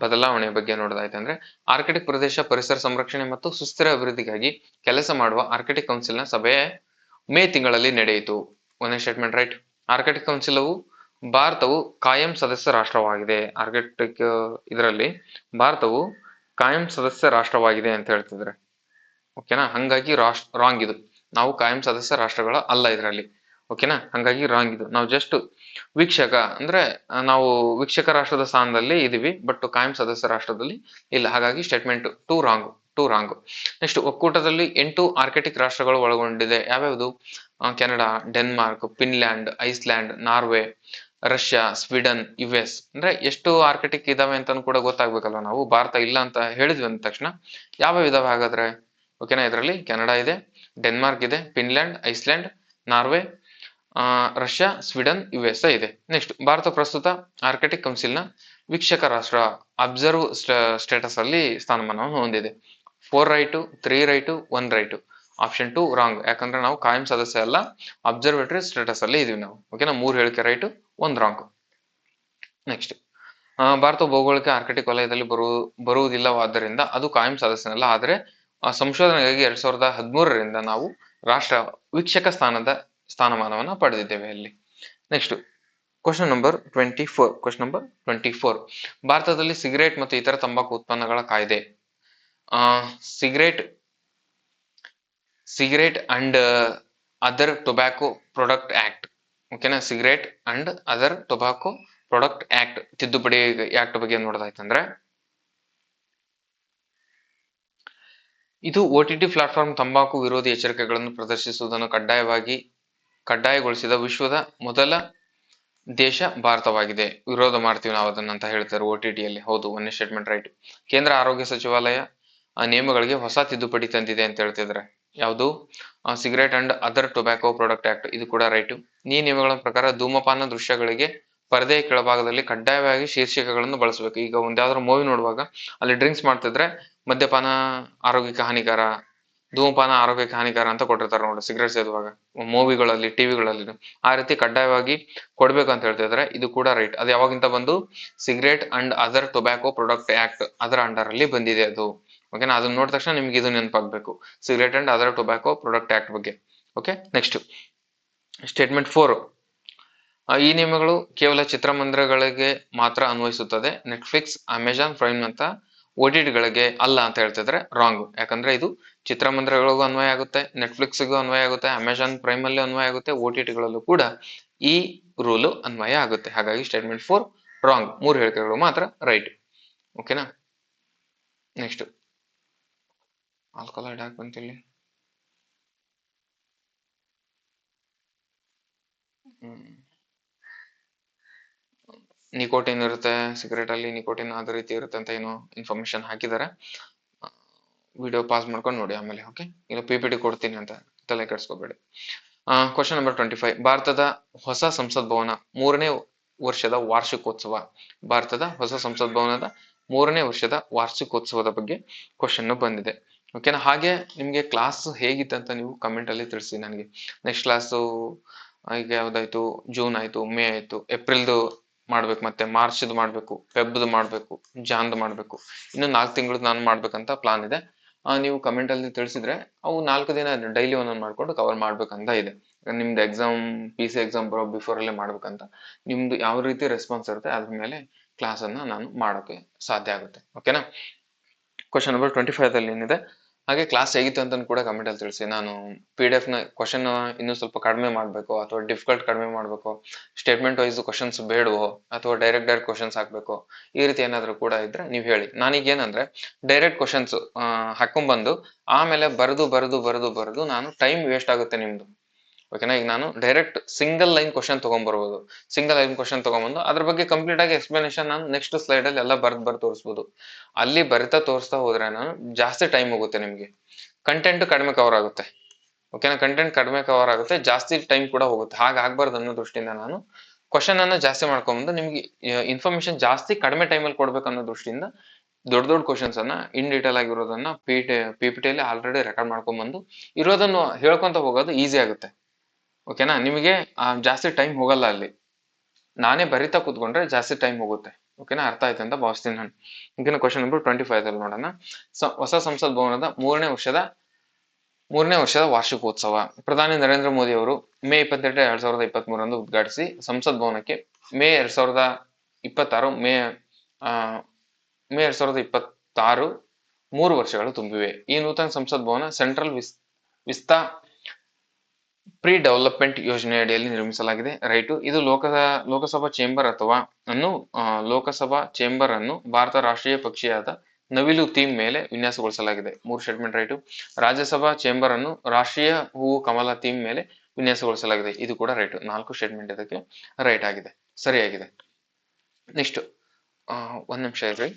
Speaker 1: ಬದಲಾವಣೆ ಬಗ್ಗೆ ನೋಡೋದಾಯ್ತು ಅಂದ್ರೆ, ಆರ್ಕಿಟಿಕ್ ಪ್ರದೇಶ ಪರಿಸರ ಸಂರಕ್ಷಣೆ ಮತ್ತು ಸುಸ್ಥಿರ ಅಭಿವೃದ್ಧಿಗಾಗಿ ಕೆಲಸ ಮಾಡುವ ಆರ್ಕಿಟಿಕ್ ಕೌನ್ಸಿಲ್ನ ಸಭೆ ಮೇ ತಿಂಗಳಲ್ಲಿ ನಡೆಯಿತು. 1ನೇ ಸ್ಟೇಟ್ಮೆಂಟ್ ರೈಟ್. ಆರ್ಕಿಟಿಕ್ ಕೌನ್ಸಿಲ್ ಭಾರತವು ಕಾಯಂ ಸದಸ್ಯ ರಾಷ್ಟ್ರವಾಗಿದೆ. ಆರ್ಕಿಟಿಕ್ ಇದರಲ್ಲಿ ಭಾರತವು ಕಾಯಂ ಸದಸ್ಯ ರಾಷ್ಟ್ರವಾಗಿದೆ ಅಂತ ಹೇಳ್ತಿದ್ರೆ. ಓಕೆನಾ, ಹಂಗಾಗಿ ರಾಂಗ್ ಇದು. ನಾವು ಕಾಯಂ ಸದಸ್ಯ ರಾಷ್ಟ್ರಗಳ ಅಲ್ಲ ಇದರಲ್ಲಿ. ಓಕೆನಾ, ಹಂಗಾಗಿ ರಾಂಗ್ ಇದು. ನಾವು ಜಸ್ಟ್ ವೀಕ್ಷಕ ಅಂದ್ರೆ ನಾವು ವೀಕ್ಷಕ ರಾಷ್ಟ್ರದ ಸ್ಥಾನದಲ್ಲಿ ಇದೀವಿ, ಬಟ್ ಕಾಯಂ ಸದಸ್ಯ ರಾಷ್ಟ್ರದಲ್ಲಿ ಇಲ್ಲ. ಹಾಗಾಗಿ ಸ್ಟೇಟ್ಮೆಂಟ್ 2 ರಾಂಗ್. ನೆಕ್ಸ್ಟ್ ಒಕ್ಕೂಟದಲ್ಲಿ 8 ಆರ್ಕಿಟಿಕ್ ರಾಷ್ಟ್ರಗಳು ಒಳಗೊಂಡಿದೆ. ಯಾವ್ಯಾವುದು? Canada, Denmark, Finland, Iceland, Norway, Russia, Sweden, US. ಅಂದ್ರೆ ಎಷ್ಟು ಆರ್ಕಿಟಿಕ್ ಇದಾವೆ ಅಂತ ಕೂಡ ಗೊತ್ತಾಗ್ಬೇಕಲ್ವ ನಾವು. ಭಾರತ ಇಲ್ಲ ಅಂತ ಹೇಳಿದ್ವಿ ಅಂದ ತಕ್ಷಣ ಯಾವ ಇದಾವೆ ಹಾಗಾದ್ರೆ? ಓಕೆನಾ, ಇದರಲ್ಲಿ ಕೆನಡಾ ಇದೆ, ಡೆನ್ಮಾರ್ಕ್ ಇದೆ, Finland, Iceland, Norway, Russia, Sweden, US ಇದೆ. ನೆಕ್ಸ್ಟ್ ಭಾರತ ಪ್ರಸ್ತುತ ಆರ್ಕಿಟಿಕ್ ಕೌನ್ಸಿಲ್ನ ವೀಕ್ಷಕ ರಾಷ್ಟ್ರ ಅಬ್ಸರ್ವ್ ಸ್ಟೇಟಸ್ ಅಲ್ಲಿ ಸ್ಥಾನಮಾನವನ್ನು ಹೊಂದಿದೆ. 4 right, 3 right, 1 right. Option 2 wrong. ಯಾಕಂದ್ರೆ ನಾವು ಕಾಯಂ ಸದಸ್ಯ ಅಲ್ಲ, ಅಬ್ಸರ್ವೇಟರಿ ಸ್ಟೇಟಸ್ ಅಲ್ಲಿ ಇದೀವಿ ನಾವು. ಓಕೆನಾ, 3 ಹೇಳಿಕೆ ರೈಟು, 1 ರಾಂಗ್. ನೆಕ್ಸ್ಟ್ ಭಾರತ ಭೌಗೋಳಿಕ ಆರ್ಕಿಟಿಕ್ ವಲಯದಲ್ಲಿ ಬರುವುದಿಲ್ಲವಾದ್ದರಿಂದ ಅದು ಕಾಯಂ ಸದಸ್ಯನಲ್ಲ. ಆದರೆ ಸಂಶೋಧನೆಗಾಗಿ 2013ರಿಂದ ನಾವು ರಾಷ್ಟ್ರ ವೀಕ್ಷಕ ಸ್ಥಾನಮಾನವನ್ನ ಪಡೆದಿದ್ದೇವೆ ಅಲ್ಲಿ. Next question number 24. ಭಾರತದಲ್ಲಿ ಸಿಗರೇಟ್ ಮತ್ತು ಇತರ ತಂಬಾಕು ಉತ್ಪನ್ನಗಳ ಕಾಯ್ದೆ, cigarette and other tobacco product act. ಓಕೆನಾ, cigarette and other tobacco product act ತಿದ್ದುಪಡಿ ಆಕ್ಟ್ ಬಗ್ಗೆ ನೋಡೋದಾಯ್ತಂದ್ರೆ, ಇದು OTT ಪ್ಲಾಟ್ಫಾರ್ಮ್ ತಂಬಾಕು ವಿರೋಧಿ ಎಚ್ಚರಿಕೆಗಳನ್ನು ಪ್ರದರ್ಶಿಸುವುದನ್ನು ಕಡ್ಡಾಯಗೊಳಿಸಿದ ವಿಶ್ವದ ಮೊದಲ ದೇಶ ಭಾರತವಾಗಿದೆ. ವಿರೋಧ ಮಾಡ್ತೀವಿ ನಾವು ಅದನ್ನ ಅಂತ ಹೇಳ್ತಾರೆ OTT ಅಲ್ಲಿ. ಹೌದು, ಒಂದೇ ಸ್ಟೇಟ್ಮೆಂಟ್ ರೈಟ್. ಕೇಂದ್ರ ಆರೋಗ್ಯ ಸಚಿವಾಲಯ ನಿಯಮಗಳಿಗೆ ಹೊಸ ತಿದ್ದುಪಡಿ ತಂದಿದೆ ಅಂತ ಹೇಳ್ತಿದ್ರೆ ಯಾವುದು? Cigarette and other tobacco product act, ಇದು ಕೂಡ ರೈಟ್. ಈ ನಿಯಮಗಳ ಪ್ರಕಾರ ಧೂಮಪಾನ ದೃಶ್ಯಗಳಿಗೆ ಪರದೆಯ ಕೆಳಭಾಗದಲ್ಲಿ ಕಡ್ಡಾಯವಾಗಿ ಶೀರ್ಷಿಕೆಗಳನ್ನು ಬಳಸಬೇಕು. ಈಗ ಒಂದ್ಯಾವ್ದಾದ್ರು ಮೂವಿ ನೋಡುವಾಗ ಅಲ್ಲಿ ಡ್ರಿಂಕ್ಸ್ ಮಾಡ್ತಿದ್ರೆ ಮದ್ಯಪಾನ ಆರೋಗ್ಯಕ್ಕೆ ಹಾನಿಕರ, ಧೂಮಪಾನ ಆರೋಗ್ಯಕ್ಕೆ ಹಾನಿಕರ ಅಂತ ಕೊಟ್ಟಿರ್ತಾರೆ ನೋಡಿ, ಸಿಗರೇಟ್ ಸೇದುವಾಗ ಮೂವಿಗಳಲ್ಲಿ, ಟಿವಿಗಳಲ್ಲಿ. ಆ ರೀತಿ ಕಡ್ಡಾಯವಾಗಿ ಕೊಡ್ಬೇಕು ಅಂತ ಹೇಳ್ತಿದ್ರೆ ಇದು ಕೂಡ ರೈಟ್. ಅದು ಯಾವಾಗಿಂತ ಬಂದು? Cigarette and other tobacco product act ಅದರ ಅಂಡರ್ ಅಲ್ಲಿ ಬಂದಿದೆ ಅದು. ಓಕೆನಾ? ಅದನ್ನ ನೋಡಿದ ತಕ್ಷಣ ನಿಮ್ಗೆ ಇದು ನೆನಪಾಗ್ಬೇಕು, cigarette and other tobacco product act ಬಗ್ಗೆ. Okay, next statement 4. ಈ ನಿಯಮಗಳು ಕೇವಲ ಚಿತ್ರಮಂದಿರಗಳಿಗೆ ಮಾತ್ರ ಅನ್ವಯಿಸುತ್ತದೆ, ನೆಟ್ಫ್ಲಿಕ್ಸ್, ಅಮೆಜಾನ್ ಪ್ರೈಮ್ ಅಂತ OTT ಗಳಿಗೆ ಅಲ್ಲ ಅಂತ ಹೇಳ್ತಿದ್ರೆ ರಾಂಗ್. ಯಾಕಂದ್ರೆ ಇದು ಚಿತ್ರಮಂದಿರಗಳಿಗೂ ಅನ್ವಯ ಆಗುತ್ತೆ, ನೆಟ್ಫ್ಲಿಕ್ಸ್ಗೂ ಅನ್ವಯ ಆಗುತ್ತೆ, ಅಮೆಜಾನ್ ಪ್ರೈಮ್ ಅಲ್ಲಿ ಅನ್ವಯ ಆಗುತ್ತೆ, OTT ಗಳಲ್ಲೂ ಕೂಡ ಈ ರೂಲ್ ಅನ್ವಯ ಆಗುತ್ತೆ. ಹಾಗಾಗಿ ಸ್ಟೇಟ್ಮೆಂಟ್ 4 ರಾಂಗ್. 3 ಹೇಳಿಕೆಗಳು ಮಾತ್ರ ರೈಟ್. ಓಕೆನಾ? ನೆಕ್ಸ್ಟ್ ಆಲ್ಕಲಾಯ್ಡ್ ಯಾಕೆ ಬಂತಿಲ್ಲಿ? ನಿಕೋಟಿನ್ ಇರುತ್ತೆ ಸಿಗರೇಟ್ ಅಲ್ಲಿ, ನಿಕೋಟಿನ್ ಅದೇ ರೀತಿ ಇರುತ್ತೆ ಅಂತ ಏನೋ ಇನ್ಫಾರ್ಮೇಶನ್ ಹಾಕಿದ್ದಾರೆ. ವಿಡಿಯೋ ಪಾಸ್ ಮಾಡ್ಕೊಂಡು ನೋಡಿ ಆಮೇಲೆ. ಓಕೆ, ಇಲ್ಲ PPT ಕೊಡ್ತೀನಿ ಅಂತ ತಲೆ ಕೆಡಿಸ್ಕೋಬೇಡಿ. Question number 25. ಭಾರತದ ಹೊಸ ಸಂಸತ್ ಭವನ 3ನೇ ವರ್ಷದ ವಾರ್ಷಿಕೋತ್ಸವ. ಭಾರತದ ಹೊಸ ಸಂಸತ್ ಭವನದ 3ನೇ ವರ್ಷದ ವಾರ್ಷಿಕೋತ್ಸವದ ಬಗ್ಗೆ ಕ್ವಶನ್ ಬಂದಿದೆ. ಓಕೆನಾ? ಹಾಗೆ ನಿಮ್ಗೆ ಕ್ಲಾಸ್ ಹೇಗಿತ್ತು ಅಂತ ನೀವು ಕಮೆಂಟ್ ಅಲ್ಲಿ ತಿಳಿಸಿ ನನಗೆ. ನೆಕ್ಸ್ಟ್ ಕ್ಲಾಸು ಈಗ ಯಾವ್ದಾಯ್ತು? ಜೂನ್ ಆಯ್ತು, ಮೇ ಆಯ್ತು, ಏಪ್ರಿಲ್ದು ಮಾಡ್ಬೇಕು, ಮತ್ತೆ ಮಾರ್ಚ್ದು ಮಾಡ್ಬೇಕು, ಫೆಬ್ದು ಮಾಡ್ಬೇಕು, ಜಾನ್ದು ಮಾಡ್ಬೇಕು. ಇನ್ನು 4 ತಿಂಗಳದ್ದು ನಾನು ಮಾಡ್ಬೇಕಂತ ಪ್ಲಾನ್ ಇದೆ. ನೀವು ಕಮೆಂಟ್ ಅಲ್ಲಿ ತಿಳಿಸಿದ್ರೆ ಅವು 4 ದಿನ ಡೈಲಿ ಒಂದೊಂದು ಮಾಡ್ಕೊಂಡು ಕವರ್ ಮಾಡ್ಬೇಕಂತ ಇದೆ. ನಿಮ್ದು ಎಕ್ಸಾಮ್ PC ಎಕ್ಸಾಮ್ ಬರೋ ಬಿಫೋರ್ ಅಲ್ಲೇ ಮಾಡ್ಬೇಕಂತ. ನಿಮ್ದು ಯಾವ ರೀತಿ ರೆಸ್ಪಾನ್ಸ್ ಇರುತ್ತೆ ಅದ್ರ ಮೇಲೆ ಕ್ಲಾಸ್ ಅನ್ನ ನಾನು ಮಾಡೋಕೆ ಸಾಧ್ಯ ಆಗುತ್ತೆ. ಓಕೆನಾ? ಕ್ವಶನ್ ನಂಬರ್ 25 ಅಲ್ಲಿ ಏನಿದೆ, ಹಾಗೆ ಕ್ಲಾಸ್ ಹೇಗಿತ್ತು ಅಂತ ಕೂಡ ಕಮೆಂಟ್ ಅಲ್ಲಿ ತಿಳಿಸಿ. ನಾನು PDF ನ ಕ್ವಶನ್ ಇನ್ನೂ ಸ್ವಲ್ಪ ಕಡಿಮೆ ಮಾಡ್ಬೇಕು ಅಥವಾ ಡಿಫಿಕಲ್ಟ್ ಕಡಿಮೆ ಮಾಡ್ಬೇಕು, ಸ್ಟೇಟ್ಮೆಂಟ್ ವೈಸ್ ಕ್ವಶನ್ಸ್ ಬೇಡವೋ ಅಥವಾ ಡೈರೆಕ್ಟ್ ಕ್ವಶನ್ಸ್ ಹಾಕ್ಬೇಕು, ಈ ರೀತಿ ಏನಾದ್ರು ಕೂಡ ಇದ್ರೆ ನೀವು ಹೇಳಿ. ನಾನೀಗ ಏನಂದ್ರೆ ಡೈರೆಕ್ಟ್ ಕ್ವಶನ್ಸ್ ಹಾಕೊಂಡ್ಬಂದು ಆಮೇಲೆ ಬರೆದು ನಾನು ಟೈಮ್ ವೇಸ್ಟ್ ಆಗುತ್ತೆ ನಿಮ್ದು. ಓಕೆನಾ? ಈಗ ನಾನು ಡೈರೆಕ್ಟ್ ಸಿಂಗಲ್ ಲೈನ್ ಕ್ವಶನ್ ತಗೊಂಡ್ಬರ್ಬೋದು. ಸಿಂಗಲ್ ಲೈನ್ ಕ್ವಶನ್ ತಗೊಂಡ್ಬಂದು ಅದ್ರ ಬಗ್ಗೆ ಕಂಪ್ಲೀಟ್ ಆಗಿ ಎಕ್ಸ್ಪ್ಲನೇಷನ್ ನಾನು ನೆಕ್ಸ್ಟ್ ಸ್ಲೈಡ್ ಅಲ್ಲಿ ಎಲ್ಲ ಬರ್ದು ತೋರಿಸ್ಬೋದು. ಅಲ್ಲಿ ಬರಿತಾ ತೋರಿಸ್ತಾ ಹೋದ್ರೆ ನಾನು ಜಾಸ್ತಿ ಟೈಮ್ ಹೋಗುತ್ತೆ, ನಿಮ್ಗೆ ಕಂಟೆಂಟ್ ಕಡಿಮೆ ಕವರ್ ಆಗುತ್ತೆ. ಓಕೆನಾ? ಕಂಟೆಂಟ್ ಕಡಿಮೆ ಕವರ್ ಆಗುತ್ತೆ, ಜಾಸ್ತಿ ಟೈಮ್ ಕೂಡ ಹೋಗುತ್ತೆ. ಹಾಗಾಗ್ಬಾರ್ದು ಅನ್ನೋ ದೃಷ್ಟಿಯಿಂದ ನಾನು ಕ್ವಶನ್ ಅನ್ನ ಜಾಸ್ತಿ ಮಾಡ್ಕೊಂಡ್ಬಂದು ನಿಮ್ಗೆ ಇನ್ಫಾರ್ಮೇಶನ್ ಜಾಸ್ತಿ ಕಡಿಮೆ ಟೈಮಲ್ಲಿ ಕೊಡ್ಬೇಕು ಅನ್ನೋ ದೃಷ್ಟಿಯಿಂದ ದೊಡ್ಡ ಕ್ವಶನ್ಸ್ ಅನ್ನ ಇನ್ ಡೀಟೇಲ್ ಆಗಿರೋದನ್ನ PPT ಅಲ್ಲಿ ಆಲ್ರೆಡಿ ರೆಕಾರ್ಡ್ ಮಾಡ್ಕೊಂಡ್ಬಂದು ಇರೋದನ್ನು ಹೇಳ್ಕೊಂತ ಹೋಗೋದು ಈಸಿ ಆಗುತ್ತೆ. ಓಕೆನಾ? ನಿಮಗೆ ಜಾಸ್ತಿ ಟೈಮ್ ಹೋಗಲ್ಲ ಅಲ್ಲಿ. ನಾನೇ ಬರಿತಾ ಕೂತ್ಕೊಂಡ್ರೆ ಜಾಸ್ತಿ ಟೈಮ್ ಹೋಗುತ್ತೆ. ಓಕೆನಾ? ಅರ್ಥ ಆಯ್ತು ಅಂತ ಭಾವಿಸ್ತೀನಿ ನಾನು. ಈಗಿನ ಕ್ವಶನ್ ನಂಬರ್ 25 ಅಲ್ಲಿ ನೋಡೋಣ. ಹೊಸ ಸಂಸತ್ ಭವನದ 3ನೇ ವರ್ಷದ ವಾರ್ಷಿಕೋತ್ಸವ. ಪ್ರಧಾನಿ ನರೇಂದ್ರ ಮೋದಿ ಅವರು ಮೇ 28, 2023 ಉದ್ಘಾಟಿಸಿ ಸಂಸತ್ ಭವನಕ್ಕೆ ಮೇ 2026 ಮೇ 2026 3 ವರ್ಷಗಳು ತುಂಬಿವೆ. ಈ ನೂತನ ಸಂಸತ್ ಭವನ ಸೆಂಟ್ರಲ್ ವಿಸ್ತಾ ಪ್ರೀ ಡೆವಲಪ್ಮೆಂಟ್ ಯೋಜನೆ ಅಡಿಯಲ್ಲಿ ನಿರ್ಮಿಸಲಾಗಿದೆ. ರೈಟು. ಇದು ಲೋಕಸಭಾ ಚೇಂಬರ್ ಅನ್ನು ಭಾರತ ರಾಷ್ಟ್ರೀಯ ಪಕ್ಷಿಯಾದ ನವಿಲು ಥೀಮ್ ಮೇಲೆ ವಿನ್ಯಾಸಗೊಳಿಸಲಾಗಿದೆ. 3 ಸ್ಟೇಟ್ಮೆಂಟ್ ರೈಟು. ರಾಜ್ಯಸಭಾ ಚೇಂಬರ್ ಅನ್ನು ರಾಷ್ಟ್ರೀಯ ಹೂವು ಕಮಲ ಥೀಮ್ ಮೇಲೆ ವಿನ್ಯಾಸಗೊಳಿಸಲಾಗಿದೆ. ಇದು ಕೂಡ ರೈಟು. 4 ಸ್ಟೇಟ್ಮೆಂಟ್ ಇದಕ್ಕೆ ರೈಟ್ ಆಗಿದೆ, ಸರಿಯಾಗಿದೆ. ನೆಕ್ಸ್ಟ್ ಒಂದ್ ನಿಮಿಷ ಇರ್ರಿ.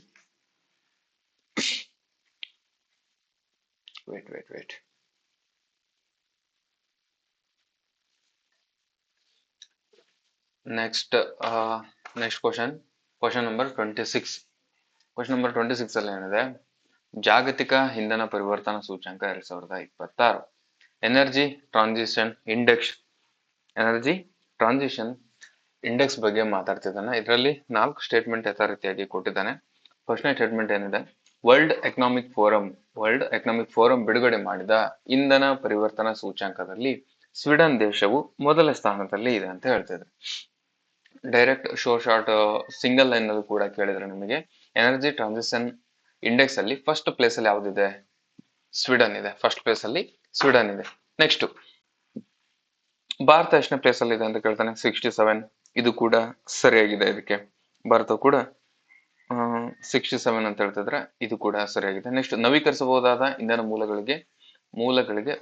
Speaker 1: Wait. Next question number 26. Question number 26 ಅಲ್ಲಿ ಏನಿದೆ, ಜಾಗತಿಕ ಇಂಧನ ಪರಿವರ್ತನಾ ಸೂಚ್ಯಂಕ 2026 ಎನರ್ಜಿ ಟ್ರಾನ್ಸಿಷನ್ ಇಂಡೆಕ್ಸ್ ಬಗ್ಗೆ ಮಾತಾಡ್ತಿದ್ದಾನೆ. ಇದರಲ್ಲಿ 4 ಸ್ಟೇಟ್ಮೆಂಟ್ ಯಥಾರೀತಿಯಾಗಿ ಕೊಟ್ಟಿದ್ದಾನೆ. ಫಸ್ಟ್ನೇ ಸ್ಟೇಟ್ಮೆಂಟ್ ಏನಿದೆ, ವರ್ಲ್ಡ್ ಎಕನಾಮಿಕ್ ಫೋರಂ ಬಿಡುಗಡೆ ಮಾಡಿದ ಇಂಧನ ಪರಿವರ್ತನಾ ಸೂಚ್ಯಂಕದಲ್ಲಿ ಸ್ವೀಡನ್ ದೇಶವು ಮೊದಲ ಸ್ಥಾನದಲ್ಲಿ ಇದೆ ಅಂತ ಹೇಳ್ತಿದೆ. ಡೈರೆಕ್ಟ್ ಶಾರ್ಟ್ ಸಿಂಗಲ್ ಲೈನ್ ಅಲ್ಲಿ ಕೂಡ ಕೇಳಿದ್ರೆ ನಿಮಗೆ ಎನರ್ಜಿ ಟ್ರಾನ್ಸಿಷನ್ ಇಂಡೆಕ್ಸ್ ಅಲ್ಲಿ ಫಸ್ಟ್ ಪ್ಲೇಸ್ ಅಲ್ಲಿ ಯಾವ್ದಿದೆ? ಸ್ವೀಡನ್ ಇದೆ. ಫಸ್ಟ್ ಪ್ಲೇಸ್ ಅಲ್ಲಿ ಸ್ವೀಡನ್ ಇದೆ. ನೆಕ್ಸ್ಟ್ ಭಾರತ ಎಷ್ಟನೇ ಪ್ಲೇಸ್ ಅಲ್ಲಿ ಇದೆ ಅಂತ ಕೇಳ್ತಾನೆ. 67. ಇದು ಕೂಡ ಸರಿಯಾಗಿದೆ. ಇದಕ್ಕೆ ಭಾರತ ಕೂಡ 67 ಅಂತ ಹೇಳ್ತಿದ್ರೆ ಇದು ಕೂಡ ಸರಿಯಾಗಿದೆ. ನೆಕ್ಸ್ಟ್ ನವೀಕರಿಸಬಹುದಾದ ಇಂಧನ ಮೂಲಗಳಿಗೆ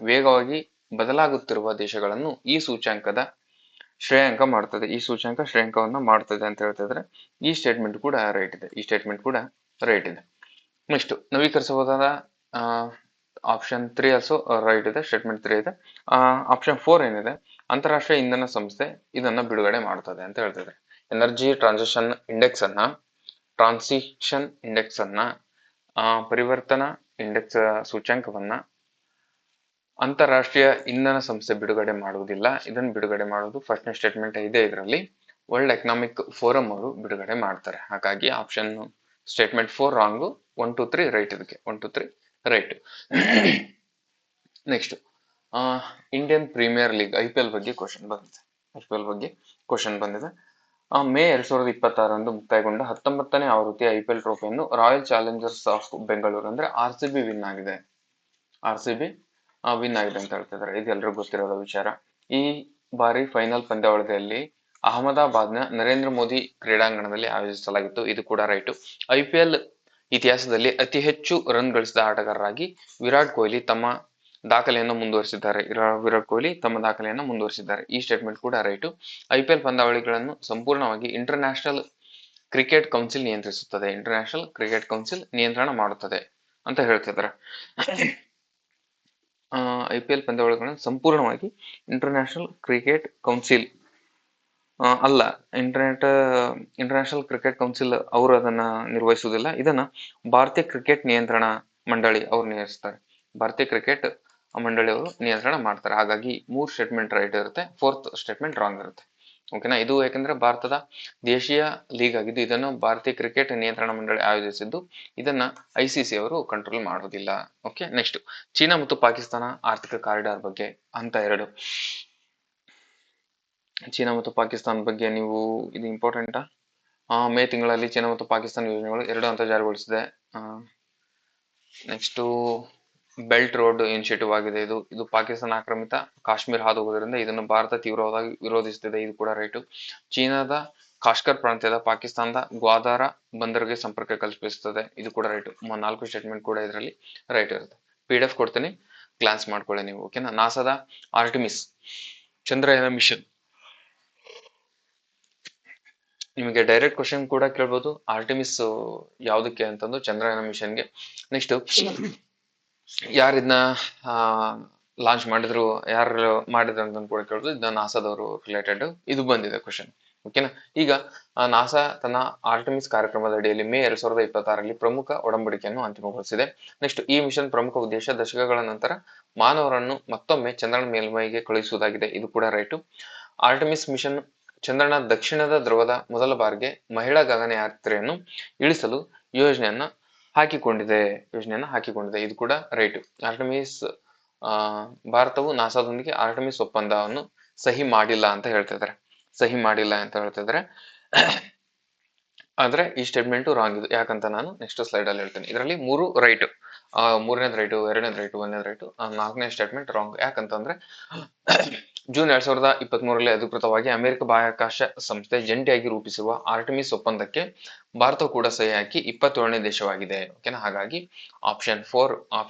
Speaker 1: ವೇಗವಾಗಿ ಬದಲಾಗುತ್ತಿರುವ ದೇಶಗಳನ್ನು ಈ ಸೂಚ್ಯಂಕದ ಶ್ರೇಯಾಂಕ ಮಾಡ್ತದೆ, ಈ ಸೂಚ್ಯಂಕ ಶ್ರೇಯಾಂಕವನ್ನ ಮಾಡ್ತದೆ ಅಂತ ಹೇಳ್ತಿದ್ರೆ ಈ ಸ್ಟೇಟ್ಮೆಂಟ್ ಕೂಡ ರೈಟ್ ಇದೆ, ಈ ಸ್ಟೇಟ್ಮೆಂಟ್ ಕೂಡ ರೈಟ್ ಇದೆ. ನೆಕ್ಸ್ಟ್ ನವೀಕರಿಸಬಹುದಾದ ಆಪ್ಷನ್ 3 ಆಲ್ಸೋ ರೈಟ್ ಇದೆ, ಸ್ಟೇಟ್ಮೆಂಟ್ 3 ಇದೆ. ಆಪ್ಷನ್ 4 ಏನಿದೆ, ಅಂತಾರಾಷ್ಟ್ರೀಯ ಇಂಧನ ಸಂಸ್ಥೆ ಇದನ್ನ ಬಿಡುಗಡೆ ಮಾಡ್ತದೆ ಅಂತ ಹೇಳ್ತಿದ್ರೆ. ಎನರ್ಜಿ ಟ್ರಾನ್ಸಿಷನ್ ಇಂಡೆಕ್ಸ್ ಅನ್ನ ಪರಿವರ್ತನಾ ಇಂಡೆಕ್ಸ್ ಸೂಚ್ಯಂಕವನ್ನ ಅಂತಾರಾಷ್ಟ್ರೀಯ ಇಂಧನ ಸಂಸ್ಥೆ ಬಿಡುಗಡೆ ಮಾಡುವುದಿಲ್ಲ. ಇದನ್ನು ಬಿಡುಗಡೆ ಮಾಡುವುದು ಫಸ್ಟ್ನೇ ಸ್ಟೇಟ್ಮೆಂಟ್ ಇದೆ, ಇದರಲ್ಲಿ ವರ್ಲ್ಡ್ ಎಕನಾಮಿಕ್ ಫೋರಂ ಅವರು ಬಿಡುಗಡೆ ಮಾಡ್ತಾರೆ. ಹಾಗಾಗಿ ಆಪ್ಷನ್ ಸ್ಟೇಟ್ಮೆಂಟ್ 4 ರಾಂಗು, 1 2 3 ರೈಟ್. ಇದಕ್ಕೆ 1 2 3 right. Next Indian Premier League IPL ಬಗ್ಗೆ ಕ್ವಶನ್ ಬಂದಿದೆ. ಮೇ 2026 ಮುಕ್ತಾಯಗೊಂಡ 19ನೇ ಆವೃತ್ತಿಯ IPL ಟ್ರೋಫಿಯನ್ನು ರಾಯಲ್ ಚಾಲೆಂಜರ್ಸ್ ಆಫ್ ಬೆಂಗಳೂರು ಅಂದ್ರೆ RCB ವಿನ್ ಆಗಿದೆ. ವಿನ್ ಆಗಿದೆ ಅಂತ ಹೇಳ್ತಿದ್ದಾರೆ, ಇದು ಎಲ್ರಿಗೂ ಗೊತ್ತಿರೋದ ವಿಚಾರ. ಈ ಬಾರಿ ಫೈನಲ್ ಪಂದ್ಯಾವಳಿಯಲ್ಲಿ ಅಹಮದಾಬಾದ್ನ ನರೇಂದ್ರ ಮೋದಿ ಕ್ರೀಡಾಂಗಣದಲ್ಲಿ ಆಯೋಜಿಸಲಾಗಿತ್ತು, ಇದು ಕೂಡ ರೈಟು. IPL ಇತಿಹಾಸದಲ್ಲಿ ಅತಿ ಹೆಚ್ಚು ರನ್ ಗಳಿಸಿದ ಆಟಗಾರರಾಗಿ ವಿರಾಟ್ ಕೊಹ್ಲಿ ತಮ್ಮ ದಾಖಲೆಯನ್ನು ಮುಂದುವರಿಸಿದ್ದಾರೆ. ಈ ಸ್ಟೇಟ್ಮೆಂಟ್ ಕೂಡ ರೈಟು. IPL ಪಂದ್ಯಾವಳಿಗಳನ್ನು ಸಂಪೂರ್ಣವಾಗಿ ಇಂಟರ್ನ್ಯಾಷನಲ್ ಕ್ರಿಕೆಟ್ ಕೌನ್ಸಿಲ್ ನಿಯಂತ್ರಿಸುತ್ತದೆ, ಇಂಟರ್ನ್ಯಾಷನಲ್ ಕ್ರಿಕೆಟ್ ಕೌನ್ಸಿಲ್ ನಿಯಂತ್ರಣ ಮಾಡುತ್ತದೆ ಅಂತ ಹೇಳ್ತಿದ್ದಾರೆ. IPL ಪಂದ್ಯಾವಳಿಗಳನ್ನು ಸಂಪೂರ್ಣವಾಗಿ ಇಂಟರ್ನ್ಯಾಷನಲ್ ಕ್ರಿಕೆಟ್ ಕೌನ್ಸಿಲ್ ಅಲ್ಲ, ಇಂಟರ್ನ್ಯಾಷನಲ್ ಕ್ರಿಕೆಟ್ ಕೌನ್ಸಿಲ್ ಅವರು ಅದನ್ನ ನಿರ್ವಹಿಸುವುದಿಲ್ಲ, ಇದನ್ನ ಭಾರತೀಯ ಕ್ರಿಕೆಟ್ ನಿಯಂತ್ರಣ ಮಂಡಳಿ ಅವರು ನಿರ್ವಹಿಸ್ತಾರೆ. ಭಾರತೀಯ ಕ್ರಿಕೆಟ್ ಮಂಡಳಿ ಅವರು ನಿಯಂತ್ರಣ ಮಾಡ್ತಾರೆ. ಹಾಗಾಗಿ 3 ಸ್ಟೇಟ್ಮೆಂಟ್ ರೈಟ್ ಇರುತ್ತೆ, 4th ಸ್ಟೇಟ್ಮೆಂಟ್ ರಾಂಗ್ ಇರುತ್ತೆ. ಓಕೆನಾ. ಇದು ಯಾಕಂದ್ರೆ ಭಾರತದ ದೇಶೀಯ ಲೀಗ್ ಆಗಿದ್ದು ಇದನ್ನು ಭಾರತೀಯ ಕ್ರಿಕೆಟ್ ನಿಯಂತ್ರಣ ಮಂಡಳಿ ಆಯೋಜಿಸಿದ್ದು, ಇದನ್ನ ICC ಅವರು ಕಂಟ್ರೋಲ್ ಮಾಡೋದಿಲ್ಲ. ಓಕೆ. ನೆಕ್ಸ್ಟ್ ಚೀನಾ ಮತ್ತು ಪಾಕಿಸ್ತಾನ ಆರ್ಥಿಕ ಕಾರಿಡಾರ್ ಬಗ್ಗೆ ಹಂತ 2. ಚೀನಾ ಮತ್ತು ಪಾಕಿಸ್ತಾನ ಬಗ್ಗೆ ನೀವು ಇದು ಇಂಪಾರ್ಟೆಂಟ್. ಮೇ ತಿಂಗಳಲ್ಲಿ ಚೀನಾ ಮತ್ತು ಪಾಕಿಸ್ತಾನ ಯೋಜನೆಗಳು 2 ಹಂತ ಜಾರಿಗೊಳಿಸಿದೆ. ನೆಕ್ಸ್ಟ್ ಬೆಲ್ಟ್ ರೋಡ್ ಇನಿಷಿಯೇಟಿವ್ ಆಗಿದೆ. ಇದು ಪಾಕಿಸ್ತಾನ ಆಕ್ರಮಿತ ಕಾಶ್ಮೀರ ಹಾದು ಹೋಗೋದ್ರಿಂದ ಇದನ್ನು ಭಾರತ ತೀವ್ರವಾಗಿ ವಿರೋಧಿಸುತ್ತಿದೆ, ಇದು ಕೂಡ ರೈಟು. ಚೀನಾದ ಕಾಶ್ಕರ್ ಪ್ರಾಂತ್ಯದ ಪಾಕಿಸ್ತಾನದ ಗ್ವಾದಾರ ಬಂದರಿಗೆ ಸಂಪರ್ಕ ಕಲ್ಪಿಸುತ್ತದೆ, ಇದು ಕೂಡ ರೈಟು. 4 ಸ್ಟೇಟ್ಮೆಂಟ್ ಕೂಡ ಇದರಲ್ಲಿ ರೈಟ್ ಇರುತ್ತೆ. PDF ಕೊಡ್ತೀನಿ, ಗ್ಲಾನ್ಸ್ ಮಾಡ್ಕೊಳ್ಳಿ ನೀವು. ಓಕೆನಾ. ನಾಸಾದ ಆರ್ಟಿಮಿಸ್ ಚಂದ್ರಯಾನ ಮಿಷನ್, ನಿಮಗೆ ಡೈರೆಕ್ಟ್ ಕ್ವಶನ್ ಕೂಡ ಕೇಳ್ಬೋದು, ಆರ್ಟಿಮಿಸ್ ಯಾವ್ದಕ್ಕೆ ಅಂತಂದು ಚಂದ್ರಯಾನ ಮಿಷನ್ಗೆ. ನೆಕ್ಸ್ಟ್ ಯಾರಿದ್ನ ಲಾಂಚ್ ಮಾಡಿದ್ರು, ಯಾರು ಮಾಡಿದ್ರು ಅಂತ ಕೂಡ ಕೇಳ್ಬೋದು, ಇದನ್ನ ನಾಸಾದವರು ರಿಲೇಟೆಡ್ ಇದು ಬಂದಿದೆ ಕ್ವಶನ್. ಓಕೆನಾ. ಈಗ ನಾಸಾ ತನ್ನ ಆರ್ಟಿಮಿಸ್ ಕಾರ್ಯಕ್ರಮದ ಅಡಿಯಲ್ಲಿ ಮೇ 2026ರಲ್ಲಿ ಪ್ರಮುಖ ಒಡಂಬಡಿಕೆಯನ್ನು ಅಂತಿಮಗೊಳಿಸಿದೆ. ನೆಕ್ಸ್ಟ್ ಈ ಮಿಷನ್ ಪ್ರಮುಖ ಉದ್ದೇಶ ದಶಕಗಳ ನಂತರ ಮಾನವರನ್ನು ಮತ್ತೊಮ್ಮೆ ಚಂದ್ರನ ಮೇಲ್ಮೈಗೆ ಕಳುಹಿಸುವುದಾಗಿದೆ, ಇದು ಕೂಡ ರೈಟು. ಆರ್ಟಿಮಿಸ್ ಮಿಷನ್ ಚಂದ್ರನ ದಕ್ಷಿಣದ ಧ್ರುವದ ಮೊದಲ ಬಾರಿಗೆ ಮಹಿಳಾ ಗಗನಯಾತ್ರೆಯನ್ನು ಇಳಿಸಲು ಯೋಜನೆಯನ್ನ ಹಾಕಿಕೊಂಡಿದೆ, ಇದು ಕೂಡ ರೈಟು. ಆರ್ಟಿಮಿಸ್ ಭಾರತವು ನಾಸಾದೊಂದಿಗೆ ಆರ್ಟಿಮಿಸ್ ಒಪ್ಪಂದವನ್ನು ಸಹಿ ಮಾಡಿಲ್ಲ ಅಂತ ಹೇಳ್ತಿದ್ದಾರೆ, ಆದ್ರೆ ಈ ಸ್ಟೇಟ್ಮೆಂಟ್ ರಾಂಗ್ ಇದು. ಯಾಕಂತ ನಾನು ನೆಕ್ಸ್ಟ್ ಸ್ಲೈಡ್ ಅಲ್ಲಿ ಹೇಳ್ತೇನೆ. ಇದರಲ್ಲಿ 3 ರೈಟ್, 3ನೇದು ರೈಟು, 2ನೇದು ರೈಟು, 1ನೇದು ರೈಟು, 4ನೇ ಸ್ಟೇಟ್ಮೆಂಟ್ ರಾಂಗ್. ಯಾಕಂತಂದ್ರೆ ಜೂನ್ 2023ರಲ್ಲಿ ಅಧಿಕೃತವಾಗಿ ಅಮೆರಿಕ ಬಾಹ್ಯಾಕಾಶ ಸಂಸ್ಥೆ ಜಂಟಿಯಾಗಿ ರೂಪಿಸಿರುವ ಆರ್ಟಿಮಿಸ್ ಒಪ್ಪಂದಕ್ಕೆ ಭಾರತ ಕೂಡ ಸಹಿ ಹಾಕಿ 27ನೇ ದೇಶವಾಗಿದೆ. ಓಕೆನಾ. ಹಾಗಾಗಿ option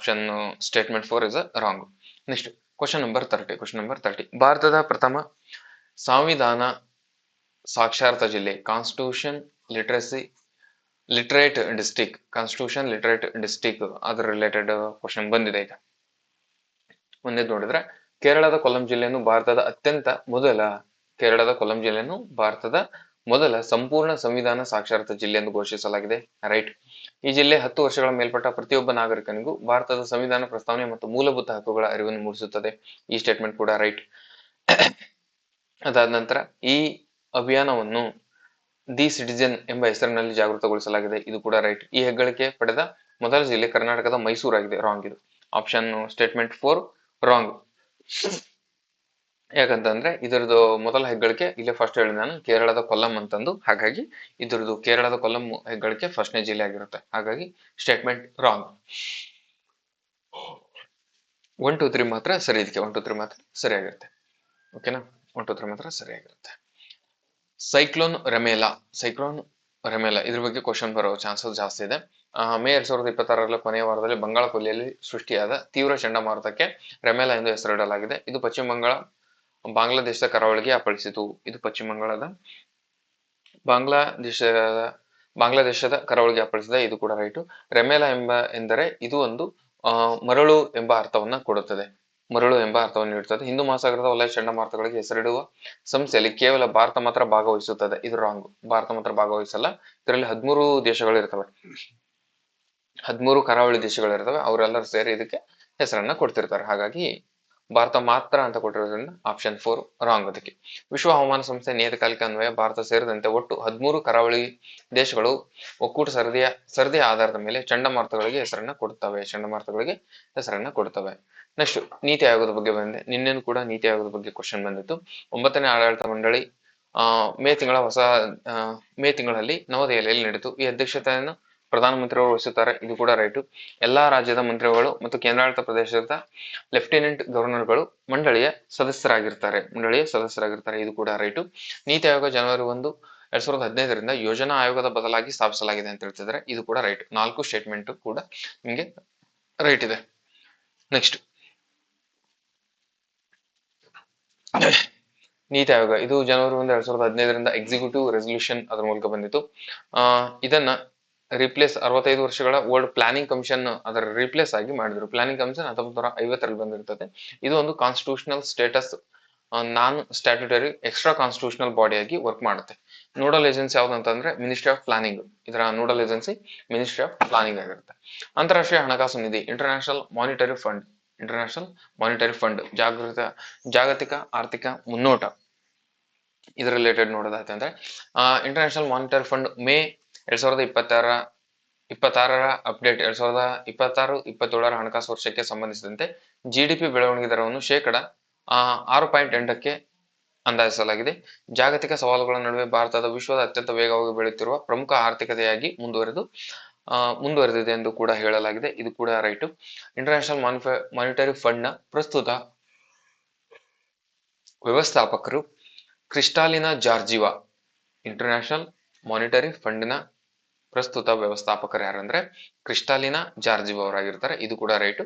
Speaker 1: statement 4 is wrong. Next question number 30. ಭಾರತದ ಪ್ರಥಮ ಸಂವಿಧಾನ ಸಾಕ್ಷರತಾ ಜಿಲ್ಲೆ ಕಾನ್ಸ್ಟಿಟ್ಯೂಷನ್ ಲಿಟರೇಟ್ ಡಿಸ್ಟಿಕ್ ಅದ್ರ ರಿಲೇಟೆಡ್ ಕ್ವಶನ್ ಬಂದಿದೆ. ಈಗ ಒಂದೇದ್ ನೋಡಿದ್ರೆ ಕೇರಳದ ಕೊಲ್ಲಂ ಜಿಲ್ಲೆಯನ್ನು ಭಾರತದ ಮೊದಲ ಸಂಪೂರ್ಣ ಸಂವಿಧಾನ ಸಾಕ್ಷರತಾ ಜಿಲ್ಲೆ ಎಂದು ಘೋಷಿಸಲಾಗಿದೆ, ರೈಟ್. ಈ ಜಿಲ್ಲೆ 10 ವರ್ಷಗಳ ಮೇಲ್ಪಟ್ಟ ಪ್ರತಿಯೊಬ್ಬ ನಾಗರಿಕನಿಗೂ ಭಾರತದ ಸಂವಿಧಾನ ಪ್ರಸ್ತಾವನೆ ಮತ್ತು ಮೂಲಭೂತ ಹಕ್ಕುಗಳ ಅರಿವನ್ನು ಮೂಡಿಸುತ್ತದೆ, ಈ ಸ್ಟೇಟ್ಮೆಂಟ್ ಕೂಡ ರೈಟ್. ಅದಾದ ನಂತರ ಈ ಅಭಿಯಾನವನ್ನು ದಿ ಸಿಟಿಜನ್ ಎಂಬ ಹೆಸರಿನಲ್ಲಿ ಜಾಗೃತಗೊಳಿಸಲಾಗಿದೆ, ಇದು ಕೂಡ ರೈಟ್. ಈ ಹೆಗ್ಗಳಿಕೆ ಪಡೆದ ಮೊದಲ ಜಿಲ್ಲೆ ಕರ್ನಾಟಕದ ಮೈಸೂರು ಆಗಿದೆ, ರಾಂಗ್ ಇದು. Option statement 4 wrong. ಯಾಕಂತಂದ್ರೆ ಇದರದ್ದು ಮೊದಲ ಹೆಗ್ಗಳಿಕೆ ಇಲ್ಲೇ ಫಸ್ಟ್ ಹೇಳಿದ ನಾನು ಕೇರಳದ ಕೊಲ್ಲಂ ಅಂತಂದು, ಹಾಗಾಗಿ ಇದರದ್ದು ಕೇರಳದ ಕೊಲ್ಲಂ ಹೆಗ್ಗಳಿಕೆ ಫಸ್ಟ್ನೇ ಜಿಲ್ಲೆ ಆಗಿರುತ್ತೆ, ಹಾಗಾಗಿ ಸ್ಟೇಟ್ಮೆಂಟ್ ರಾಂಗ್. 1 2 3 ಮಾತ್ರ ಸರಿ, ಇದಕ್ಕೆ 1 2 3 ಮಾತ್ರ ಸರಿಯಾಗಿರುತ್ತೆ. ಓಕೆನಾ. 1 2 3 ಮಾತ್ರ ಸರಿಯಾಗಿರುತ್ತೆ. ಸೈಕ್ಲೋನ್ ರೆಮೇಲಾ ಇದ್ರ ಬಗ್ಗೆ ಕ್ವಶನ್ ಬರೋ ಚಾನ್ಸಸ್ ಜಾಸ್ತಿ ಇದೆ. ಮೇ 2026ರ ಕೊನೆಯ ವಾರದಲ್ಲಿ ಬಂಗಾಳ ಕೊಲ್ಲಿಯಲ್ಲಿ ಸೃಷ್ಟಿಯಾದ ತೀವ್ರ ಚಂಡಮಾರುತಕ್ಕೆ ರೆಮೇಲಾ ಎಂದು ಹೆಸರಿಡಲಾಗಿದೆ. ಇದು ಪಶ್ಚಿಮ ಬಂಗಾಳ ಬಾಂಗ್ಲಾದೇಶದ ಕರಾವಳಿಗೆ ಅಪ್ಪಳಿಸಿತು. ಇದು ಪಶ್ಚಿಮ ಬಂಗಾಳದ ಬಾಂಗ್ಲಾದೇಶದ ಬಾಂಗ್ಲಾದೇಶದ ಕರಾವಳಿಗೆ ಅಪ್ಪಳಿಸಿದ. ಇದು ಕೂಡ ರೈಟು. ರೆಮೆಲ ಎಂದರೆ ಇದು ಒಂದು ಮರಳು ಎಂಬ ಅರ್ಥವನ್ನ ಕೊಡುತ್ತದೆ. ಮರಳು ಎಂಬ ಅರ್ಥವನ್ನು ನೀಡುತ್ತದೆ. ಹಿಂದೂ ಮಹಾಸಾಗರದ ವಲಯ ಚಂಡಮಾರುತಗಳಿಗೆ ಹೆಸರಿಡುವ ಸಂಸ್ಥೆಯಲ್ಲಿ ಕೇವಲ ಭಾರತ ಮಾತ್ರ ಭಾಗವಹಿಸುತ್ತದೆ. ಇದು ರಾಂಗ್. ಭಾರತ ಮಾತ್ರ ಭಾಗವಹಿಸಲ್ಲ. ಇದರಲ್ಲಿ 13 ದೇಶಗಳು ಇರ್ತವೆ. 13 ಕರಾವಳಿ ದೇಶಗಳಿರ್ತವೆ. ಅವರೆಲ್ಲರೂ ಸೇರಿ ಇದಕ್ಕೆ ಹೆಸರನ್ನ ಕೊಡ್ತಿರ್ತಾರೆ. ಹಾಗಾಗಿ ಭಾರತ ಮಾತ್ರ ಅಂತ ಕೊಟ್ಟಿರೋದ್ರಿಂದ ಆಪ್ಷನ್ 4 ರಾಂಗ್. ಅದಕ್ಕೆ ವಿಶ್ವ ಹವಾಮಾನ ಸಂಸ್ಥೆ ನಿಯತಕಾಲಿಕ ಅನ್ವಯ ಭಾರತ ಸೇರಿದಂತೆ ಒಟ್ಟು 13 ಕರಾವಳಿ ದೇಶಗಳು ಒಕ್ಕೂಟ ಸರದಿಯ ಆಧಾರದ ಮೇಲೆ ಚಂಡಮಾರುತಗಳಿಗೆ ಹೆಸರನ್ನ ಕೊಡ್ತವೆ. ನೆಕ್ಸ್ಟ್ ನೀತಿ ಆಯೋಗದ ಬಗ್ಗೆ ಬಂದಿದೆ. ನಿನ್ನೆನೂ ಕೂಡ ನೀತಿ ಆಯೋಗದ ಬಗ್ಗೆ ಕ್ವಶನ್ ಬಂದಿತ್ತು. 9ನೇ ಆಡಳಿತ ಮಂಡಳಿ ಮೇ ತಿಂಗಳಲ್ಲಿ ನವದೆಹಲಿಯಲ್ಲಿ ನಡೆಯಿತು. ಈ ಅಧ್ಯಕ್ಷತೆಯನ್ನು ಪ್ರಧಾನಮಂತ್ರಿಯವರು ವಹಿಸುತ್ತಾರೆ. ಇದು ಕೂಡ ರೈಟು. ಎಲ್ಲಾ ರಾಜ್ಯದ ಮಂತ್ರಿಗಳು ಮತ್ತು ಕೇಂದ್ರಾಡಳಿತ ಪ್ರದೇಶದ ಲೆಫ್ಟಿನೆಂಟ್ ಗವರ್ನರ್ಗಳು ಮಂಡಳಿಯ ಸದಸ್ಯರಾಗಿರ್ತಾರೆ. ಇದು ಕೂಡ ರೈಟು. ನೀತಿ ಆಯೋಗ ಜನವರಿ 1, 2015ರಿಂದ ಯೋಜನಾ ಆಯೋಗದ ಬದಲಾಗಿ ಸ್ಥಾಪಿಸಲಾಗಿದೆ ಅಂತ ಹೇಳ್ತಿದ್ದಾರೆ. ಇದು ಕೂಡ ರೈಟ್. 4 ಸ್ಟೇಟ್ಮೆಂಟ್ ಕೂಡ ನಿಮಗೆ ರೈಟ್ ಇದೆ. ನೆಕ್ಸ್ಟ್ ನೀತಿ ಆಯೋಗ ಇದು ಜನವರಿ 1, 2015ರಿಂದ ಎಕ್ಸಿಕ್ಯೂಟಿವ್ ರೆಸಲ್ಯೂಷನ್ ಅದರ ಮೂಲಕ ಬಂದಿತ್ತು. ಇದನ್ನ ರಿಪ್ಲೇಸ್ 65 ವರ್ಷಗಳ ಓಲ್ಡ್ ಪ್ಲಾನಿಂಗ್ ಕಮಿಷನ್ ಅದರ ರಿಪ್ಲೇಸ್ ಆಗಿ ಮಾಡಿದ್ರು. ಪ್ಲಾನಿಂಗ್ ಕಮಿಷನ್ 1950ರಲ್ಲಿ ಬಂದಿರ್ತದೆ. ಇದು ಒಂದು constitutional status non statutory extra constitutional body ಆಗಿ ವರ್ಕ್ ಮಾಡುತ್ತೆ. ನೋಡಲ್ ಏಜೆನ್ಸಿ ಯಾವ್ದಂತಂದ್ರೆ ಮಿನಿಸ್ಟ್ರಿ ಆಫ್ ಪ್ಲಾನಿಂಗ್. ಇದರ nodal agency ministry of planning ಆಗಿರುತ್ತೆ. ಅಂತಾರಾಷ್ಟ್ರೀಯ ಹಣಕಾಸು ನಿಧಿ ಇಂಟರ್ನ್ಯಾಷನಲ್ ಮಾನಿಟರಿ ಫಂಡ್ ಜಾಗತಿಕ ಆರ್ಥಿಕ ಮುನ್ನೋಟ. ಇದರ ರಿಲೇಟೆಡ್ ನೋಡೋದಾಯ್ತು ಅಂದ್ರೆ ಇಂಟರ್ನ್ಯಾಷನಲ್ ಮಾನಿಟರಿ ಫಂಡ್ ಮೇ 2026ರ ಅಪ್ಡೇಟ್ 2026-27ರ ಹಣಕಾಸು ವರ್ಷಕ್ಕೆ ಸಂಬಂಧಿಸಿದಂತೆ ಜಿಡಿಪಿ ಬೆಳವಣಿಗೆ ದರವನ್ನು ಶೇಕಡ 6.8ಕ್ಕೆ ಅಂದಾಜಿಸಲಾಗಿದೆ. ಜಾಗತಿಕ ಸವಾಲುಗಳ ನಡುವೆ ಭಾರತದ ವಿಶ್ವದ ಅತ್ಯಂತ ವೇಗವಾಗಿ ಬೆಳೆಯುತ್ತಿರುವ ಪ್ರಮುಖ ಆರ್ಥಿಕತೆಯಾಗಿ ಮುಂದುವರೆದಿದೆ ಎಂದು ಕೂಡ ಹೇಳಲಾಗಿದೆ. ಇದು ಕೂಡ ರೈಟು. ಇಂಟರ್ನ್ಯಾಷನಲ್ ಮಾನಿಟರಿ ಫಂಡ್ ನ ಪ್ರಸ್ತುತ ವ್ಯವಸ್ಥಾಪಕರು ಕ್ರಿಸ್ಟಾಲಿನಾ ಜಾರ್ಜಿವಾ. ಇಂಟರ್ನ್ಯಾಷನಲ್ ಮಾನಿಟರಿ ಫಂಡ್ ನ ಪ್ರಸ್ತುತ ವ್ಯವಸ್ಥಾಪಕರು ಯಾರಂದ್ರೆ ಕ್ರಿಸ್ಟಾಲಿನಾ ಜಾರ್ಜಿವಾ ಅವರಾಗಿರ್ತಾರೆ. ಇದು ಕೂಡ ರೈಟು.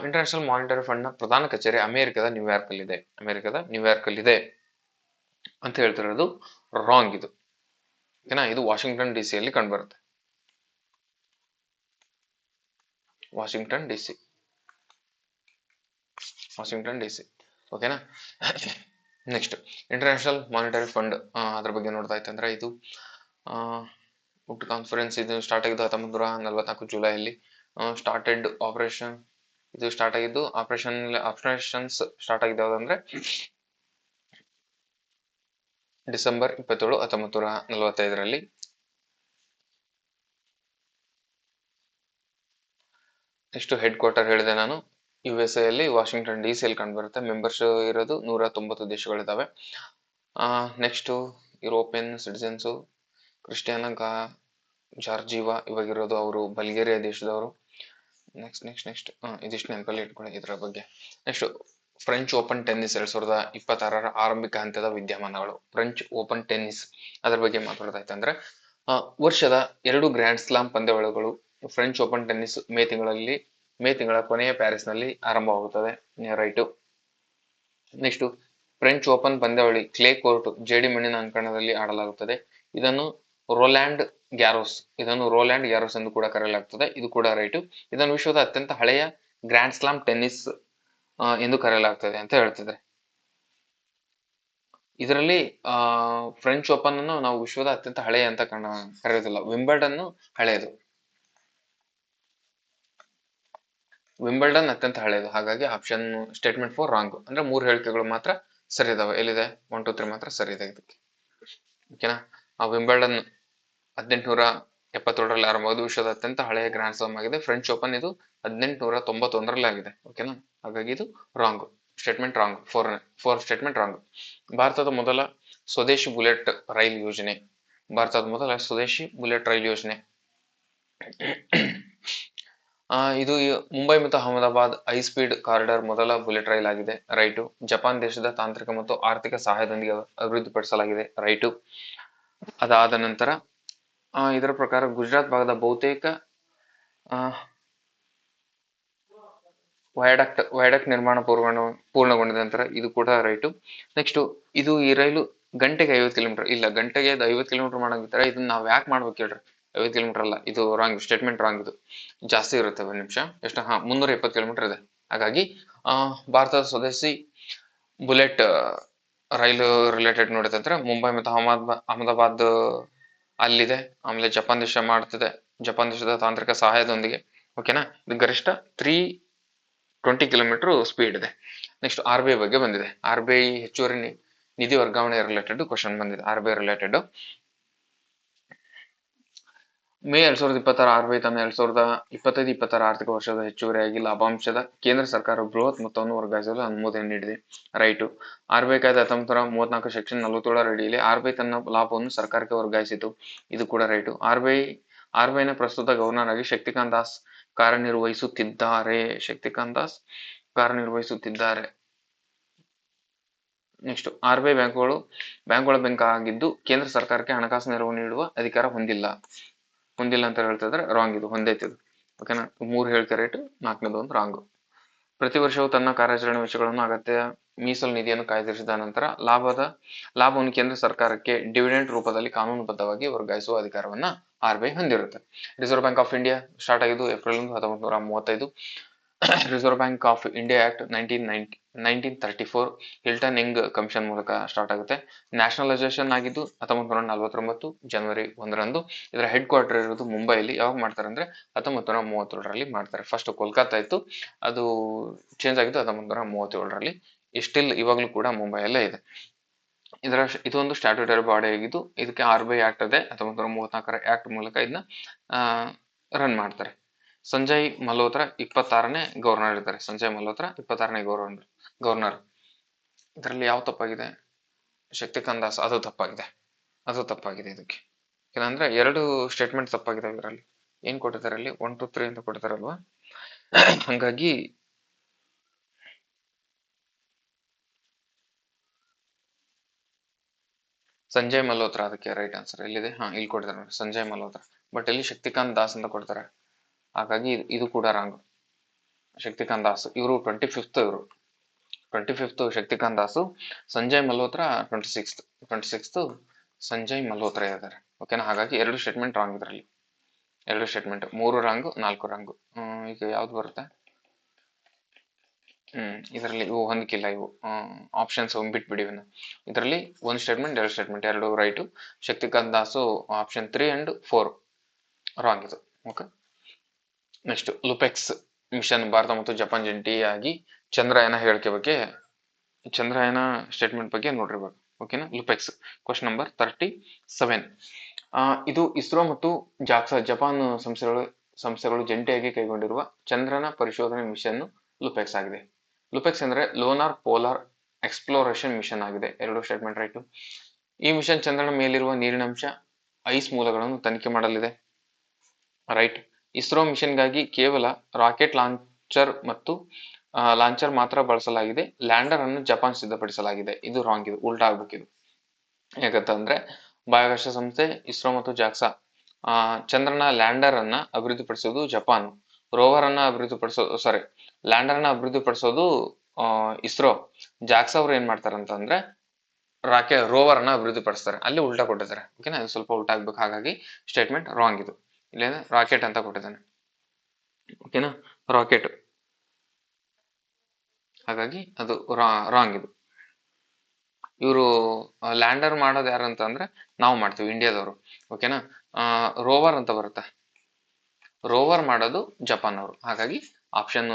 Speaker 1: ಇಂಟರ್ನ್ಯಾಷನಲ್ ಮಾನಿಟರಿ ಫಂಡ್ ನ ಪ್ರಧಾನ ಕಚೇರಿ ಅಮೆರಿಕದ ನ್ಯೂಯಾರ್ಕ್ ಅಲ್ಲಿ ಇದೆ ಅಂತ ಹೇಳ್ತಿರೋದು ರಾಂಗ್. ಇದು ಓಕೆನಾ. ಇದು ವಾಷಿಂಗ್ಟನ್ ಡಿ ಸಿ ಅಲ್ಲಿ ಕಂಡುಬರುತ್ತೆ. ವಾಷಿಂಗ್ಟನ್ ಡಿ ಸಿ ಓಕೆನಾ. ನೆಕ್ಸ್ಟ್ ಇಂಟರ್ನ್ಯಾಷನಲ್ ಮಾನಿಟರಿ ಫಂಡ್ ಅದ್ರ ಬಗ್ಗೆ ನೋಡ್ತಾ ಇತ್ತಂದ್ರೆ ಇದು ಕಾನ್ಫರೆನ್ಸ್ ಇದು ಸ್ಟಾರ್ಟ್ ಆಗಿದ್ದು 1944 ಜುಲೈಯಲ್ಲಿ ಸ್ಟಾರ್ಟೆಡ್ ಆಪರೇಷನ್. ಇದು ಸ್ಟಾರ್ಟ್ ಆಗಿದ್ದು ಆಪರೇಷನ್ಸ್ ಸ್ಟಾರ್ಟ್ ಆಗಿದ್ದು ಯಾವ್ದಂದ್ರೆ ಡಿಸೆಂಬರ್ 27, 1945ರಲ್ಲಿ. ನೆಕ್ಸ್ಟ್ ಹೆಡ್ ಕ್ವಾರ್ಟರ್ ಹೇಳಿದೆ ನಾನು USA ಅಲ್ಲಿ ವಾಷಿಂಗ್ಟನ್ DC ಅಲ್ಲಿ ಕಂಡು ಬರುತ್ತೆ. ಮೆಂಬರ್ಸ್ ಇರೋದು 190 ದೇಶಗಳಿದಾವೆ. ನೆಕ್ಸ್ಟ್ ಯುರೋಪಿಯನ್ ಸಿಟಿಜನ್ಸು ಕ್ರಿಸ್ಟಿಯಾನಾ ಜಾರ್ಜಿವಾ ಇವಾಗಿರೋದು ಅವರು ಬಲ್ಗೇರಿಯಾ ದೇಶದವರು. ನೆಕ್ಸ್ಟ್ ಇದಿಷ್ಟು ನೆನಪಲ್ಲಿ ಇಟ್ಕೊಳ್ಳಿ ಇದರ ಬಗ್ಗೆ. ನೆಕ್ಸ್ಟ್ ಫ್ರೆಂಚ್ ಓಪನ್ ಟೆನ್ನಿಸ್ 2026ರ ಆರಂಭಿಕ ಹಂತದ ವಿದ್ಯಮಾನಗಳು. ಫ್ರೆಂಚ್ ಓಪನ್ ಟೆನ್ನಿಸ್ ಅದರ ಬಗ್ಗೆ ಮಾತಾಡೋದಾಯ್ತಂದ್ರೆ ವರ್ಷದ 2 ಗ್ರ್ಯಾಂಡ್ ಸ್ಲಾಮ್ ಪಂದ್ಯಾವಳಿಗಳು ಫ್ರೆಂಚ್ ಓಪನ್ ಟೆನ್ನಿಸ್ ಮೇ ತಿಂಗಳ ಕೊನೆಯ ಪ್ಯಾರಿಸ್ನಲ್ಲಿ ಆರಂಭವಾಗುತ್ತದೆ. ರೈಟು. ನೆಕ್ಸ್ಟ್ ಫ್ರೆಂಚ್ ಓಪನ್ ಪಂದ್ಯಾವಳಿ ಕ್ಲೇ ಕೋರ್ಟ್ ಜೇಡಿ ಮಣ್ಣಿನ ಅಂಕಣದಲ್ಲಿ ಆಡಲಾಗುತ್ತದೆ. ಇದನ್ನು ರೋಲ್ಯಾಂಡ್ ಗ್ಯಾರೋಸ್ ಎಂದು ಕೂಡ ಕರೆಯಲಾಗುತ್ತದೆ. ಇದು ಕೂಡ ರೈಟು. ಇದನ್ನು ವಿಶ್ವದ ಅತ್ಯಂತ ಹಳೆಯ ಗ್ರ್ಯಾಂಡ್ ಸ್ಲಾಮ್ ಟೆನ್ನಿಸ್ ಎಂದು ಕರೆಯಲಾಗುತ್ತದೆ ಅಂತ ಹೇಳ್ತಿದ್ರೆ. ಇದರಲ್ಲಿ ಫ್ರೆಂಚ್ ಓಪನ್ ಅನ್ನು ನಾವು ವಿಶ್ವದ ಅತ್ಯಂತ ಹಳೆಯ ಅಂತ ಕರೆಯೋದಿಲ್ಲ. ವಿಂಬಲ್ಡನ್ ಹಳೆಯದು. ವಿಂಬಲ್ಡನ್ ಅತ್ಯಂತ ಹಳೆಯದು. ಹಾಗಾಗಿ ಆಪ್ಷನ್ ಸ್ಟೇಟ್ಮೆಂಟ್ 4 ರಾಂಗ್. ಅಂದ್ರೆ 3 ಹೇಳಿಕೆಗಳು ಮಾತ್ರ ಸರಿ ಇದಾವೆ. ಎಲ್ಲಿದೆ 1, 2, 3 ಮಾತ್ರ ಸರಿ ಇದೆ ಇದಕ್ಕೆ. ಓಕೆನಾ. ಆ ವಿಂಬಲ್ಡನ್ 1877ರಲ್ಲಿ ಆರಂಭವಾದ ವಿಶ್ವದ ಅತ್ಯಂತ ಹಳೆಯ ಗ್ರ್ಯಾಂಡ್ ಸ್ಲಾಮ್ ಆಗಿದೆ. ಫ್ರೆಂಚ್ ಓಪನ್ ಇದು 1891ರಲ್ಲಿ ಆಗಿದೆ. ಓಕೆನಾ. ಹಾಗಾಗಿ ಇದು wrong statement. Wrong 4 statement wrong. ಭಾರತದ ಮೊದಲ ಸ್ವದೇಶಿ ಬುಲೆಟ್ ರೈಲ್ ಯೋಜನೆ ಇದು ಮುಂಬೈ ಮತ್ತು ಅಹಮದಾಬಾದ್ ಹೈ ಸ್ಪೀಡ್ ಕಾರಿಡಾರ್ ಮೊದಲ ಬುಲೆಟ್ ರೈಲ್ ಆಗಿದೆ. ರೈಟು. ಜಪಾನ್ ದೇಶದ ತಾಂತ್ರಿಕ ಮತ್ತು ಆರ್ಥಿಕ ಸಹಾಯದೊಂದಿಗೆ ಅಭಿವೃದ್ಧಿಪಡಿಸಲಾಗಿದೆ. ರೈಟು. ಅದಾದ ನಂತರ ಇದರ ಪ್ರಕಾರ ಗುಜರಾತ್ ಭಾಗದ ಬಹುತೇಕ ವಯಾಡಕ್ಟ್ ನಿರ್ಮಾಣ ಪೂರ್ಣಗೊಂಡ ನಂತರ ಇದು ಕೂಡ ರೈಟು. ನೆಕ್ಸ್ಟ್ ಇದು ಈ ರೈಲು ಗಂಟೆಗೆ 50 ಕಿಲೋಮೀಟರ್ ಇಲ್ಲ, ಗಂಟೆಗೆ 50 ಕಿಲೋಮೀಟರ್ ಮಾಡಂಗಿರ್ತಾರೆ. ಇದನ್ನ ನಾವ್ ಯಾಕೆ ಮಾಡ್ಬೇಕು ಹೇಳ್ರಿ? 50 ಕಿಲೋಮೀಟರ್ ಅಲ್ಲ, ಇದು ರಾಂಗ್ ಸ್ಟೇಟ್ಮೆಂಟ್, ರಾಂಗ್. ಇದು ಜಾಸ್ತಿ ಇರುತ್ತೆ. ಒಂದ್ ನಿಮಿಷ, ಎಷ್ಟು? 320 ಕಿಲೋಮೀಟರ್ ಇದೆ. ಹಾಗಾಗಿ ಭಾರತದ ಸ್ವದೇಶಿ ಬುಲೆಟ್ ರೈಲು ರಿಲೇಟೆಡ್ ನೋಡಿದ್ರೆ ಮುಂಬೈ ಮತ್ತು ಅಹಮದಾಬಾದ್ ಅಲ್ಲಿದೆ. ಆಮೇಲೆ ಜಪಾನ್ ದೇಶ ಮಾಡ್ತಿದೆ, ಜಪಾನ್ ದೇಶದ ತಾಂತ್ರಿಕ ಸಹಾಯದೊಂದಿಗೆ. ಓಕೆನಾ? ಇದು ಗರಿಷ್ಠ 320 ಕಿಲೋಮೀಟರ್ ಸ್ಪೀಡ್ ಇದೆ. ನೆಕ್ಸ್ಟ್ RBI ಬಗ್ಗೆ ಬಂದಿದೆ. RBI ಹೆಚ್ಚುವರಿ ನಿಧಿ ವರ್ಗಾವಣೆ ರಿಲೇಟೆಡ್ ಕ್ವಶನ್ ಬಂದಿದೆ. RBI ರಿಲೇಟೆಡ್ ಮೇ 2026 RBI ತನ್ನ 2025-26 ಆರ್ಥಿಕ ವರ್ಷದ ಹೆಚ್ಚುವರಿಯಾಗಿ ಲಾಭಾಂಶದ ಕೇಂದ್ರ ಸರ್ಕಾರ ಬೃಹತ್ ಮೊತ್ತವನ್ನು ವರ್ಗಾಯಿಸಲು ಅನುಮೋದನೆ ನೀಡಿದೆ. ರೈಟು. RBI ಕಾಯ್ದೆ 1934 ಸೆಕ್ಷನ್ 47 ಅಡಿಯಲ್ಲಿ RBI ತನ್ನ ಲಾಭವನ್ನು ಸರ್ಕಾರಕ್ಕೆ ವರ್ಗಾಯಿಸಿತು. ಇದು ಕೂಡ ರೈಟು. RBIನ ಪ್ರಸ್ತುತ ಗವರ್ನರ್ ಆಗಿ ಶಕ್ತಿಕಾಂತ್ ದಾಸ್ ಕಾರ್ಯನಿರ್ವಹಿಸುತ್ತಿದ್ದಾರೆ. ನೆಕ್ಸ್ಟ್ RBI ಬ್ಯಾಂಕ್ಗಳ ಬ್ಯಾಂಕ್ ಆಗಿದ್ದು ಕೇಂದ್ರ ಸರ್ಕಾರಕ್ಕೆ ಹಣಕಾಸು ನೆರವು ನೀಡುವ ಅಧಿಕಾರ ಹೊಂದಿಲ್ಲ ಅಂತ ಹೇಳ್ತಾ ಇದ್ರೆ ರಾಂಗ್. ಇದು ಹೊಂದೈತಿ. ಓಕೆನಾ? 3 ಹೇಳ್ತಾ ರೈಟ್, 4ನೇದು ಒಂದು ರಾಂಗ್. ಪ್ರತಿ ವರ್ಷವೂ ತನ್ನ ಕಾರ್ಯಾಚರಣೆ ವೆಚ್ಚಗಳನ್ನು ಅಗತ್ಯ ಮೀಸಲು ನಿಧಿಯನ್ನು ಕಾಯ್ದಿರಿಸಿದ ನಂತರ ಲಾಭವನ್ನು ಕೇಂದ್ರ ಸರ್ಕಾರಕ್ಕೆ ಡಿವಿಡೆಂಡ್ ರೂಪದಲ್ಲಿ ಕಾನೂನುಬದ್ಧವಾಗಿ ವರ್ಗಾಯಿಸುವ ಅಧಿಕಾರವನ್ನ RBI ಹೊಂದಿರುತ್ತೆ. Reserve Bank of India start ಆಗಿದ್ದು April 1935. Reserve Bank of India act 1934 Hilton Young commission ಮೂಲಕ ಸ್ಟಾರ್ಟ್ ಆಗುತ್ತೆ. ನ್ಯಾಷನಲೈಸೇಷನ್ ಆಗಿದ್ದು 1949 ಜನವರಿ 1ರಂದು. ಇದರ ಹೆಡ್ ಕ್ವಾರ್ಟರ್ ಇರೋದು ಮುಂಬೈಲಿ. ಯಾವಾಗ ಮಾಡ್ತಾರೆ ಅಂದ್ರೆ 1937ರಲ್ಲಿ ಮಾಡ್ತಾರೆ. ಫಸ್ಟ್ ಕೋಲ್ಕತ್ತಾ ಇತ್ತು, ಅದು ಚೇಂಜ್ ಆಗಿದ್ದು 1937ರಲ್ಲಿ. ಸ್ಟಿಲ್ ಇವಾಗ್ಲೂ ಕೂಡ ಮುಂಬೈಯಲ್ಲೇ ಇದೆ. ಇದೊಂದು ಸ್ಟ್ಯಾಟ್ಯೂಟರಿ ಬಾಡಿ ಆಗಿದ್ದು ಇದಕ್ಕೆ RBI ಆಕ್ಟ್ ಇದೆ. 1934 ಆಕ್ಟ್ ಮೂಲಕ ಇದನ್ನ ರನ್ ಮಾಡ್ತಾರೆ. ಸಂಜಯ್ ಮಲ್ಹೋತ್ರಾ 26ನೇ ಗವರ್ನರ್ ಇರ್ತಾರೆ. ಸಂಜಯ್ ಮಲ್ಹೋತ್ರಾ 26ನೇ ಗವರ್ನರ್. ಇದರಲ್ಲಿ ಯಾವ ತಪ್ಪಾಗಿದೆ? ಶಕ್ತಿಕಾಂತ್ ದಾಸ್, ಅದು ತಪ್ಪಾಗಿದೆ ಇದಕ್ಕೆ. ಏನಂದ್ರೆ 2 ಸ್ಟೇಟ್ಮೆಂಟ್ ತಪ್ಪಾಗಿದೆ. ಇದರಲ್ಲಿ ಏನ್ ಕೊಟ್ಟಿದ್ದಾರೆ? ಅಲ್ಲಿ 1 2 3 ಅಂತ ಕೊಟ್ಟಿದ್ದಾರಲ್ವಾ, ಹಂಗಾಗಿ ಸಂಜಯ್ ಮಲ್ಹೋತ್ರಾ ಅದಕ್ಕೆ ರೈಟ್ ಆನ್ಸರ್. ಎಲ್ಲಿದೆ? ಇಲ್ಲಿ ಕೊಟ್ಟಿದ್ದಾರೆ ನೋಡಿ, ಸಂಜಯ್ ಮಲ್ಹೋತ್ರಾ. ಬಟ್ ಇಲ್ಲಿ ಶಕ್ತಿಕಾಂತ್ ದಾಸ್ ಅಂತ ಕೊಡ್ತಾರೆ, ಹಾಗಾಗಿ ಇದು ಕೂಡ ರಾಂಗ್. ಶಕ್ತಿಕಾಂತ್ ದಾಸ್ ಇವರು 25th ಶಕ್ತಿಕಾಂತ್ ದಾಸು. ಸಂಜಯ್ ಮಲ್ಹೋತ್ರಾ 26th ಸಂಜಯ್ ಮಲ್ಹೋತ್ರಾ ಇದ್ದಾರೆ. ಓಕೆನಾ? ಹಾಗಾಗಿ 2 ಸ್ಟೇಟ್ಮೆಂಟ್ ರಾಂಗ್. ಇದರಲ್ಲಿ 2 ಸ್ಟೇಟ್ಮೆಂಟ್, 3 ರಾಂಗ್ 4 ರಾಂಗ್. ಈಗ ಯಾವ್ದು ಬರುತ್ತೆ? ಇದರಲ್ಲಿ ಇವು ಹೊಂದಿಕಿಲ್ಲ. ಇವು ಆಪ್ಷನ್ಸ್ ಬಿಟ್ಬಿಡಿ. ಇದರಲ್ಲಿ 1 statement 2 statement 2 right. Shaktikanta Das option 3 and 4 wrong ಇದು. Okay. Next LUPEX mission Bharat ಮತ್ತು ಜಪಾನ್ ಜಂಟಿಯಾಗಿ ಚಂದ್ರಯಾನ ಹೇಳಿಕೆ ಬಗ್ಗೆ, ಚಂದ್ರಯಾನ ಸ್ಟೇಟ್ಮೆಂಟ್ ಬಗ್ಗೆ ನೋಡಿರ್ಬೇಕು. ಓಕೆನಾ? ಲುಪೆಕ್ಸ್ ಕ್ವಶನ್ ನಂಬರ್ 37. ಇದು ಇಸ್ರೋ ಮತ್ತು ಜಪಾನ್ ಸಂಸ್ಥೆಗಳು ಜಂಟಿಯಾಗಿ ಕೈಗೊಂಡಿರುವ ಚಂದ್ರನ ಪರಿಶೋಧನೆ ಮಿಷನ್ ಲುಪೆಕ್ಸ್ ಆಗಿದೆ. ಲುಪೆಕ್ಸ್ ಅಂದ್ರೆ ಲೋನಾರ್ ಪೋಲಾರ್ ಎಕ್ಸ್ಪ್ಲೋರೇಷನ್ ಮಿಷನ್ ಆಗಿದೆ. 2 ಸ್ಟೇಟ್ಮೆಂಟ್ ರೈಟು. ಈ ಮಿಷನ್ ಚಂದ್ರನ ಮೇಲಿರುವ ನೀರಿನಂಶ, ಐಸ್ ಮೂಲಗಳನ್ನು ತನಿಖೆ ಮಾಡಲಿದೆ. ರೈಟ್. ಇಸ್ರೋ ಮಿಷನ್ಗಾಗಿ ಕೇವಲ ರಾಕೆಟ್ ಲಾಂಚರ್ ಮಾತ್ರ ಬಳಸಲಾಗಿದೆ. ಲ್ಯಾಂಡರ್ ಅನ್ನು ಜಪಾನ್ ಸಿದ್ಧಪಡಿಸಲಾಗಿದೆ. ಇದು ರಾಂಗ್. ಇದು ಉಲ್ಟಾ ಆಗ್ಬೇಕಿದು. ಯಾಕಂತಂದ್ರೆ ಬಾಹ್ಯಾಕಾಶ ಸಂಸ್ಥೆ ಇಸ್ರೋ ಮತ್ತು ಜಾಕ್ಸಾ ಚಂದ್ರನ ಲ್ಯಾಂಡರ್ ಅನ್ನ ಅಭಿವೃದ್ಧಿಪಡಿಸೋದು ಜಪಾನ್, ಲ್ಯಾಂಡರ್ ಅನ್ನ ಅಭಿವೃದ್ಧಿಪಡಿಸೋದು ಇಸ್ರೋ. ಜಾಕ್ಸಾ ಅವ್ರು ಏನ್ ಮಾಡ್ತಾರಂತಂದ್ರೆ ರೋವರ್ ಅನ್ನ ಅಭಿವೃದ್ಧಿಪಡಿಸ್ತಾರೆ. ಅಲ್ಲಿ ಉಲ್ಟಾ ಕೊಟ್ಟಿದ್ದಾರೆ. ಓಕೆನಾ? ಅದು ಸ್ವಲ್ಪ ಉಲ್ಟಾ ಆಗ್ಬೇಕು. ಹಾಗಾಗಿ ಸ್ಟೇಟ್ಮೆಂಟ್ ರಾಂಗ್ ಇದು. ಇಲ್ಲ ರಾಕೆಟ್ ಅಂತ ಕೊಟ್ಟಿದ್ದಾನೆ. ಓಕೆನಾ? ರಾಕೆಟ್, ಹಾಗಾಗಿ ಅದು ರಾಂಗ್ ಇದು. ಇವರು ಲ್ಯಾಂಡರ್ ಮಾಡೋದು ಯಾರು ಅಂತ ಅಂದ್ರೆ ನಾವು ಮಾಡ್ತೀವಿ, ಇಂಡಿಯಾದವರು. ಓಕೆನಾ? ರೋವರ್ ಅಂತ ಬರುತ್ತೆ. ರೋವರ್ ಮಾಡೋದು ಜಪಾನ್ ಅವರು. ಹಾಗಾಗಿ ಆಪ್ಷನ್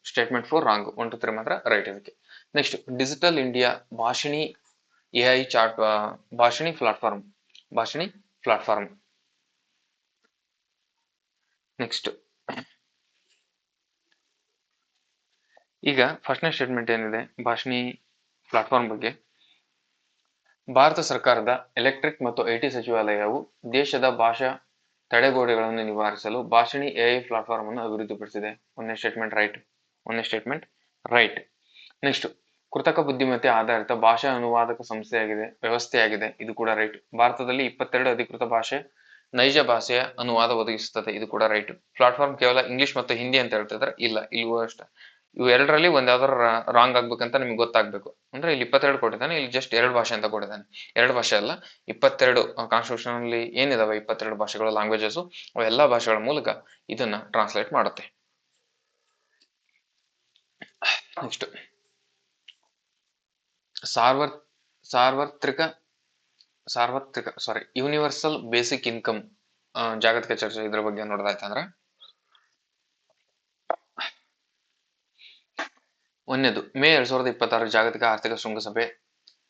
Speaker 1: ಸ್ಟೇಟ್ಮೆಂಟ್ 4 ರಾಂಗ್. 1 2 3 ಮಾತ್ರ ರೈಟ್ ಇದಕ್ಕೆ. Next digital India Bhashini AI chart Bhashini platform. Next ಈಗ ಫಸ್ಟ್ನೇ ಸ್ಟೇಟ್ಮೆಂಟ್ ಏನಿದೆ ಭಾಷಿಣಿ ಪ್ಲಾಟ್ಫಾರ್ಮ್ ಬಗ್ಗೆ, ಭಾರತ ಸರ್ಕಾರದ ಎಲೆಕ್ಟ್ರಿಕ್ ಮತ್ತು IT ಸಚಿವಾಲಯವು ದೇಶದ ಭಾಷಾ ತಡೆಗೋಡೆಗಳನ್ನು ನಿವಾರಿಸಲು ಭಾಷಿಣಿ AI ಪ್ಲಾಟ್ಫಾರ್ಮ್ ಅನ್ನು ಅಭಿವೃದ್ಧಿಪಡಿಸಿದೆ. 1ನೇ ಸ್ಟೇಟ್ಮೆಂಟ್ ರೈಟ್. ನೆಕ್ಸ್ಟ್ ಕೃತಕ ಬುದ್ಧಿಮತ್ತೆ ಆಧಾರಿತ ಭಾಷಾ ಅನುವಾದಕ ವ್ಯವಸ್ಥೆಯಾಗಿದೆ. ಇದು ಕೂಡ ರೈಟ್. ಭಾರತದಲ್ಲಿ 22 ಅಧಿಕೃತ ನೈಜ ಭಾಷೆಯ ಅನುವಾದ ಒದಗಿಸುತ್ತದೆ. ಇದು ಕೂಡ ರೈಟ್. ಪ್ಲಾಟ್ಫಾರ್ಮ್ ಕೇವಲ ಇಂಗ್ಲಿಷ್ ಮತ್ತು ಹಿಂದಿ ಅಂತ ಹೇಳ್ತಿದ್ರೆ ಇಲ್ಲ, ಇಲ್ಲೂ ಅಷ್ಟೇ ಇವು ಎರಡರಲ್ಲಿ ಒಂದ್ ಯಾವ್ದಾರು ರಾಂಗ್ ಆಗ್ಬೇಕಂತ ನಿಮ್ಗೆ ಗೊತ್ತಾಗ್ಬೇಕು. ಅಂದ್ರೆ ಇಲ್ಲಿ 22 ಕೊಟ್ಟಿದ್ದಾನೆ, ಇಲ್ಲಿ ಜಸ್ಟ್ 2 ಭಾಷೆ ಅಂತ ಕೊಟ್ಟಿದ್ದಾನೆ. 2 ಭಾಷೆ ಅಲ್ಲ, 22 ಕಾನ್ಸ್ಟಿಟ್ಯೂಷನ್ ಅಲ್ಲಿ ಏನಿದಾವೆ 22 ಭಾಷೆಗಳು ಲ್ಯಾಂಗ್ವೇಜಸ್, ಅವೆಲ್ಲಾ ಭಾಷೆಗಳ ಮೂಲಕ ಇದನ್ನ ಟ್ರಾನ್ಸ್ಲೇಟ್ ಮಾಡುತ್ತೆ. ನೆಕ್ಸ್ಟ್ ಸಾರ್ವರ್ ಸಾರ್ವತ್ರಿಕ ಯೂನಿವರ್ಸಲ್ ಬೇಸಿಕ್ ಇನ್ಕಮ್ ಜಾಗತಿಕ ಚರ್ಚೆ ಇದ್ರ ಬಗ್ಗೆ ನೋಡೋದಾಯ್ತಂದ್ರೆ, ಒಂದನೇದು ಮೇ 2026 ಜಾಗತಿಕ ಆರ್ಥಿಕ ಶೃಂಗಸಭೆ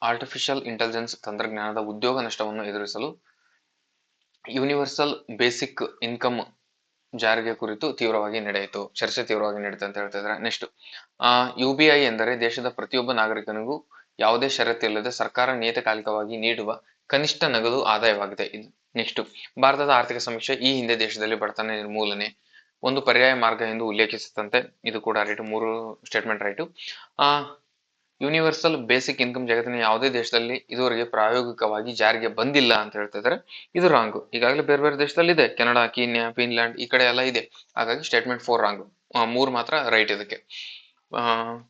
Speaker 1: ಆರ್ಟಿಫಿಷಿಯಲ್ ಇಂಟೆಲಿಜೆನ್ಸ್ ತಂತ್ರಜ್ಞಾನದ ಉದ್ಯೋಗ ನಷ್ಟವನ್ನು ಎದುರಿಸಲು ಯೂನಿವರ್ಸಲ್ ಬೇಸಿಕ್ ಇನ್ಕಮ್ ಜಾರಿಗೆ ಕುರಿತು ಚರ್ಚೆ ತೀವ್ರವಾಗಿ ನಡೆಯಿತು ಅಂತ ಹೇಳ್ತಾ ಇದ್ದಾರೆ. ನೆಕ್ಸ್ಟ್ UBI ಎಂದರೆ ದೇಶದ ಪ್ರತಿಯೊಬ್ಬ ನಾಗರಿಕನಿಗೂ ಯಾವುದೇ ಷರತ್ತಿಲ್ಲದೆ ಸರ್ಕಾರ ನಿಯತಕಾಲಿಕವಾಗಿ ನೀಡುವ ಕನಿಷ್ಠ ನಗದು ಆದಾಯವಾಗಿದೆ. ಇದು ನೆಕ್ಸ್ಟ್ ಭಾರತದ ಆರ್ಥಿಕ ಸಮೀಕ್ಷೆ ಈ ಹಿಂದೆ ದೇಶದಲ್ಲಿ ಬಡತನ ನಿರ್ಮೂಲನೆ ಒಂದು ಪರ್ಯಾಯ ಮಾರ್ಗ ಎಂದು ಉಲ್ಲೇಖಿಸುತ್ತಂತೆ. ಇದು ಕೂಡ right, 3 statement right. Universal basic income ಜಗತ್ತಿನ ಯಾವುದೇ ದೇಶದಲ್ಲಿ ಇದುವರೆಗೆ ಪ್ರಾಯೋಗಿಕವಾಗಿ ಜಾರಿಗೆ ಬಂದಿಲ್ಲ ಅಂತ ಹೇಳ್ತಾ ಇದ್ದಾರೆ. ಇದು ರಾಂಗ್. ಈಗಾಗಲೇ ಬೇರೆ ಬೇರೆ ದೇಶದಲ್ಲಿ ಇದೆ, ಕೆನಡಾ, ಕೀನ್ಯಾ, ಫಿನ್ಲ್ಯಾಂಡ್ ಈ ಕಡೆ ಎಲ್ಲ ಇದೆ. ಹಾಗಾಗಿ ಸ್ಟೇಟ್ಮೆಂಟ್ 4 ರಾಂಗ್. 3 ಮಾತ್ರ ರೈಟ್ ಇದಕ್ಕೆ.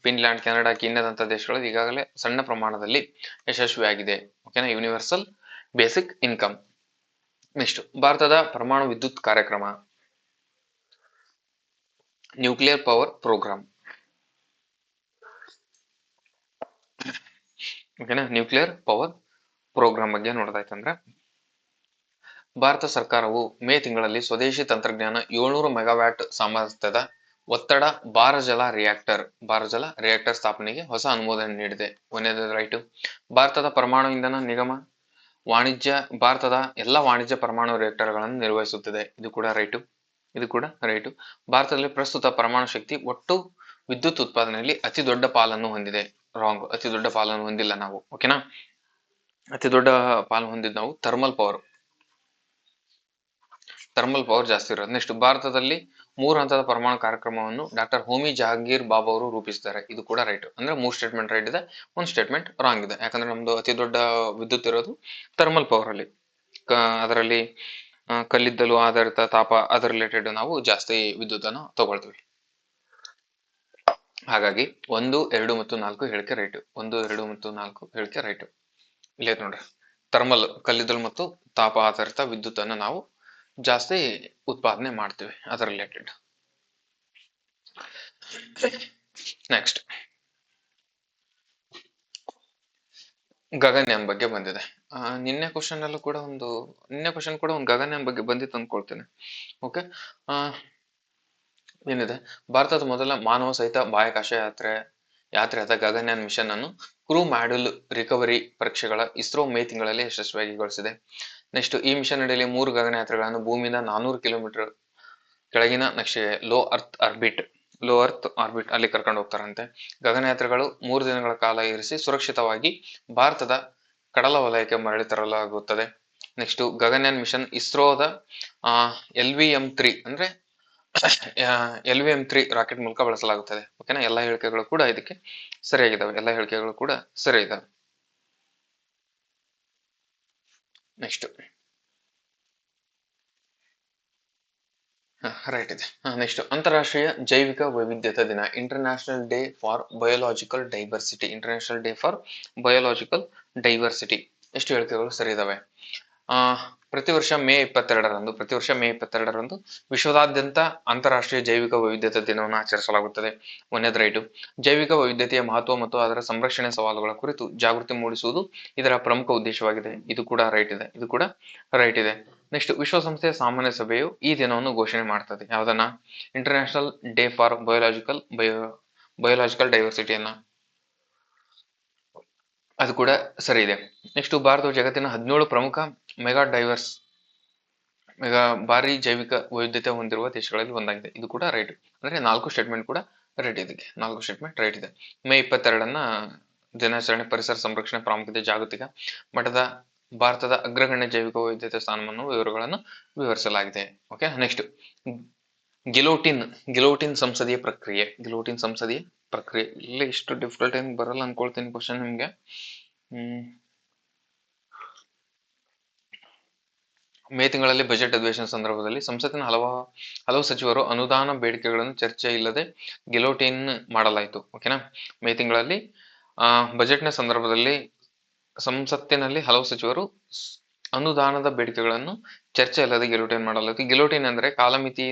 Speaker 1: ಫಿನ್ಲ್ಯಾಂಡ್, ಕೆನಡಾ, ಕೀನ್ಯಾದಂತ ದೇಶಗಳು ಈಗಾಗಲೇ ಸಣ್ಣ ಪ್ರಮಾಣದಲ್ಲಿ ಯಶಸ್ವಿಯಾಗಿದೆ. ಓಕೆನಾ, ಯೂನಿವರ್ಸಲ್ ಬೇಸಿಕ್ ಇನ್ಕಮ್. ನೆಕ್ಸ್ಟ್ ಭಾರತದ ಪರಮಾಣು ವಿದ್ಯುತ್ ಕಾರ್ಯಕ್ರಮ, ನ್ಯೂಕ್ಲಿಯರ್ ಪವರ್ ಪ್ರೋಗ್ರಾಮ್. ಓಕೆನಾ, ನ್ಯೂಕ್ಲಿಯರ್ ಪವರ್ ಪ್ರೋಗ್ರಾಮ್ ಬಗ್ಗೆ ನೋಡೋದಾಯ್ತಂದ್ರೆ, ಭಾರತ ಸರ್ಕಾರವು ಮೇ ತಿಂಗಳಲ್ಲಿ ಸ್ವದೇಶಿ ತಂತ್ರಜ್ಞಾನ 700 ಮೆಗಾವ್ಯಾಟ್ ಸಾಮರ್ಥ್ಯದ ಒತ್ತಡ ಭಾರಜಲ ರಿಯಾಕ್ಟರ್ ಸ್ಥಾಪನೆಗೆ ಹೊಸ ಅನುಮೋದನೆ ನೀಡಿದೆ. ಒಂದನೇದು ರೈಟು. ಭಾರತದ ಪರಮಾಣು ಇಂಧನ ನಿಗಮ ಭಾರತದ ಎಲ್ಲ ವಾಣಿಜ್ಯ ಪರಮಾಣು ರಿಯಾಕ್ಟರ್ಗಳನ್ನು ನಿರ್ವಹಿಸುತ್ತದೆ. ಇದು ಕೂಡ ರೈಟು. ಭಾರತದಲ್ಲಿ ಪ್ರಸ್ತುತ ಪರಮಾಣು ಶಕ್ತಿ ಒಟ್ಟು ವಿದ್ಯುತ್ ಉತ್ಪಾದನೆಯಲ್ಲಿ ಅತಿ ದೊಡ್ಡ ಪಾಲನ್ನು ಹೊಂದಿದೆ. ರಾಂಗ್, ಅತಿ ದೊಡ್ಡ ಪಾಲನ್ನು ಹೊಂದಿಲ್ಲ ನಾವು. ಓಕೆನಾ, ಅತಿ ದೊಡ್ಡ ಪಾಲು ಹೊಂದಿದ್ ನಾವು ಥರ್ಮಲ್ ಪವರ್ ಜಾಸ್ತಿ ಇರೋದು. ನೆಕ್ಸ್ಟ್ ಭಾರತದಲ್ಲಿ 3 ಹಂತದ ಪರಮಾಣು ಕಾರ್ಯಕ್ರಮವನ್ನು ಡಾಕ್ಟರ್ ಹೋಮಿ ಜಹಾಂಗೀರ್ ಬಾಬಾ ಅವರು ರೂಪಿಸಿದ್ದಾರೆ. ಇದು ಕೂಡ ರೈಟ್. ಅಂದ್ರೆ 3 ಸ್ಟೇಟ್ಮೆಂಟ್ ರೈಟ್ ಇದೆ, 1 ಸ್ಟೇಟ್ಮೆಂಟ್ ರಾಂಗ್ ಇದೆ. ಯಾಕಂದ್ರೆ ನಮ್ದು ಅತಿ ದೊಡ್ಡ ವಿದ್ಯುತ್ ಇರೋದು ಥರ್ಮಲ್ ಪವರ್ ಅಲ್ಲಿ. ಅದರಲ್ಲಿ ಕಲ್ಲಿದ್ದಲು ಆಧಾರಿತ ತಾಪ ಅದರ ರಿಲೇಟೆಡ್ ನಾವು ಜಾಸ್ತಿ ವಿದ್ಯುತ್ ಅನ್ನು ತಗೊಳ್ತೀವಿ. ಹಾಗಾಗಿ 1, 2 ಮತ್ತು 4 ಹೇಳಿಕೆ ರೈಟ್. 1, 2 ಮತ್ತು 4 ಹೇಳಿಕೆ ರೈಟ್. ಇಲ್ಲೇ ನೋಡ್ರಿ, ಥರ್ಮಲ್ ಕಲ್ಲಿದ್ದಲು ಮತ್ತು ತಾಪ ಆಧಾರಿತ ವಿದ್ಯುತ್ ಅನ್ನು ನಾವು ಜಾಸ್ತಿ ಉತ್ಪಾದನೆ ಮಾಡ್ತೀವಿ ಅದರ ರಿಲೇಟೆಡ್. ನೆಕ್ಸ್ಟ್ ಗಗನಯಾನ್ ಬಗ್ಗೆ ಬಂದಿದೆ. ನಿನ್ನೆ ಕ್ವಶನ್ ಕೂಡ ಒಂದು ಗಗನಯಾನ್ ಬಗ್ಗೆ ಬಂದಿತ್ತು ಅನ್ಕೊಳ್ತೇನೆ. ಓಕೆ, ಏನಿದೆ, ಭಾರತದ ಮೊದಲ ಮಾನವ ಸಹಿತ ಬಾಹ್ಯಾಕಾಶ ಯಾತ್ರೆಯಾದ ಗಗನಯಾನ್ ಮಿಷನ್ ಅನ್ನು ಕ್ರೂ ಮಾಡ್ಯೂಲ್ ರಿಕವರಿ ಪರೀಕ್ಷೆಗಳ ಇಸ್ರೋ ಮೇ ತಿಂಗಳಲ್ಲಿ ಯಶಸ್ವಿಯಾಗಿಗೊಳಿಸಿದೆ. ನೆಕ್ಸ್ಟ್ ಈ ಮಿಷನ್ ಅಡಿಯಲ್ಲಿ 3 ಗಗನಯಾತ್ರೆಗಳನ್ನು ಭೂಮಿಯಿಂದ 400 ಕಿಲೋಮೀಟರ್ ಕೆಳಗಿನ ನಕ್ಷೆಗೆ ಲೋ ಅರ್ತ್ ಆರ್ಬಿಟ್ ಅಲ್ಲಿ ಕರ್ಕೊಂಡು ಹೋಗ್ತಾರಂತೆ. ಗಗನಯಾತ್ರೆಗಳು 3 ದಿನಗಳ ಕಾಲ ಇರಿಸಿ ಸುರಕ್ಷಿತವಾಗಿ ಭಾರತದ ಕಡಲ ವಲಯಕ್ಕೆ ಮರಳಿ ತರಲಾಗುತ್ತದೆ. ನೆಕ್ಸ್ಟ್ ಗಗನಯಾನ್ ಮಿಷನ್ ಇಸ್ರೋದ LVM-3 ಅಂದ್ರೆ LVM-3 ರಾಕೆಟ್ ಮೂಲಕ ಬಳಸಲಾಗುತ್ತದೆ. ಓಕೆನಾ, ಎಲ್ಲಾ ಹೇಳಿಕೆಗಳು ಕೂಡ ಇದಕ್ಕೆ ಸರಿಯಾಗಿದ್ದಾವೆ. ನೆಕ್ಸ್ಟ್ ರೈಟ್ ಇದೆ. ನೆಕ್ಸ್ಟ್ ಅಂತಾರಾಷ್ಟ್ರೀಯ ಜೈವಿಕ ವೈವಿಧ್ಯತಾ ದಿನ, international day for biological diversity. ಎಷ್ಟು ಹೇಳಿಕೆಗಳು ಸರಿ ಇದಾವೆ? ಪ್ರತಿ ವರ್ಷ ಮೇ 22ರಂದು ವಿಶ್ವದಾದ್ಯಂತ ಅಂತಾರಾಷ್ಟ್ರೀಯ ಜೈವಿಕ ವೈವಿಧ್ಯತಾ ದಿನವನ್ನು ಆಚರಿಸಲಾಗುತ್ತದೆ. ಒಂದನೇದು ರೈಟು. ಜೈವಿಕ ವೈವಿಧ್ಯತೆಯ ಮಹತ್ವ ಮತ್ತು ಅದರ ಸಂರಕ್ಷಣೆ ಸವಾಲುಗಳ ಕುರಿತು ಜಾಗೃತಿ ಮೂಡಿಸುವುದು ಇದರ ಪ್ರಮುಖ ಉದ್ದೇಶವಾಗಿದೆ. ಇದು ಕೂಡ ರೈಟ್ ಇದೆ. ನೆಕ್ಸ್ಟ್ ವಿಶ್ವಸಂಸ್ಥೆಯ ಸಾಮಾನ್ಯ ಸಭೆಯು ಈ ದಿನವನ್ನು ಘೋಷಣೆ ಮಾಡ್ತದೆ. ಯಾವ್ದನ್ನ? ಇಂಟರ್ನ್ಯಾಷನಲ್ ಡೇ ಫಾರ್ ಬಯೋಲಾಜಿಕಲ್ ಡೈವರ್ಸಿಟಿಯನ್ನ. ಅದು ಕೂಡ ಸರಿ ಇದೆ. ನೆಕ್ಸ್ಟ್ ಭಾರತವು ಜಗತ್ತಿನ 17 ಪ್ರಮುಖ ಭಾರಿ ಜೈವಿಕ ವೈವಿಧ್ಯತೆ ಹೊಂದಿರುವ ದೇಶಗಳಲ್ಲಿ ಒಂದಾಗಿದೆ. ಇದು ಕೂಡ ರೈಟ್. ಅಂದ್ರೆ 4 ಸ್ಟೇಟ್ಮೆಂಟ್ ಕೂಡ ರೈಟ್ ಇದಕ್ಕೆ. 4 ಸ್ಟೇಟ್ಮೆಂಟ್ ರೈಟ್ ಇದೆ. ಮೇ 22 ದಿನಾಚರಣೆ ಪರಿಸರ ಸಂರಕ್ಷಣೆ ಪ್ರಾಮುಖ್ಯತೆ ಜಾಗತಿಕ ಮಟ್ಟದ ಭಾರತದ ಅಗ್ರಗಣ್ಯ ಜೈವಿಕ ವೈವಿಧ್ಯತೆ ಸ್ಥಾನವನ್ನು ವಿವರಗಳನ್ನು ವಿವರಿಸಲಾಗಿದೆ. ಓಕೆ, ನೆಕ್ಸ್ಟ್ ಗಿಲೋಟಿನ್ ಸಂಸದೀಯ ಪ್ರಕ್ರಿಯೆ. ಇಲ್ಲಿ ಇಷ್ಟು ಡಿಫಿಕಲ್ಟ್ ಏನ್ ಬರಲ್ಲ ಅನ್ಕೊಳ್ತೀನಿ ಕ್ವಶನ್ ನಿಮ್ಗೆ. ಮೇ ತಿಂಗಳಲ್ಲಿ ಬಜೆಟ್ ಅಧಿವೇಶನ ಸಂದರ್ಭದಲ್ಲಿ ಸಂಸತ್ತಿನ ಹಲವು ಸಚಿವರು ಅನುದಾನ ಬೇಡಿಕೆಗಳನ್ನು ಚರ್ಚೆ ಇಲ್ಲದೆ ಗೆಲೋಟಿನ್ ಮಾಡಲಾಯಿತು. ಓಕೆನಾ, ಮೇ ತಿಂಗಳಲ್ಲಿ ಬಜೆಟ್ನ ಸಂದರ್ಭದಲ್ಲಿ ಸಂಸತ್ತಿನಲ್ಲಿ ಹಲವು ಸಚಿವರು ಅನುದಾನದ ಬೇಡಿಕೆಗಳನ್ನು ಚರ್ಚೆ ಇಲ್ಲದೆ ಗೆಲೋಟಿನ್ ಮಾಡಲಾಯಿತು. ಗೆಲೋಟಿನ್ ಅಂದ್ರೆ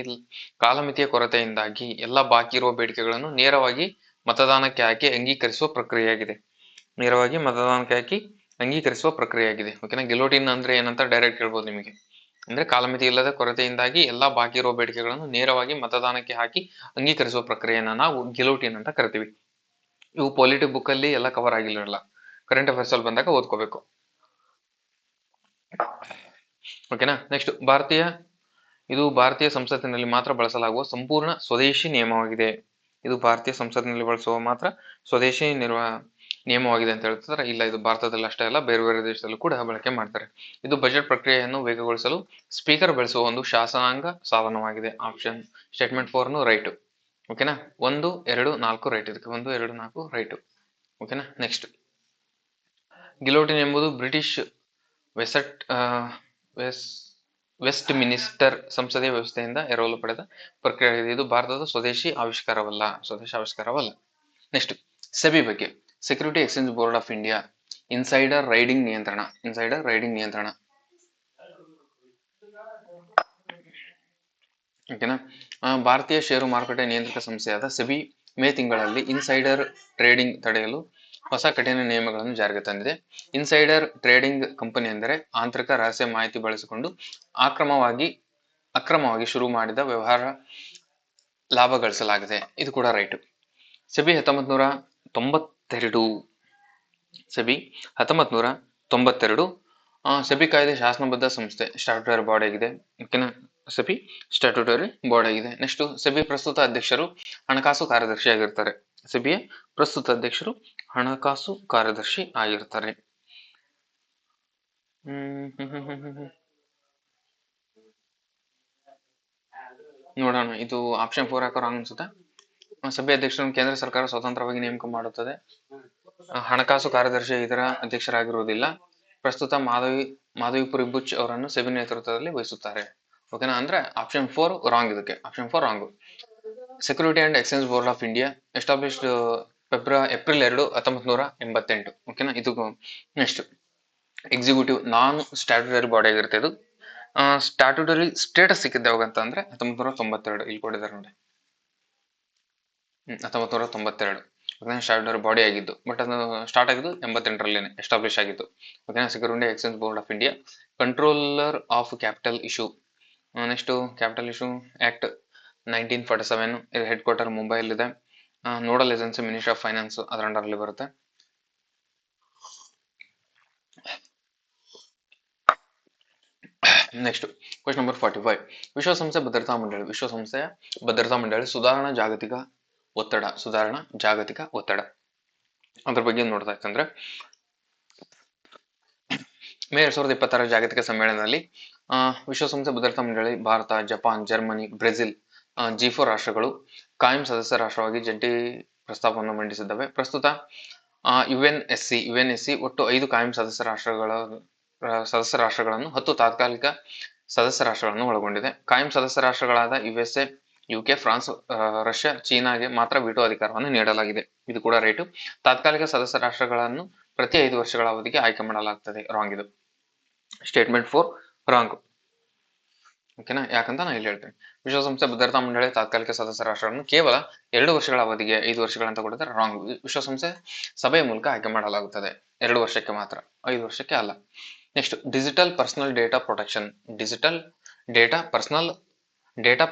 Speaker 1: ಕಾಲಮಿತಿಯ ಕೊರತೆಯಿಂದಾಗಿ ಎಲ್ಲ ಬಾಕಿ ಇರುವ ಬೇಡಿಕೆಗಳನ್ನು ನೇರವಾಗಿ ಮತದಾನಕ್ಕೆ ಹಾಕಿ ಅಂಗೀಕರಿಸುವ ಪ್ರಕ್ರಿಯೆಯಾಗಿದೆ. ನೇರವಾಗಿ ಮತದಾನಕ್ಕೆ ಹಾಕಿ ಅಂಗೀಕರಿಸುವ ಪ್ರಕ್ರಿಯೆಯಾಗಿದೆ. ಓಕೆನಾ, ಗೆಲೋಟಿನ್ ಅಂದ್ರೆ ಏನಂತ ಡೈರೆಕ್ಟ್ ಹೇಳ್ಬೋದು ನಿಮಗೆ. ಅಂದ್ರೆ ಕಾಲಮಿತಿ ಇಲ್ಲದ ಕೊರತೆಯಿಂದಾಗಿ ಎಲ್ಲಾ ಬಾಕಿ ಇರುವ ಬೇಡಿಕೆಗಳನ್ನು ನೇರವಾಗಿ ಮತದಾನಕ್ಕೆ ಹಾಕಿ ಅಂಗೀಕರಿಸುವ ಪ್ರಕ್ರಿಯೆಯನ್ನ ನಾವು ಗೆಲೋಟಿನ್ ಅಂತ ಕರಿತೀವಿ. ಇವು ಪೊಲಿಟಿಕ್ ಬುಕ್ ಅಲ್ಲಿ ಎಲ್ಲ ಕವರ್ ಆಗಿರಲ್ಲ, ಕರೆಂಟ್ ಅಫೇರ್ಸ್ ಅಲ್ಲಿ ಬಂದಾಗ ಓದ್ಕೋಬೇಕು. ಓಕೆನಾ, ನೆಕ್ಸ್ಟ್ ಇದು ಭಾರತೀಯ ಸಂಸತ್ತಿನಲ್ಲಿ ಮಾತ್ರ ಬಳಸಲಾಗುವ ಸಂಪೂರ್ಣ ಸ್ವದೇಶಿ ನಿಯಮವಾಗಿದೆ. ಇದು ಭಾರತೀಯ ಸಂಸತ್ತಿನಲ್ಲಿ ಬಳಸುವ ಮಾತ್ರ ಸ್ವದೇಶಿ ನಿಯಮವಾಗಿದೆ ಅಂತ ಹೇಳ್ತಾರೆ. ಇಲ್ಲ, ಇದು ಭಾರತದಲ್ಲಿ ಅಷ್ಟೇ ಅಲ್ಲ, ಬೇರೆ ಬೇರೆ ದೇಶದಲ್ಲೂ ಕೂಡ ಬಳಕೆ ಮಾಡ್ತಾರೆ. ಇದು ಬಜೆಟ್ ಪ್ರಕ್ರಿಯೆಯನ್ನು ವೇಗಗೊಳಿಸಲು ಸ್ಪೀಕರ್ ಬಳಸುವ ಒಂದು ಶಾಸನಾಂಗ ಸಾಧನವಾಗಿದೆ. Option statement 4 right. ಓಕೆನಾ, 1, 2, 4 ರೈಟ್. ಇದಕ್ಕೆ 1, 2, 4 ರೈಟ್. ಓಕೆನಾ, ನೆಕ್ಸ್ಟ್ ಗಿಲೋಟಿನ್ ಎಂಬುದು ಬ್ರಿಟಿಷ್ ವೆಸ್ಟ್ ಮಿನಿಸ್ಟರ್ ಸಂಸದೀಯ ವ್ಯವಸ್ಥೆಯಿಂದ ಎರವಲು ಪಡೆದ ಪ್ರಕ್ರಿಯೆಯಾಗಿದೆ. ಇದು ಭಾರತದ ಸ್ವದೇಶಿ ಆವಿಷ್ಕಾರವಲ್ಲ. ನೆಕ್ಸ್ಟ್ ಸೆಬಿ ಬಗ್ಗೆ. Security exchange board of India insider riding ನಿಯಂತ್ರಣ. ಓಕೆನಾ, ಭಾರತೀಯ ಷೇರು ಮಾರುಕಟ್ಟೆ ನಿಯಂತ್ರಕ ಸಂಸ್ಥೆಯಾದ ಸೆಬಿ ಮೇ ತಿಂಗಳಲ್ಲಿ ಇನ್ಸೈಡರ್ ಟ್ರೇಡಿಂಗ್ ತಡೆಯಲು ಹೊಸ ಕಠಿಣ ನಿಯಮಗಳನ್ನು ಜಾರಿಗೆ ತಂದಿದೆ. ಇನ್ಸೈಡರ್ ಟ್ರೇಡಿಂಗ್ ಕಂಪನಿ ಎಂದರೆ ಆಂತರಿಕ ರಹಸ್ಯ ಮಾಹಿತಿ ಬಳಸಿಕೊಂಡು ಅಕ್ರಮವಾಗಿ ಶುರು ಮಾಡಿದ ವ್ಯವಹಾರ ಲಾಭ ಗಳಿಸಲಾಗಿದೆ. ಇದು ಕೂಡ ರೈಟ್. ಸೆಬಿ 1992 ಸೆಬಿ ಕಾಯ್ದೆ ಶಾಸನಬದ್ಧ ಸಂಸ್ಥೆ, ಸ್ಟ್ಯಾಟ್ಯೂಟರಿ ಬಾಡಿ ಆಗಿದೆ. ಓಕೆನಾ, ಸೆಬಿ ಸ್ಟ್ಯಾಟ್ಯೂಟರಿ ಬಾಡಿ ಆಗಿದೆ. ನೆಕ್ಸ್ಟ್ ಸೆಬಿ ಪ್ರಸ್ತುತ ಅಧ್ಯಕ್ಷರು ಹಣಕಾಸು ಕಾರ್ಯದರ್ಶಿ ಆಗಿರ್ತಾರೆ. ಸೆಬಿಯ ಪ್ರಸ್ತುತ ಅಧ್ಯಕ್ಷರು ಹಣಕಾಸು ಕಾರ್ಯದರ್ಶಿ ಆಗಿರ್ತಾರೆ. ನೋಡೋಣ, ಇದು ಆಪ್ಷನ್ 4 ಹಾಕೋ ರಾಂಗ್ ಅನ್ಸುತ್ತೆ. ಸಭೆ ಅಧ್ಯಕ್ಷರನ್ನು ಕೇಂದ್ರ ಸರ್ಕಾರ ಸ್ವತಂತ್ರವಾಗಿ ನೇಮಕ ಮಾಡುತ್ತದೆ. ಹಣಕಾಸು ಕಾರ್ಯದರ್ಶಿ ಇದರ ಅಧ್ಯಕ್ಷರಾಗಿರುವುದಿಲ್ಲ. ಪ್ರಸ್ತುತ ಮಾಧವಿಪುರಿ ಬುಚ್ ಅವರನ್ನು ಸೆಬಿ ನೇತೃತ್ವದಲ್ಲಿ ವಹಿಸುತ್ತಾರೆ. ಓಕೆನಾ, ಅಂದ್ರೆ ಆಪ್ಷನ್ 4 ರಾಂಗ್. ಇದಕ್ಕೆ option 4 wrong. Security and exchange board of India established April 2, 1988. ಓಕೆನಾ, ಇದು ನೆಕ್ಸ್ಟ್ ಎಕ್ಸಿಕ್ಯೂಟಿವ್ ನಾನ್ ಸ್ಟ್ಯಾಟ್ಯೂಟರಿ ಬಾಡಿ ಆಗಿರುತ್ತೆ. ಇದು ಸ್ಟ್ಯಾಟ್ಯೂಟರಿ ಸ್ಟೇಟಸ್ ಸಿಕ್ಕಿದ್ದೆ ಯಾವಾಗ ಅಂದ್ರೆ 1992. ಇಲ್ಲಿ ಕೊಟ್ಟಿದ್ದಾರೆ ನೋಡಿ, 1992 ಸ್ಟ್ಯಾಟ್ಯೂಟರಿ ಬಾಡಿ ಆಗಿದ್ದು. ಬಟ್ ಅದು ಸ್ಟಾರ್ಟ್ ಆಗಿದ್ದು 88ರಲ್ಲಿ ಎಸ್ಟಾಬ್ಲಿಷ್ ಆಗಿದ್ದು. ಓಕೆನಾ, security exchange board of India controller of capital issue. Next capital issue act 1947. ಇದು ಹೆಡ್ ಕ್ವಾರ್ಟರ್ ಮುಂಬೈಲಿದೆ. Nodal agency ministry of finance ಅದರ ಅಂಡರಲ್ಲಿ ಬರುತ್ತೆ. Next question number 45. ವಿಶ್ವಸಂಸ್ಥೆಯ ಭದ್ರತಾ ಮಂಡಳಿ ಸುಧಾರಣಾ ಜಾಗತಿಕ ಒತ್ತಡ ಅದ್ರ ಬಗ್ಗೆ ನೋಡ್ತಾ ಇತ್ತಂದ್ರೆ ಮೇ 2026 ಜಾಗತಿಕ ಸಮ್ಮೇಳನದಲ್ಲಿ ವಿಶ್ವಸಂಸ್ಥೆ ಭದ್ರತಾ ಮಂಡಳಿ Bharat, Japan, Germany, Brazil G4 ರಾಷ್ಟ್ರಗಳು ಕಾಯಂ ಸದಸ್ಯ ರಾಷ್ಟ್ರವಾಗಿ ಜಂಟಿ ಪ್ರಸ್ತಾಪವನ್ನು ಮಂಡಿಸಿದ್ದಾವೆ. ಪ್ರಸ್ತುತ ಯುಎನ್ಎಸ್ಸಿ ಒಟ್ಟು 5 ಕಾಯಂ ಸದಸ್ಯ ರಾಷ್ಟ್ರಗಳನ್ನು 10 ತಾತ್ಕಾಲಿಕ ಸದಸ್ಯ ರಾಷ್ಟ್ರಗಳನ್ನು ಒಳಗೊಂಡಿದೆ. ಕಾಯಂ ಸದಸ್ಯ ರಾಷ್ಟ್ರಗಳಾದ USA, UK, ಫ್ರಾನ್ಸ್, ರಷ್ಯಾ, ಚೀನಾಗೆ ಮಾತ್ರ ವಿಟೋ ಅಧಿಕಾರವನ್ನು ನೀಡಲಾಗಿದೆ. ಇದು ಕೂಡ ರೈಟು. ತಾತ್ಕಾಲಿಕ ಸದಸ್ಯ ರಾಷ್ಟ್ರಗಳನ್ನು ಪ್ರತಿ 5 ವರ್ಷಗಳ ಅವಧಿಗೆ ಆಯ್ಕೆ ಮಾಡಲಾಗ್ತದೆ. ರಾಂಗ್. ಇದು ಸ್ಟೇಟ್ಮೆಂಟ್ 4 ರಾಂಗ್. ಓಕೆನಾ, ಯಾಕಂತ ನಾನು ಇಲ್ಲಿ ಹೇಳ್ತೇನೆ. ವಿಶ್ವಸಂಸ್ಥೆ ಭದ್ರತಾ ಮಂಡಳಿ ತಾತ್ಕಾಲಿಕ ಸದಸ್ಯ ರಾಷ್ಟ್ರಗಳನ್ನು ಕೇವಲ 2 ವರ್ಷಗಳ ಅವಧಿಗೆ 5 ವರ್ಷಗಳಂತ ಕೊಟ್ಟಿದ್ದಾರೆ. ರಾಂಗ್. ವಿಶ್ವಸಂಸ್ಥೆ ಸಭೆಯ ಮೂಲಕ ಆಯ್ಕೆ ಮಾಡಲಾಗುತ್ತದೆ 2 ವರ್ಷಕ್ಕೆ ಮಾತ್ರ, 5 ವರ್ಷಕ್ಕೆ ಅಲ್ಲ. Next digital personal data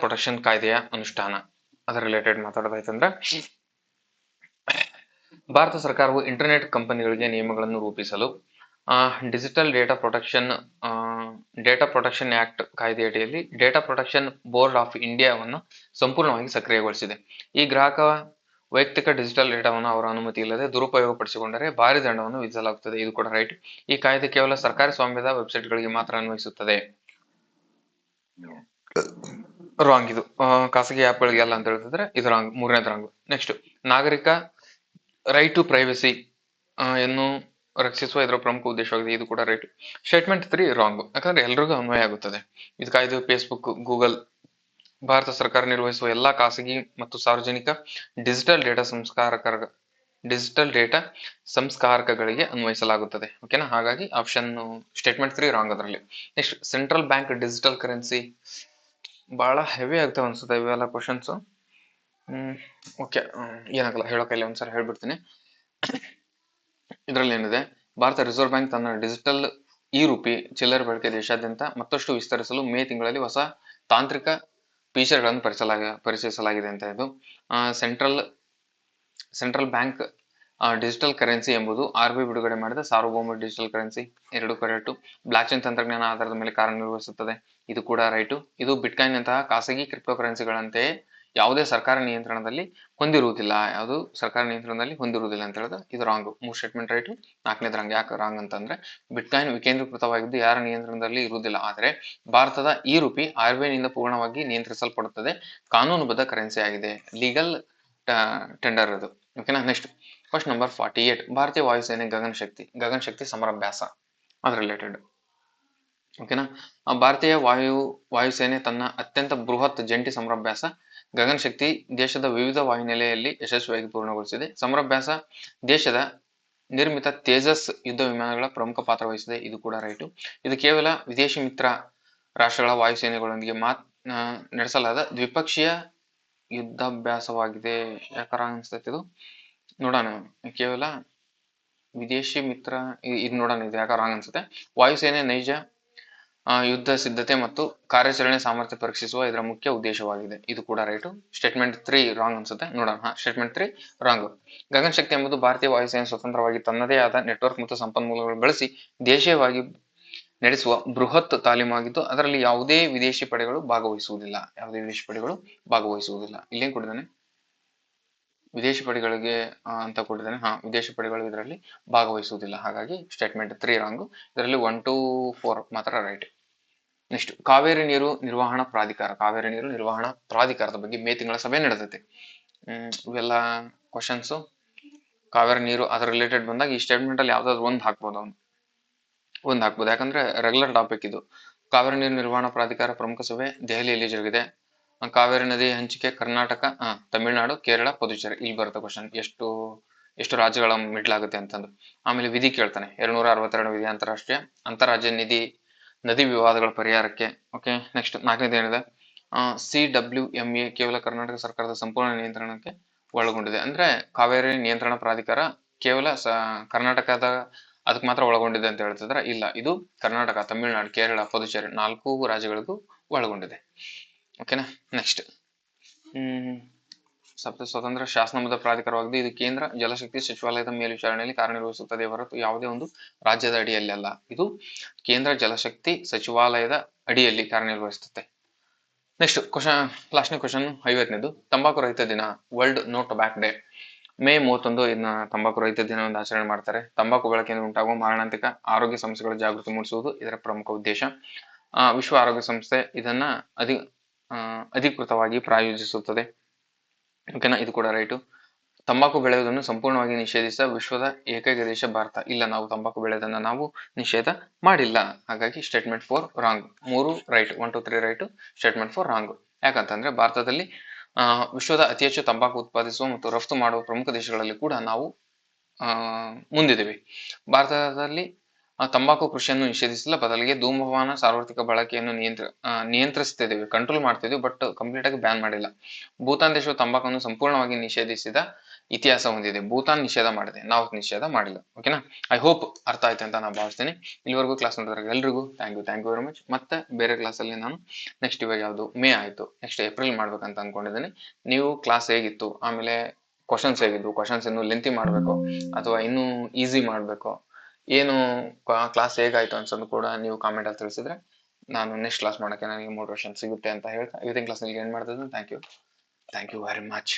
Speaker 1: protection ಕಾಯ್ದೆಯ ಅನುಷ್ಠಾನ, ಅದರ ರಿಲೇಟೆಡ್ ಮಾತಾಡೋದಾಯ್ತಂದ್ರೆ ಭಾರತ ಸರ್ಕಾರವು ಇಂಟರ್ನೆಟ್ ಕಂಪನಿಗಳಿಗೆ ನಿಯಮಗಳನ್ನು ರೂಪಿಸಲು ಡಿಜಿಟಲ್ ಡೇಟಾ ಪ್ರೊಟೆಕ್ಷನ್ ಆಕ್ಟ್ ಕಾಯ್ದೆಯಡಿಯಲ್ಲಿ ಡೇಟಾ ಪ್ರೊಟೆಕ್ಷನ್ ಬೋರ್ಡ್ ಆಫ್ ಇಂಡಿಯಾವನ್ನು ಸಂಪೂರ್ಣವಾಗಿ ಸಕ್ರಿಯಗೊಳಿಸಿದೆ. ಈ ಗ್ರಾಹಕ ವೈಯಕ್ತಿಕ ಡಿಜಿಟಲ್ ಡೇಟಾವನ್ನು ಅವರ ಅನುಮತಿ ಇಲ್ಲದೆ ದುರುಪಯೋಗಪಡಿಸಿಕೊಂಡರೆ ಭಾರಿ ದಂಡವನ್ನು ವಿಧಿಸಲಾಗುತ್ತದೆ. ಇದು ಕೂಡ ರೈಟ್. ಈ ಕಾಯ್ದೆ ಕೇವಲ ಸರ್ಕಾರಿ ಸ್ವಾಮ್ಯದ ವೆಬ್ಸೈಟ್ಗಳಿಗೆ ಮಾತ್ರ ಅನ್ವಯಿಸುತ್ತದೆ. ರಾಂಗ್. ಇದು ಖಾಸಗಿ ಆ್ಯಪ್ಗಳಿಗೆ ಅಲ್ಲ ಅಂತ ಹೇಳ್ತಿದ್ರೆ ಇದು ರಾಂಗ್. 3ನೇದು ರಾಂಗ್. ನೆಕ್ಸ್ಟ್ ನಾಗರಿಕ ರೈಟ್ ಟು ಪ್ರೈವಸಿ ರಕ್ಷಿಸುವ ಇದರ ಪ್ರಮುಖ ಉದ್ದೇಶವಾಗಿದೆ. ಇದು ಕೂಡ ರೈಟ್. ಸ್ಟೇಟ್ಮೆಂಟ್ 3 ರಾಂಗ್, ಯಾಕಂದ್ರೆ ಎಲ್ರಿಗೂ ಅನ್ವಯ ಆಗುತ್ತದೆ. ಇದು ಕಾಯ್ದೆ ಫೇಸ್ಬುಕ್, ಗೂಗಲ್, ಭಾರತ ಸರ್ಕಾರ ನಿರ್ವಹಿಸುವ ಎಲ್ಲಾ ಖಾಸಗಿ ಮತ್ತು ಸಾರ್ವಜನಿಕ ಡಿಜಿಟಲ್ ಡೇಟಾ ಸಂಸ್ಕಾರಕಗಳಿಗೆ ಅನ್ವಯಿಸಲಾಗುತ್ತದೆ. ಓಕೆನಾ, ಹಾಗಾಗಿ ಆಪ್ಷನ್ ಸ್ಟೇಟ್ಮೆಂಟ್ 3 ರಾಂಗ್ ಅದರಲ್ಲಿ. Next, central bank digital currency, ಬಹಳ ಹೆವಿ ಆಗ್ತವೆ ಅನ್ಸುತ್ತೆ ಇವೆಲ್ಲ ಕ್ವಶನ್ಸ್. ಓಕೆ, ಏನಾಗಲ್ಲ, ಹೇಳೋಕಲ್ಲ, ಒಂದ್ಸಲ ಹೇಳ್ಬಿಡ್ತೀನಿ. ಇದರಲ್ಲಿ ಏನಿದೆ, ಭಾರತ ರಿಸರ್ವ್ ಬ್ಯಾಂಕ್ ತನ್ನ ಡಿಜಿಟಲ್ ಇ ರೂಪಿ ಚಿಲ್ಲರೆ ಬಳಕೆ ದೇಶಾದ್ಯಂತ ಮತ್ತಷ್ಟು ವಿಸ್ತರಿಸಲು ಮೇ ತಿಂಗಳಲ್ಲಿ ಹೊಸ ತಾಂತ್ರಿಕ ಫೀಚರ್ಗಳನ್ನು ಪರಿಚಯಿಸಲಾಗಿದೆ ಅಂತ. ಇದು ಸೆಂಟ್ರಲ್ ಬ್ಯಾಂಕ್ ಡಿಜಿಟಲ್ ಕರೆನ್ಸಿ ಎಂಬುದು RBI ಬಿಡುಗಡೆ ಮಾಡಿದ ಸಾರ್ವಭೌಮ digital currency. 2 correct. Blockchain ತಂತ್ರಜ್ಞಾನ ಆಧಾರದ ಮೇಲೆ ಕಾರ್ಯನಿರ್ವಹಿಸುತ್ತದೆ. ಇದು ಕೂಡ ರೈಟು. ಇದು ಬಿಟ್ಕಾಯಿನ್ ನಂತಹ ಖಾಸಗಿ ಕ್ರಿಪ್ಟೋ ಕರೆನ್ಸಿಗಳಂತೆಯೇ ಯಾವುದೇ ಸರ್ಕಾರ ನಿಯಂತ್ರಣದಲ್ಲಿ ಹೊಂದಿರುವುದಿಲ್ಲ ಅಂತ ಹೇಳಿದ್ರೆ ಇದು ರಾಂಗ್. 3 ಸ್ಟೇಟ್ಮೆಂಟ್ ರೈಟು, 4ನೇದು ರಾಂಗ್. ಯಾಕೆ ರಾಂಗ್ ಅಂತಂದ್ರೆ, ಬಿಟ್ಕಾಯಿನ್ ವಿಕೇಂದ್ರೀಕೃತವಾಗಿದ್ದು ಯಾರ ನಿಯಂತ್ರಣದಲ್ಲಿ ಇರುವುದಿಲ್ಲ, ಆದರೆ ಭಾರತದ ಇ ರೂಪಿ RBI ನಿಂದ ಪೂರ್ಣವಾಗಿ ನಿಯಂತ್ರಿಸಲ್ಪಡುತ್ತದೆ, ಕಾನೂನುಬದ್ಧ ಕರೆನ್ಸಿ ಆಗಿದೆ, ಲೀಗಲ್ ಟೆಂಡರ್ ಅದು. ಓಕೆನಾ. Next, question number 48. ಭಾರತೀಯ ವಾಯುಸೇನೆ ಗಗನಶಕ್ತಿ ಸಮರಾಭ್ಯಾಸ ಅದ್ರ ರಿಲೇಟೆಡ್. ಓಕೆನಾ. ಭಾರತೀಯ ವಾಯುಸೇನೆ ತನ್ನ ಅತ್ಯಂತ ಬೃಹತ್ ಜಂಟಿ ಸಮರಾಭ್ಯಾಸ ಗಗನಶಕ್ತಿ ದೇಶದ ವಿವಿಧ ವಾಯುನೆಲೆಯಲ್ಲಿ ಯಶಸ್ವಿಯಾಗಿ ಪೂರ್ಣಗೊಳಿಸಿದೆ. ಸಮರಾಭ್ಯಾಸ ದೇಶದ ನಿರ್ಮಿತ ತೇಜಸ್ ಯುದ್ಧ ವಿಮಾನಗಳ ಪ್ರಮುಖ ಪಾತ್ರ ವಹಿಸಿದೆ. ಇದು ಕೂಡ ರೈಟು. ಇದು ಕೇವಲ ವಿದೇಶಿ ಮಿತ್ರ ರಾಷ್ಟ್ರಗಳ ವಾಯುಸೇನೆಗಳೊಂದಿಗೆ ನಡೆಸಲಾದ ದ್ವಿಪಕ್ಷೀಯ ಯುದ್ಧಾಭ್ಯಾಸವಾಗಿದೆ. ಯಾಕಾರ ಅನ್ಸ್ತೈತಿ ಇದು, ನೋಡೋಣ. ಕೇವಲ ವಿದೇಶಿ ಮಿತ್ರ, ಇದು ನೋಡೋಣ, ಇದು ಯಾಕೆ ರಾಂಗ್ ಅನ್ಸುತ್ತೆ. ವಾಯುಸೇನೆ ನೈಜ ಯುದ್ಧ ಸಿದ್ಧತೆ ಮತ್ತು ಕಾರ್ಯಾಚರಣೆ ಸಾಮರ್ಥ್ಯ ಪರೀಕ್ಷಿಸುವ ಇದರ ಮುಖ್ಯ ಉದ್ದೇಶವಾಗಿದೆ. ಇದು ಕೂಡ ರೈಟು. ಸ್ಟೇಟ್ಮೆಂಟ್ 3 ರಾಂಗ್ ಅನ್ಸುತ್ತೆ, ನೋಡೋಣ. Statement 3 wrong. ಗಗನಶಕ್ತಿ ಎಂಬುದು ಭಾರತೀಯ ವಾಯುಸೇನೆ ಸ್ವತಂತ್ರವಾಗಿ ತನ್ನದೇ ಆದ ನೆಟ್ವರ್ಕ್ ಮತ್ತು ಸಂಪನ್ಮೂಲಗಳು ಬಳಸಿ ದೇಶೀಯವಾಗಿ ನಡೆಸುವ ಬೃಹತ್ ತಾಲೀಮಾಗಿದ್ದು, ಅದರಲ್ಲಿ ಯಾವುದೇ ವಿದೇಶಿ ಪಡೆಗಳು ಭಾಗವಹಿಸುವುದಿಲ್ಲ. ಇಲ್ಲೇನ್ ಕೊಟ್ಟಿದ್ದಾನೆ, ವಿದೇಶಿ ಪಡೆಗಳಿಗೆ ಅಂತ ಕೊಟ್ಟಿದ್ದಾನೆ. ವಿದೇಶಿ ಪಡೆಗಳು ಇದರಲ್ಲಿ ಭಾಗವಹಿಸುವುದಿಲ್ಲ. ಹಾಗಾಗಿ ಸ್ಟೇಟ್ಮೆಂಟ್ 3 ರಾಂಗ್. ಇದರಲ್ಲಿ 1 to 4 ಮಾತ್ರ ರೈಟ್. ನೆಕ್ಸ್ಟ್, ಕಾವೇರಿ ನೀರು ನಿರ್ವಹಣಾ ಪ್ರಾಧಿಕಾರದ ಬಗ್ಗೆ ಮೇ ತಿಂಗಳ ಸಭೆ ನಡೆದೈತೆ. ಇವೆಲ್ಲ ಕ್ವಶನ್ಸ್ ಕಾವೇರಿ ನೀರು ಅದರ ರಿಲೇಟೆಡ್ ಬಂದಾಗ ಈ ಸ್ಟೇಟ್ಮೆಂಟ್ ಅಲ್ಲಿ ಯಾವ್ದಾದ್ರು ಒಂದು ಹಾಕ್ಬೋದು. ಯಾಕಂದ್ರೆ ರೆಗ್ಯುಲರ್ ಟಾಪಿಕ್ ಇದು. ಕಾವೇರಿ ನೀರು ನಿರ್ವಹಣಾ ಪ್ರಾಧಿಕಾರ ಪ್ರಮುಖ ಸಭೆ ದೆಹಲಿಯಲ್ಲಿ ಜರುಗಿದೆ. ಕಾವೇರಿ ನದಿ ಹಂಚಿಕೆ ಕರ್ನಾಟಕ, ತಮಿಳುನಾಡು, ಕೇರಳ, ಪುದುಚೇರಿ, ಇಲ್ಲಿ ಬರುತ್ತೆ ಕ್ವಶನ್. ಎಷ್ಟು ರಾಜ್ಯಗಳ ಮಿಡ್ಲಾಗುತ್ತೆ ಅಂತಂದು. ಆಮೇಲೆ ವಿಧಿ ಕೇಳ್ತಾನೆ. 262 ವಿಧಿ ಅಂತಾರಾಜ್ಯ ನದಿ ವಿವಾದಗಳ ಪರಿಹಾರಕ್ಕೆ. ಓಕೆ. ನೆಕ್ಸ್ಟ್, 4ನೇದು ಏನಿದೆ, CWMA ಕೇವಲ ಕರ್ನಾಟಕ ಸರ್ಕಾರದ ಸಂಪೂರ್ಣ ನಿಯಂತ್ರಣಕ್ಕೆ ಒಳಗೊಂಡಿದೆ. ಅಂದ್ರೆ ಕಾವೇರಿ ನಿಯಂತ್ರಣ ಪ್ರಾಧಿಕಾರ ಕೇವಲ ಕರ್ನಾಟಕದ ಅದಕ್ಕೆ ಮಾತ್ರ ಒಳಗೊಂಡಿದೆ ಅಂತ ಹೇಳ್ತಿದ್ರೆ ಇಲ್ಲ, ಇದು ಕರ್ನಾಟಕ, ತಮಿಳುನಾಡು, ಕೇರಳ, ಪುದುಚೇರಿ 4 ರಾಜ್ಯಗಳಿಗೂ ಒಳಗೊಂಡಿದೆ. ಓಕೆನಾ. ನೆಕ್ಸ್ಟ್, ಸ್ವತಂತ್ರ ಶಾಸನಬದ್ಧ ಪ್ರಾಧಿಕಾರವಾಗಿದೆ. ಇದು ಕೇಂದ್ರ ಜಲಶಕ್ತಿ ಸಚಿವಾಲಯದ ಮೇಲ್ವಿಚಾರಣೆಯಲ್ಲಿ ಕಾರ್ಯನಿರ್ವಹಿಸುತ್ತದೆ ಹೊರತು ಯಾವುದೇ ಒಂದು ರಾಜ್ಯದ ಅಡಿಯಲ್ಲಿ ಅಲ್ಲ. ಇದು ಕೇಂದ್ರ ಜಲಶಕ್ತಿ ಸಚಿವಾಲಯದ ಅಡಿಯಲ್ಲಿ ಕಾರ್ಯನಿರ್ವಹಿಸುತ್ತೆ. ನೆಕ್ಸ್ಟ್ ಲಾಸ್ಟ್ನೇ ಕ್ವಶನ್ 50ನೇದು. ತಂಬಾಕು ರಹಿತ ದಿನ, world no tobacco day. May 31 ಇದನ್ನ ತಂಬಾಕು ರಹಿತ ದಿನವನ್ನು ಆಚರಣೆ ಮಾಡ್ತಾರೆ. ತಂಬಾಕು ಬಳಕೆಯಿಂದ ಉಂಟಾಗುವ ಮಾರಣಾಂತಿಕ ಆರೋಗ್ಯ ಸಮಸ್ಯೆಗಳ ಜಾಗೃತಿ ಮೂಡಿಸುವುದು ಇದರ ಪ್ರಮುಖ ಉದ್ದೇಶ. ವಿಶ್ವ ಆರೋಗ್ಯ ಸಂಸ್ಥೆ ಇದನ್ನ ಅಧಿಕೃತವಾಗಿ ಪ್ರಾಯೋಜಿಸುತ್ತದೆ. ಓಕೆನಾ. ಇದು ಕೂಡ ರೈಟು. ತಂಬಾಕು ಬೆಳೆಯುವುದನ್ನು ಸಂಪೂರ್ಣವಾಗಿ ನಿಷೇಧಿಸ ವಿಶ್ವದ ಏಕೈಕ ದೇಶ ಭಾರತ. ಇಲ್ಲ, ನಾವು ತಂಬಾಕು ಬೆಳೆಯೋದನ್ನ ನಾವು ನಿಷೇಧ ಮಾಡಿಲ್ಲ. ಹಾಗಾಗಿ statement 4 wrong. 3 right, 1 to 3 right, statement 4 wrong. ಯಾಕಂತಂದ್ರೆ ಭಾರತದಲ್ಲಿ ವಿಶ್ವದ ಅತಿ ಹೆಚ್ಚು ತಂಬಾಕು ಉತ್ಪಾದಿಸುವ ಮತ್ತು ರಫ್ತು ಮಾಡುವ ಪ್ರಮುಖ ದೇಶಗಳಲ್ಲಿ ಕೂಡ ನಾವು ಮುಂದಿದ್ದೀವಿ. ಭಾರತದಲ್ಲಿ ತಂಬಾಕು ಕೃಷಿಯನ್ನು ನಿಷೇಧಿಸಲ್ಲ, ಬದಲಿಗೆ ಧೂಮಪಾನ ಸಾರ್ವತ್ರಿಕ ಬಳಕೆಯನ್ನು ನಿಯಂತ್ರಿಸ್ತಿದ್ದೀವಿ, ಕಂಟ್ರೋಲ್ ಮಾಡ್ತಿದ್ವಿ, ಬಟ್ ಕಂಪ್ಲೀಟ್ ಆಗಿ ಬ್ಯಾನ್ ಮಾಡಿಲ್ಲ. ಭೂತಾನ್ ದೇಶವು ತಂಬಾಕನ್ನು ಸಂಪೂರ್ಣವಾಗಿ ನಿಷೇಧಿಸಿದ ಇತಿಹಾಸ ಹೊಂದಿದೆ. ಭೂತಾನ್ ನಿಷೇಧ ಮಾಡಿದೆ, ನಾವು ನಿಷೇಧ ಮಾಡಿಲ್ಲ. ಓಕೆನಾ. ಐ ಹೋಪ್ ಅರ್ಥ ಆಯ್ತು ಅಂತ ನಾನು ಭಾವಿಸ್ತೀನಿ. ಇಲ್ಲಿವರೆಗೂ ಕ್ಲಾಸ್ ನೋಡಿದ್ರೆ ಎಲ್ರಿಗೂ ಥ್ಯಾಂಕ್ ಯು ವೆರಿ ಮಚ್. ಮತ್ತೆ ಬೇರೆ ಕ್ಲಾಸಲ್ಲಿ ನಾನು ನೆಕ್ಸ್ಟ್ ಇವಾಗ ಯಾವುದು ಮೇ ಆಯ್ತು, ನೆಕ್ಸ್ಟ್ ಏಪ್ರಿಲ್ ಮಾಡ್ಬೇಕಂತ ಅನ್ಕೊಂಡಿದ್ದೀನಿ. ನೀವು ಕ್ಲಾಸ್ ಹೇಗಿತ್ತು, ಆಮೇಲೆ ಕ್ವಶನ್ಸ್ ಹೇಗಿದ್ದು, ಕ್ವಶನ್ಸ್ ಇನ್ನು ಲೆಂತಿ ಮಾಡಬೇಕು ಅಥವಾ ಇನ್ನೂ ಈಸಿ ಮಾಡಬೇಕು, ಏನು ಕ್ಲಾಸ್ ಹೇಗಾಯ್ತು ಅನ್ಸೋದು ಕೂಡ ನೀವು ಕಾಮೆಂಟ್ ಅಲ್ಲಿ ತಿಳಿಸಿದ್ರೆ ನಾನು ನೆಕ್ಸ್ಟ್ ಕ್ಲಾಸ್ ಮಾಡೋಕ್ಕೆ ನನಗೆ ಮೋಟಿವೇಶನ್ ಸಿಗುತ್ತೆ ಅಂತ ಹೇಳ್ತಾ ಇವತ್ತಿನ ಕ್ಲಾಸ್ ನಲ್ಲಿ ಏನ್ ಮಾಡ್ತಿದ್ದೀನಿ. Thank you very much.